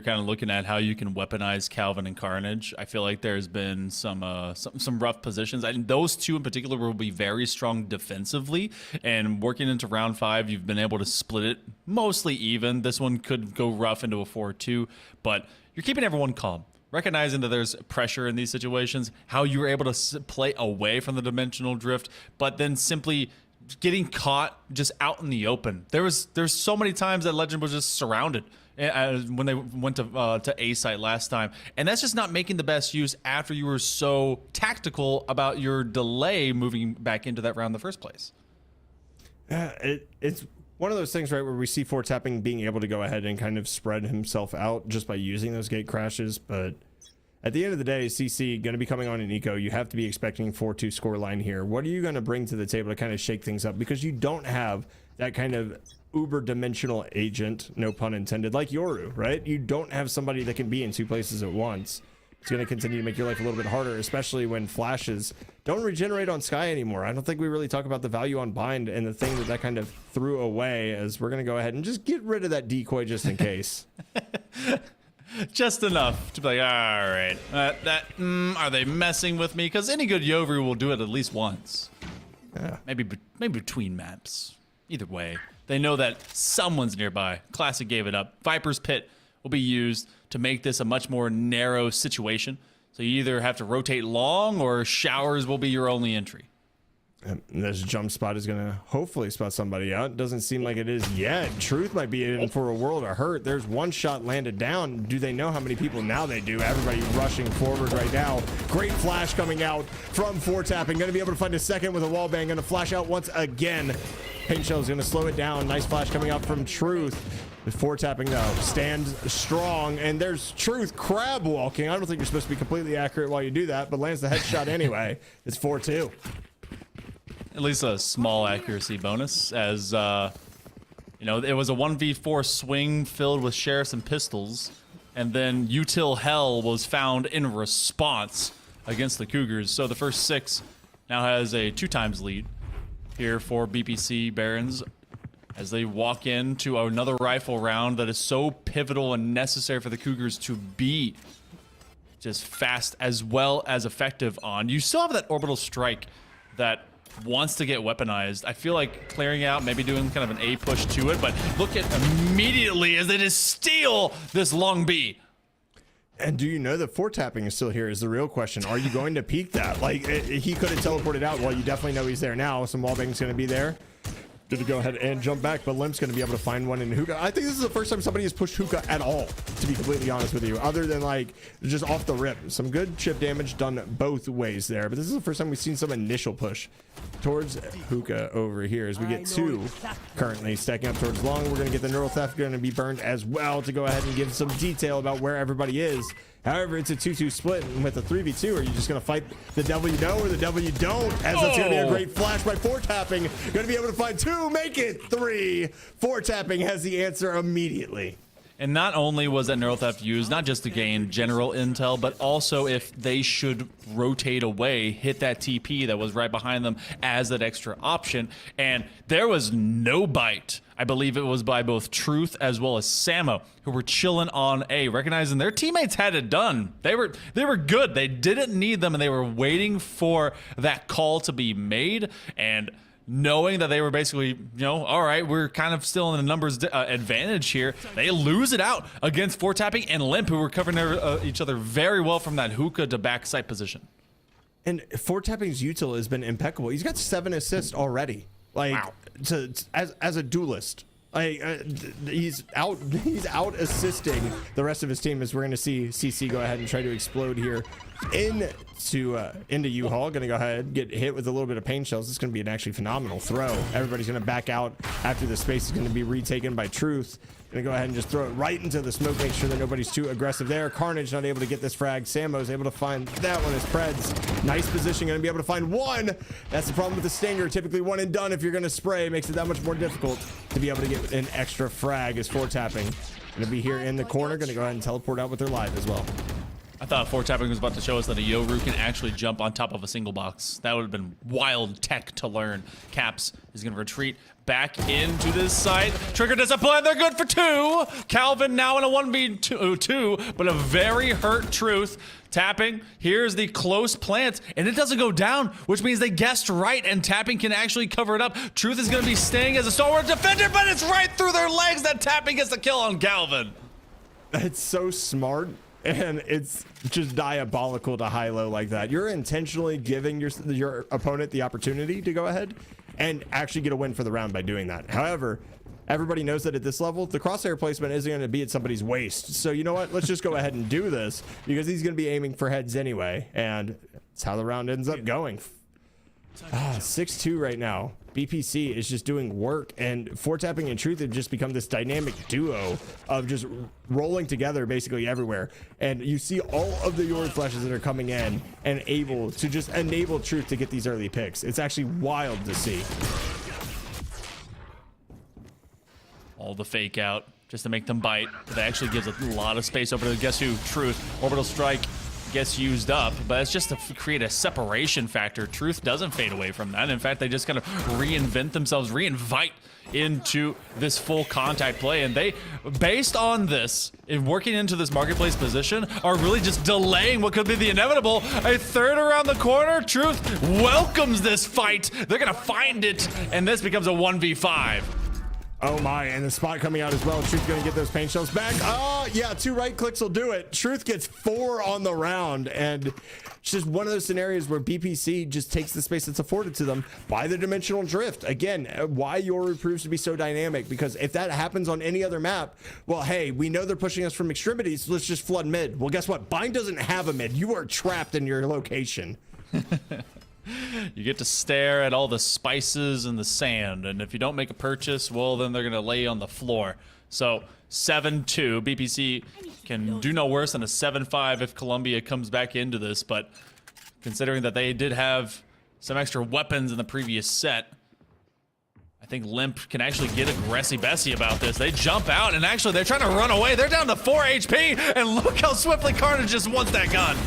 kind of looking at how you can weaponize Calvin and Carnage. I feel like there's been some rough positions. And those two in particular will be very strong defensively. And working into round 5, you've been able to split it mostly even. This one could go rough into a 4-2, but you're keeping everyone calm. Recognizing that there's pressure in these situations, how you were able to play away from the dimensional drift, but then simply getting caught just out in the open. There's so many times that Legend was just surrounded when they went to A site last time, and that's just not making the best use after you were so tactical about your delay moving back into that round in the first place. It's one of those things, right, where we see 4 tapping being able to go ahead and kind of spread himself out just by using those gate crashes, but at the end of the day, CC going to be coming on in eco. You have to be expecting 4-2 score line here. What are you going to bring to the table to kind of shake things up? Because you don't have that kind of uber dimensional agent, no pun intended, like Yoru, right? You don't have somebody that can be in 2 places at once. It's going to continue to make your life a little bit harder, especially when flashes don't regenerate on Sky anymore. I don't think we really talk about the value on bind and the thing that that kind of threw away, as we're going to go ahead and just get rid of that decoy just in case. Just enough to be like, all right, are they messing with me? Because any good Yoru will do it at least once. Yeah. Maybe between maps. Either way, they know that someone's nearby. Classic gave it up. Viper's Pit will be used to make this a much more narrow situation. So you either have to rotate long or showers will be your only entry. This jump spot is gonna hopefully spot somebody out. Doesn't seem like it is yet. Truth might be in for a world of hurt. There's one shot landed down. Do they know how many people? Now they do. Everybody rushing forward right now. Great flash coming out from Tapping. Gonna be able to find a second with a wall bang. Gonna flash out once again. Paint Shell is gonna slow it down. Nice flash coming out from Truth. Tapping though stands strong, and there's Truth crab walking. I don't think you're supposed to be completely accurate while you do that, but lands the headshot anyway. It's 4-2. At least a small accuracy bonus, as you know, it was a 1v4 swing filled with sheriffs and pistols, and then Util Hell was found in response against the Cougars. So the first 6 now has a 2x lead here for BPC Barons as they walk into another rifle round that is so pivotal and necessary for the Cougars to be just fast as well as effective on. You still have that orbital strike that wants to get weaponized. I feel like clearing out, maybe doing kind of an A push to it, but look at immediately as they just steal this long B. And do you know that Tapping is still here is the real question. Are you going to peek that? Like, he could have teleported out. Well, you definitely know he's there now. Some wallbang's going to be there. Good to go ahead and jump back, but Limp's going to be able to find one in Hookah. I think this is the first time somebody has pushed Hookah at all, to be completely honest with you, other than like just off the rip. Some good chip damage done both ways there, but this is the first time we've seen some initial push towards Hookah over here as we get 2 currently stacking up towards long. We're going to get the Neural Theft going to be burned as well to go ahead and give some detail about where everybody is. However, it's a 2-2 split, and with a 3v2, are you just going to fight the devil you know or the devil you don't? As that's going to be a great flash by Tapping. Going to be able to find 2, make it 3. Tapping has the answer immediately. And not only was that Neural Theft used, not just to gain general intel, but also if they should rotate away, hit that TP that was right behind them as that extra option. And there was no bite. I believe it was by both Truth as well as Samo, who were chilling on A, recognizing their teammates had it done. They were good. They didn't need them, and they were waiting for that call to be made. And knowing that they were basically, you know, all right, we're kind of still in a numbers advantage here, they lose it out against Tapping and Limp, who were covering each other very well from that hookah to backside position. And Tapping's util has been impeccable. He's got 7 assists already. Like, wow. As a duelist, he's out assisting the rest of his team, as we're going to see CC go ahead and try to explode here into U-Haul. Going to go ahead and get hit with a little bit of pain shells. It's going to be an actually phenomenal throw. Everybody's going to back out after the space is going to be retaken by Truth. Going to go ahead and just throw it right into the smoke, make sure that nobody's too aggressive there. Carnage not able to get this frag. Samo's able to find that one as Preds. Nice position, going to be able to find 1. That's the problem with the Stinger. Typically 1 and done if you're going to spray. Makes it that much more difficult to be able to get an extra frag as Tapping. Going to be here in the corner. Going to go ahead and teleport out with their live as well. I thought Tapping was about to show us that a Yoru can actually jump on top of a single box. That would have been wild tech to learn. Caps is going to retreat back into this site. Trigger does a play. They're good for 2. Calvin now in a 1v2, but a very hurt Truth. Tapping, here's the close plant, and it doesn't go down, which means they guessed right, and Tapping can actually cover it up. Truth is going to be staying as a stalwart defender, but it's right through their legs that Tapping gets the kill on Calvin. That's so smart. And it's just diabolical to high-low like that. You're intentionally giving your opponent the opportunity to go ahead and actually get a win for the round by doing that. However, everybody knows that at this level, the crosshair placement isn't going to be at somebody's waist. So you know what? Let's just go ahead and do this, because he's going to be aiming for heads anyway. And that's how the round ends up going. 6-2 right now. BPC is just doing work, and Tapping and Truth have just become this dynamic duo of just rolling together basically everywhere. And you see all of the Yoru flashes that are coming in and able to just enable Truth to get these early picks. It's actually wild to see. All the fake out just to make them bite. That actually gives a lot of space over to guess who? Truth. Orbital strike gets used up, but it's just to create a separation factor. Truth doesn't fade away from that. In fact, they just kind of reinvent themselves, reinvite into this full contact play, and they, based on this, in working into this marketplace position, are really just delaying what could be the inevitable. A third around the corner. Truth welcomes this fight. They're gonna find it, and this becomes a 1v5. Oh my, and the spot coming out as well. Truth gonna get those paint shells back. Oh yeah, 2 right clicks will do it. Truth gets 4 on the round, and it's just one of those scenarios where BPC just takes the space that's afforded to them by the dimensional drift. Again, why Yoru proves to be so dynamic, because if that happens on any other map, well, hey, we know they're pushing us from extremities, so let's just flood mid. Well, guess what? Bind doesn't have a mid. You are trapped in your location. You get to stare at all the spices and the sand, and if you don't make a purchase, well, then they're gonna lay on the floor. So 7-2, BPC can do no worse than a 7-5 if Columbia comes back into this, but considering that they did have some extra weapons in the previous set, I think Limp can actually get aggressive-bessy about this. They jump out, and actually they're trying to run away. They're down to 4 HP, and look how swiftly Carnage just wants that gun.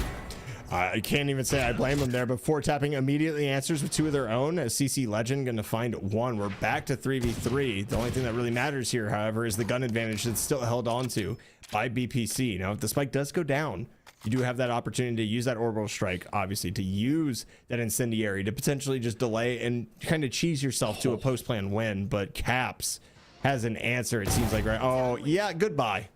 I can't even say I blame them there, but 4-tapping immediately answers with 2 of their own, as CC Legend going to find 1. We're back to 3v3. The only thing that really matters here, however, is the gun advantage that's still held on to by BPC. Now, if the spike does go down, you do have that opportunity to use that orbital strike, obviously, to use that incendiary to potentially just delay and kind of cheese yourself to a post-plan win, but Caps has an answer, it seems like, right? Oh, yeah, goodbye.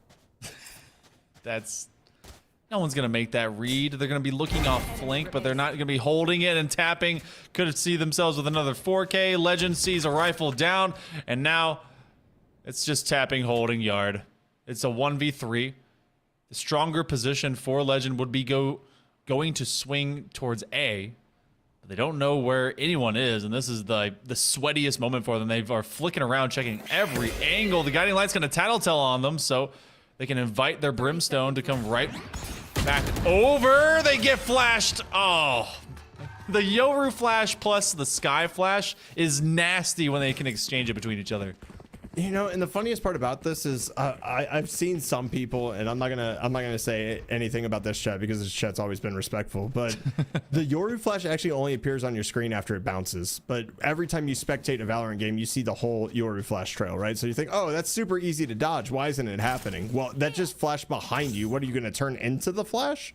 No one's going to make that read. They're going to be looking off flank, but they're not going to be holding it and tapping. Could see themselves with another 4K. Legend sees a rifle down, and now it's just tapping, holding yard. It's a 1v3. The stronger position for Legend would be going to swing towards A, but they don't know where anyone is, and this is the sweatiest moment for them. They are flicking around, checking every angle. The guiding light's going to tattletale on them, so they can invite their Brimstone to come right back over. They get flashed. Oh, the Yoru flash plus the Sky flash is nasty when they can exchange it between each other. You know, and the funniest part about this is I've seen some people, and I'm not gonna say anything about this chat because this chat's always been respectful, but the Yoru flash actually only appears on your screen after it bounces. But every time you spectate a Valorant game, you see the whole Yoru flash trail, right? So you think, oh, that's super easy to dodge. Why isn't it happening? Well, that just flashed behind you. What are you gonna turn into the flash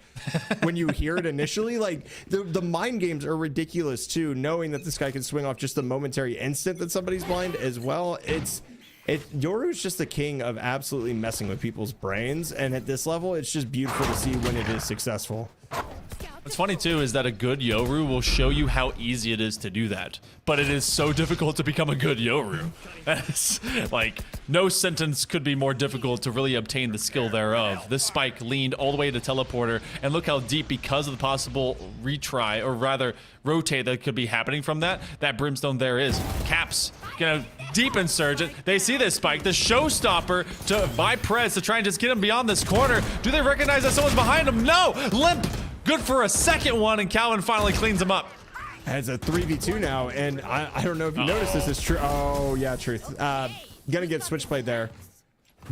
when you hear it initially? Like the mind games are ridiculous too. Knowing that this guy can swing off just a momentary instant that somebody's blind as well. Yoru's just the king of absolutely messing with people's brains, and at this level, it's just beautiful to see when it is successful. What's funny too is that a good Yoru will show you how easy it is to do that, but it is so difficult to become a good Yoru. That's like no sentence could be more difficult to really obtain the skill thereof. This spike leaned all the way to teleporter, and look how deep, because of the possible retry, or rather rotate that could be happening from that Brimstone there is. Caps gonna deep insurge it. They see this spike, the showstopper by Prez to try and just get him beyond this corner. Do they recognize that someone's behind him? No! Limp! Good for a second one, and Calvin finally cleans him up. It's a 3v2 now, and I don't know if you noticed this is true. Oh, yeah, truth. Gonna get Switchblade there.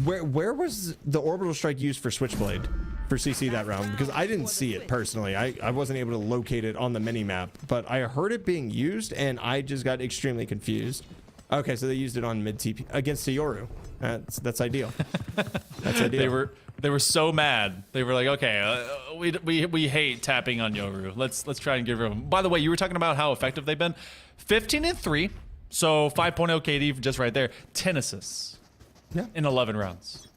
Where was the orbital strike used for Switchblade for CC that round? Because I didn't see it personally. I wasn't able to locate it on the mini-map, but I heard it being used, and I just got extremely confused. Okay, so they used it on mid-TP against the Yoru. That's ideal. That's ideal. They were so mad. They were like, okay, we hate tapping on Yoru. Let's try and give her. By the way, you were talking about how effective they've been. 15-3, so 5.0 KD just right there. 10 assists. Yeah. In 11 rounds.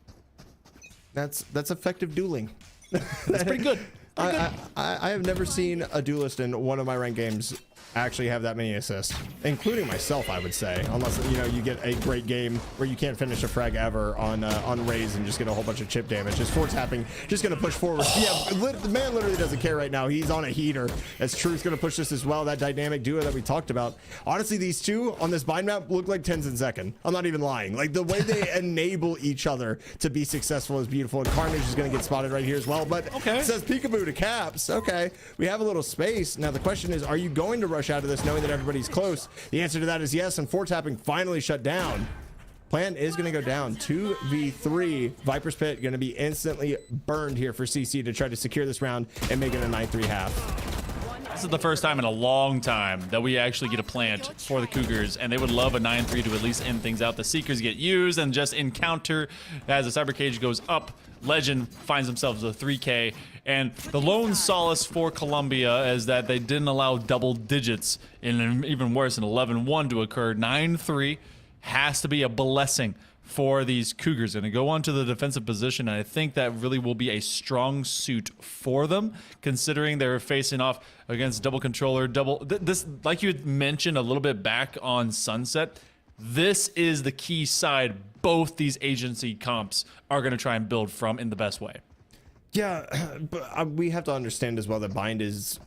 That's effective dueling. That's pretty good. I have never seen a duelist in one of my ranked games actually have that many assists, including myself, I would say, unless you get a great game where you can't finish a frag ever on Raze and just get a whole bunch of chip damage. Just 4-tapping, just gonna push forward. Yeah, the man literally doesn't care right now. He's on a heater, as Truth's gonna push this as well. That dynamic duo that we talked about. Honestly, these two on this bind map look like tens and second. I'm not even lying. Like the way they enable each other to be successful is beautiful. And Carnage is gonna get spotted right here as well. But it says peekaboo to Caps. Okay, we have a little space. Now the question is, are you going to rush out of this knowing that everybody's close? The answer to that is yes, and 4-tapping finally shut down. Plan is going to go down 2v3. Viper's Pit going to be instantly burned here for CC to try to secure this round and make it a 9-3 half. This is the first time in a long time that we actually get a plant for the Cougars, and they would love a 9-3 to at least end things out. The Seekers get used and just encounter as the Cyber Cage goes up. Legend finds themselves a 3K, and the lone solace for Columbia is that they didn't allow double digits in an even worse, an 11-1 to occur. 9-3 has to be a blessing for these Cougars. Going to go on to the defensive position, and I think that really will be a strong suit for them, considering they're facing off against double controller, this, like you had mentioned a little bit back on Sunset. This is the key side both these agency comps are going to try and build from in the best way. Yeah, but we have to understand as well that Bind is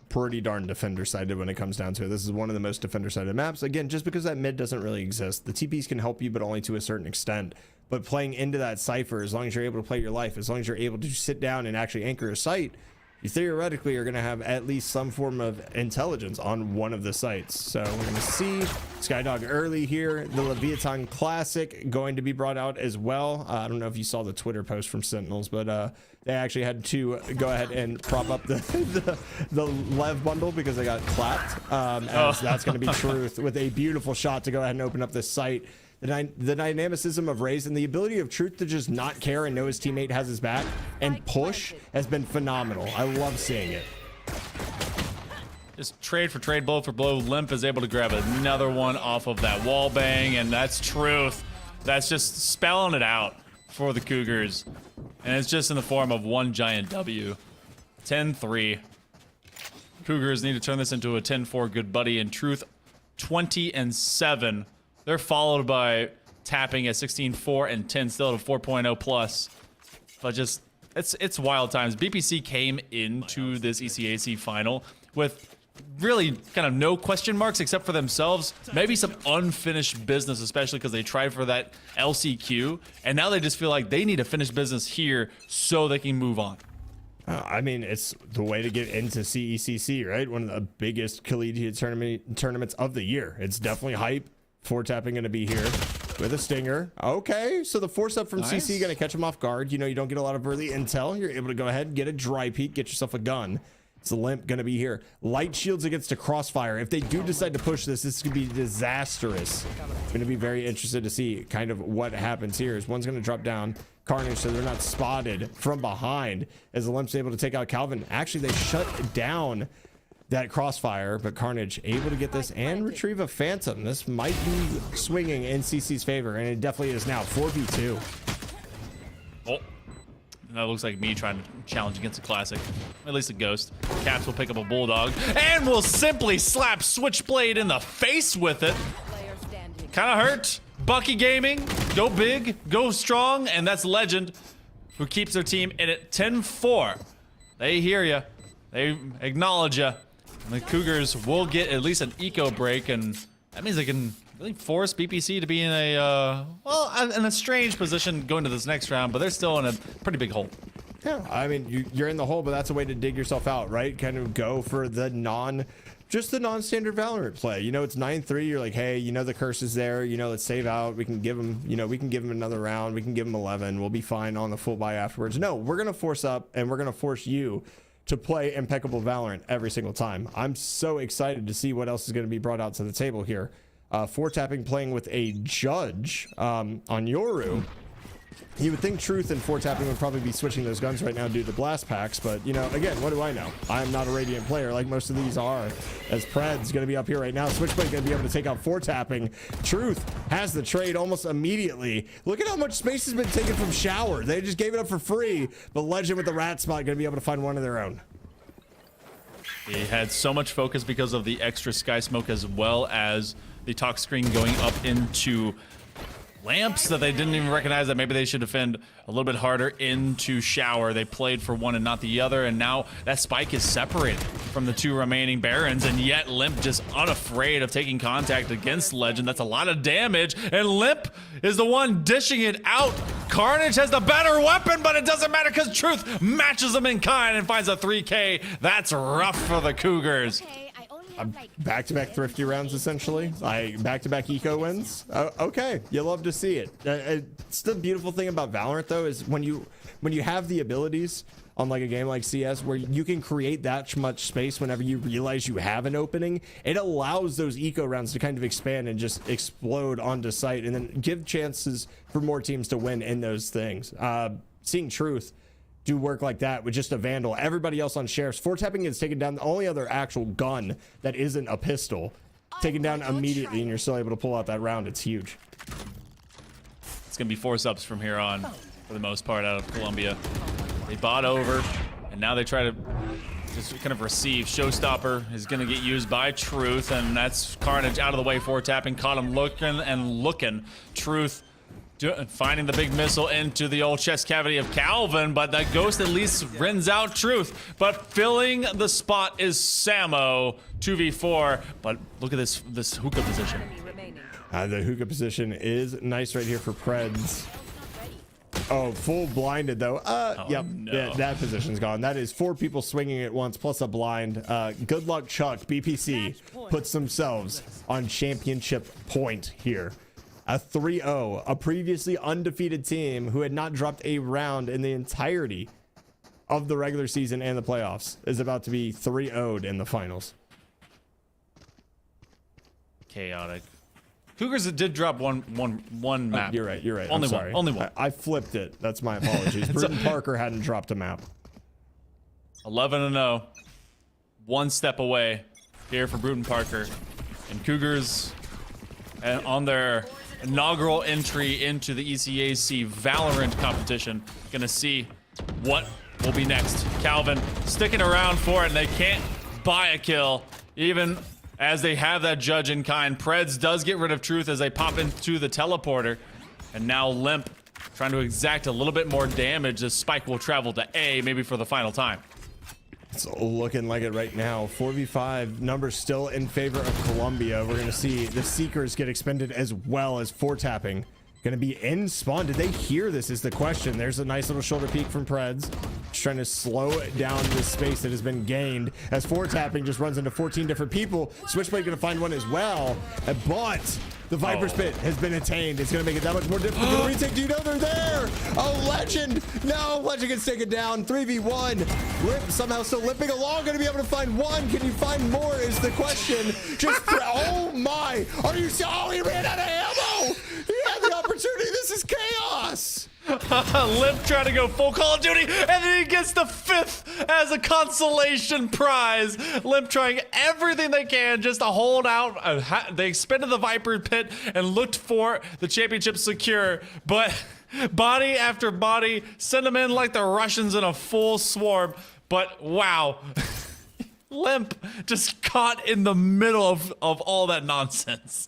pretty darn defender-sided when it comes down to it. This is one of the most defender-sided maps. Again, just because that mid doesn't really exist. The TPs can help you, but only to a certain extent. But playing into that Cypher, as long as you're able to play your life, as long as you're able to sit down and actually anchor a site, you theoretically are going to have at least some form of intelligence on one of the sites. So we're going to see Skydog early here. The Leviathan Classic going to be brought out as well. I don't know if you saw the Twitter post from Sentinels, but they actually had to go ahead and prop up the Lev bundle because they got clapped. As that's going to be Truth with a beautiful shot to go ahead and open up this site. The dynamicism of Raze and the ability of Truth to just not care and know his teammate has his back and push has been phenomenal. I love seeing it. Just trade for trade, blow for blow. Limp is able to grab another one off of that wall bang, and that's Truth. That's just spelling it out for the Cougars. And it's just in the form of one giant W. 10-3. Cougars need to turn this into a 10-4 good buddy, and Truth 20-7. They're followed by Tapping at 16-4 and 10, still at a 4.0 plus. But just, it's wild times. BPC came into this ECAC final with really kind of no question marks except for themselves. Maybe some unfinished business, especially because they tried for that LCQ. And now they just feel like they need to finish business here so they can move on. I mean, it's the way to get into CECC, right? One of the biggest collegiate tournaments of the year. It's definitely hype. 4-tapping going to be here with a stinger. Okay, so the force up from CC going to catch him off guard. You know, you don't get a lot of early intel. You're able to go ahead and get a dry peek, get yourself a gun. It's a Limp going to be here. Light shields against a Crossfire. If they do decide to push this could be disastrous. Going to be very interested to see kind of what happens here. As one's going to drop down Carnage, so they're not spotted from behind. As the Limp's able to take out Calvin. Actually, they shut down that Crossfire, but Carnage able to get this and retrieve a Phantom. This might be swinging in CC's favor, and it definitely is now. 4v2. Oh, that looks like me trying to challenge against a Classic. At least a Ghost. Caps will pick up a Bulldog and will simply slap Switchblade in the face with it. Kind of hurt. Bucky Gaming, go big, go strong, and that's Legend, who keeps their team in it 10-4. They hear you. They acknowledge you. And the Cougars will get at least an eco break, and that means they can really force BPC to be in a, well, in a strange position going to this next round, but they're still in a pretty big hole. Yeah, I mean, you're in the hole, but that's a way to dig yourself out, right? Kind of go for the just the non-standard Valorant play. You know, it's 9-3. You're like, hey, you know, the curse is there. You know, let's save out. We can give them, you know, we can give them another round. We can give them 11. We'll be fine on the full buy afterwards. No, we're going to force up, and we're going to force you to play impeccable Valorant every single time. I'm so excited to see what else is going to be brought out to the table here. 4-tapping playing with a Judge on Yoru. You would think Truth and 4-tapping would probably be switching those guns right now due to blast packs, but you know, again, what do I know? I'm not a Radiant player like most of these are. As Pred's going to be up here right now, Switchblade going to be able to take out 4-tapping. Truth has the trade almost immediately. Look at how much space has been taken from Shower. They just gave it up for free, but Legend with the rat spot going to be able to find one of their own. He had so much focus because of the extra Sky Smoke as well as the talk screen going up into lamps that they didn't even recognize that maybe they should defend a little bit harder into Shower. They played for one and not the other, and now that spike is separated from the two remaining Barons, and yet Limp just unafraid of taking contact against Legend. That's a lot of damage, and Limp is the one dishing it out. Carnage has the better weapon, but it doesn't matter because Truth matches him in kind and finds a 3K. That's rough for the Cougars. Back-to-back thrifty rounds, essentially. Back-to-back eco wins. Okay, you love to see it. It's the beautiful thing about Valorant, though, is when you have the abilities on like a game like CS where you can create that much space whenever you realize you have an opening, it allows those eco rounds to kind of expand and just explode onto site and then give chances for more teams to win in those things. Seeing Truth do work like that with just a Vandal. Everybody else on Sheriffs. 4-tapping is taken down. The only other actual gun that isn't a pistol taken down immediately, and you're still able to pull out that round. It's huge. It's going to be 4 subs from here on for the most part out of Colombia. They bought over, and now they try to just kind of receive. Showstopper is going to get used by Truth, and that's Carnage out of the way for tapping. Caught him looking and looking. Truth finding the big missile into the old chest cavity of Calvin, but that ghost at least rends out Truth. But filling the spot is Samo, 2v4. But look at this hookah position. The hookah position is nice right here for Preds. Oh, full blinded though. Yep, no. that position's gone. That is 4 people swinging at once plus a blind. Good luck, Chuck. BPC puts themselves on championship point here. A 3-0, a previously undefeated team who had not dropped a round in the entirety of the regular season and the playoffs is about to be 3-0'd in the finals. Chaotic. Cougars did drop one map. You're right. Only I'm sorry. one. Only one. I flipped it. That's my apologies. Brewton-Parker hadn't dropped a map. 11-0. 1 step away here for Brewton-Parker. And Cougars on their inaugural entry into the ECAC Valorant competition. Gonna see what will be next. Calvin sticking around for it, and they can't buy a kill, even as they have that judge in kind. Preds does get rid of Truth as they pop into the teleporter. And now Limp trying to exact a little bit more damage as Spike will travel to A, maybe for the final time. It's looking like it right now. 4v5 numbers still in favor of Colombia. We're going to see the Seekers get expended as well as 4-tapping. Going to be in spawn. Did they hear this is the question. There's a nice little shoulder peek from Preds. Just trying to slow down the space that has been gained as 4-tapping just runs into 14 different people. Switchblade going to find one as well. But the Viper's Pit has been attained. It's going to make it that much more difficult to retake. Do you know they're there? Oh, Legend. No, Legend gets taken down. 3v1. Limp somehow still limping along. Going to be able to find one. Can you find more is the question. Just, oh my. Are you, oh, he ran out of ammo. He had the opportunity. This is chaos. Limp trying to go full Call of Duty, and then he gets the 5th as a consolation prize. Limp trying everything they can just to hold out. They expended the Viper Pit and looked for the championship secure, but body after body send them in like the Russians in a full swarm. But wow. Limp just caught in the middle of all that nonsense.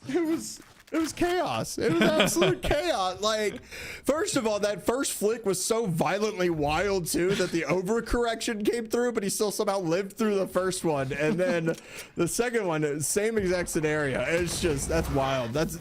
It was chaos. It was absolute chaos. Like, first of all, that first flick was so violently wild too that the overcorrection came through, but he still somehow lived through the first one. And then the second one, same exact scenario. It's just, that's wild. That's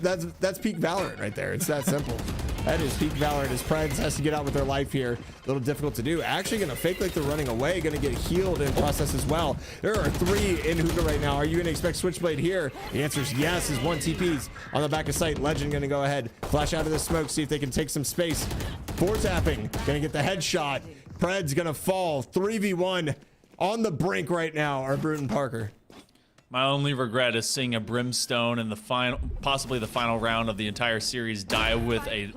peak Valorant right there. It's that simple. That is peak Valorant as Preds has to get out with their life here. A little difficult to do. Actually going to fake like they're running away. Going to get healed in process as well. There are 3 in hookah right now. Are you going to expect Switchblade here? The answer is yes, is 1 TPs on the back of sight. Legend going to go ahead, flash out of the smoke, see if they can take some space. 4-tapping, going to get the headshot. Pred's going to fall. 3v1 on the brink right now are Brewton-Parker. My only regret is seeing a Brimstone in the final, possibly the final round of the entire series, die with an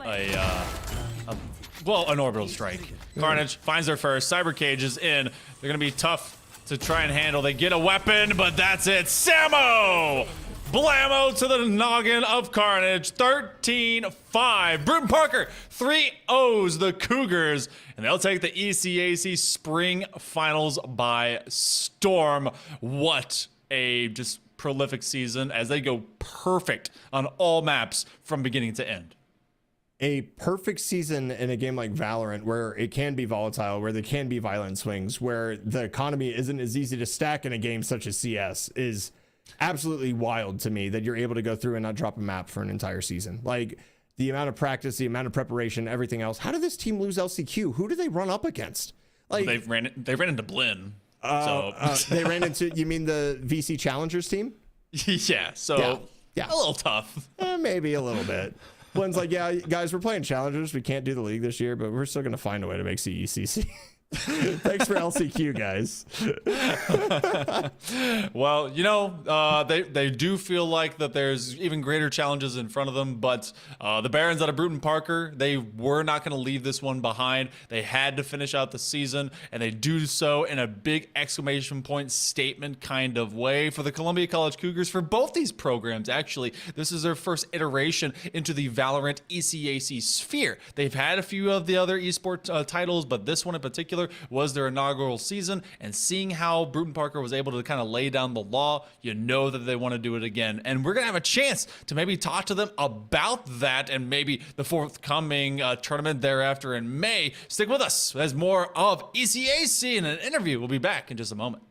orbital strike. Carnage finds their first. Cyber Cage is in. They're gonna be tough to try and handle. They get a weapon, but that's it. Samo! Blammo to the noggin of Carnage. 13-5. Brewton-Parker 3-0s the Cougars, and they'll take the ECAC Spring Finals by storm. What a just prolific season as they go perfect on all maps from beginning to end. A perfect season in a game like Valorant where it can be volatile, where there can be violent swings, where the economy isn't as easy to stack in a game such as CS is absolutely wild to me that you're able to go through and not drop a map for an entire season. Like the amount of practice, the amount of preparation, everything else. How did this team lose LCQ? Who do they run up against? Like they ran into Blinn. They ran into, you mean the VC Challengers team? Yeah, so yeah. A little tough. Maybe a little bit. Blenn's like, yeah, guys, we're playing Challengers. We can't do the league this year, but we're still going to find a way to make CECC. Thanks for LCQ, guys. Well, they do feel like that there's even greater challenges in front of them, but the Barons out of Brewton-Parker, they were not going to leave this one behind. They had to finish out the season, and they do so in a big exclamation point statement kind of way for the Columbia College Cougars. For both these programs, actually, this is their first iteration into the Valorant ECAC sphere. They've had a few of the other esports titles, but this one in particular was their inaugural season, and seeing how Brewton-Parker was able to kind of lay down the law, you know that they want to do it again. And we're going to have a chance to maybe talk to them about that and maybe the forthcoming tournament thereafter in May. Stick with us as more of ECAC in an interview. We'll be back in just a moment.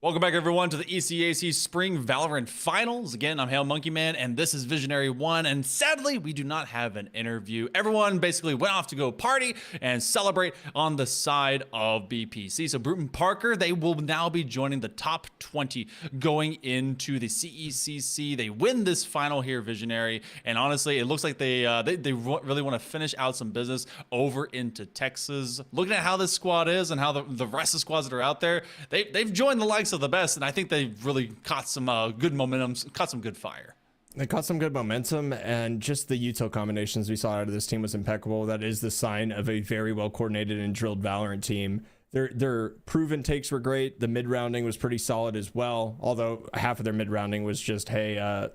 Welcome back, everyone, to the ECAC Spring Valorant Finals. Again, I'm Hail Monkey Man, and this is Visionary 1, and sadly, we do not have an interview. Everyone basically went off to go party and celebrate on the side of BPC. So Brewton-Parker, they will now be joining the top 20 going into the CECC. They win this final here, Visionary, and honestly, it looks like they really want to finish out some business over into Texas. Looking at how this squad is and how the rest of the squads that are out there, they've joined the likes of the best, and I think they really caught some good momentum, caught some good fire. They caught some good momentum, and just the util combinations we saw out of this team was impeccable. That is the sign of a very well coordinated and drilled Valorant team. Their proven takes were great. The mid rounding was pretty solid as well, although half of their mid rounding was just, hey,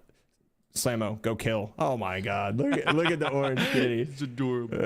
Slammo, go kill. Oh my God. Look at the orange kitty. It's adorable.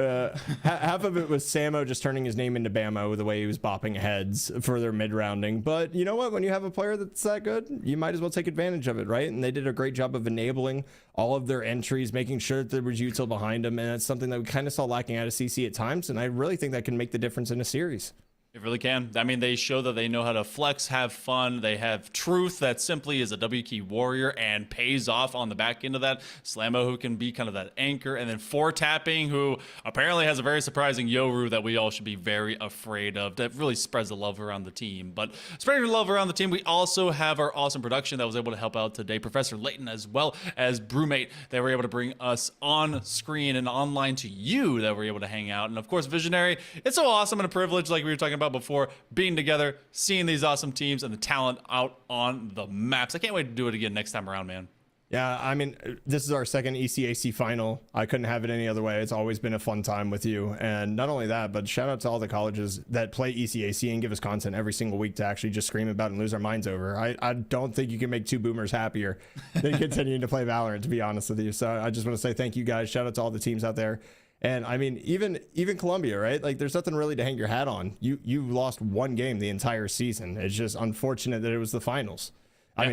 Half of it was Samo just turning his name into Bammo the way he was bopping heads for their mid rounding. But you know what? When you have a player that's that good, you might as well take advantage of it, right? And they did a great job of enabling all of their entries, making sure that there was util behind them. And that's something that we kind of saw lacking out of CC at times. And I really think that can make the difference in a series. It really can. I mean, they show that they know how to flex, have fun. They have truth that simply is a W key warrior and pays off on the back end of that. Slammo, who can be kind of that anchor. And then 4-tapping, who apparently has a very surprising Yoru that we all should be very afraid of. That really spreads the love around the team. But spreading the love around the team, we also have our awesome production that was able to help out today. Professor Layton, as well as Brewmate, they were able to bring us on screen and online to you that were able to hang out. And of course, Visionary, it's so awesome and a privilege, like we were talking about before, being together, seeing these awesome teams and the talent out on the maps. I can't wait to do it again next time around, man. Yeah, I mean, this is our second ECAC final. I couldn't have it any other way. It's always been a fun time with you. And not only that, but shout out to all the colleges that play ECAC and give us content every single week to actually just scream about and lose our minds over. I don't think you can make two boomers happier than continuing to play Valorant, to be honest with you. So I just want to say thank you guys. Shout out to all the teams out there. And I mean, even Columbia, right? Like, there's nothing really to hang your hat on. You lost one game the entire season. It's just unfortunate that it was the finals. Yeah.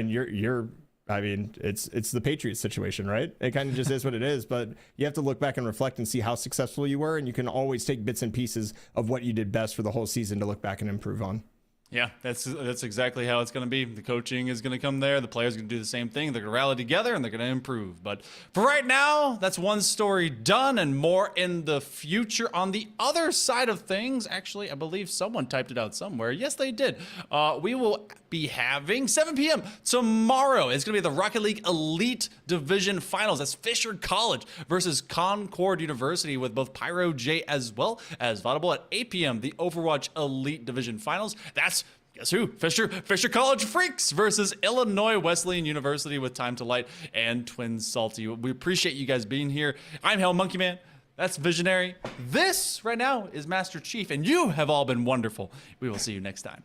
I mean, it's the Patriots situation, right? It kind of just is what it is. But you have to look back and reflect and see how successful you were, and you can always take bits and pieces of what you did best for the whole season to look back and improve on. Yeah, that's exactly how it's going to be. The coaching is going to come there. The players are going to do the same thing. They're going to rally together, and they're going to improve. But for right now, that's one story done, and more in the future. On the other side of things, actually, I believe someone typed it out somewhere. Yes, they did. We will be having 7 p.m. tomorrow. It's going to be the Rocket League Elite Division Finals. That's Fisher College versus Concord University with both Pyro J as well as Vaudable at 8 p.m. The Overwatch Elite Division Finals. That's guess who? Fisher College Freaks versus Illinois Wesleyan University with Time to Light and Twin Salty. We appreciate you guys being here. I'm Hell Monkey Man. That's Visionary. This right now is Master Chief, and you have all been wonderful. We will see you next time.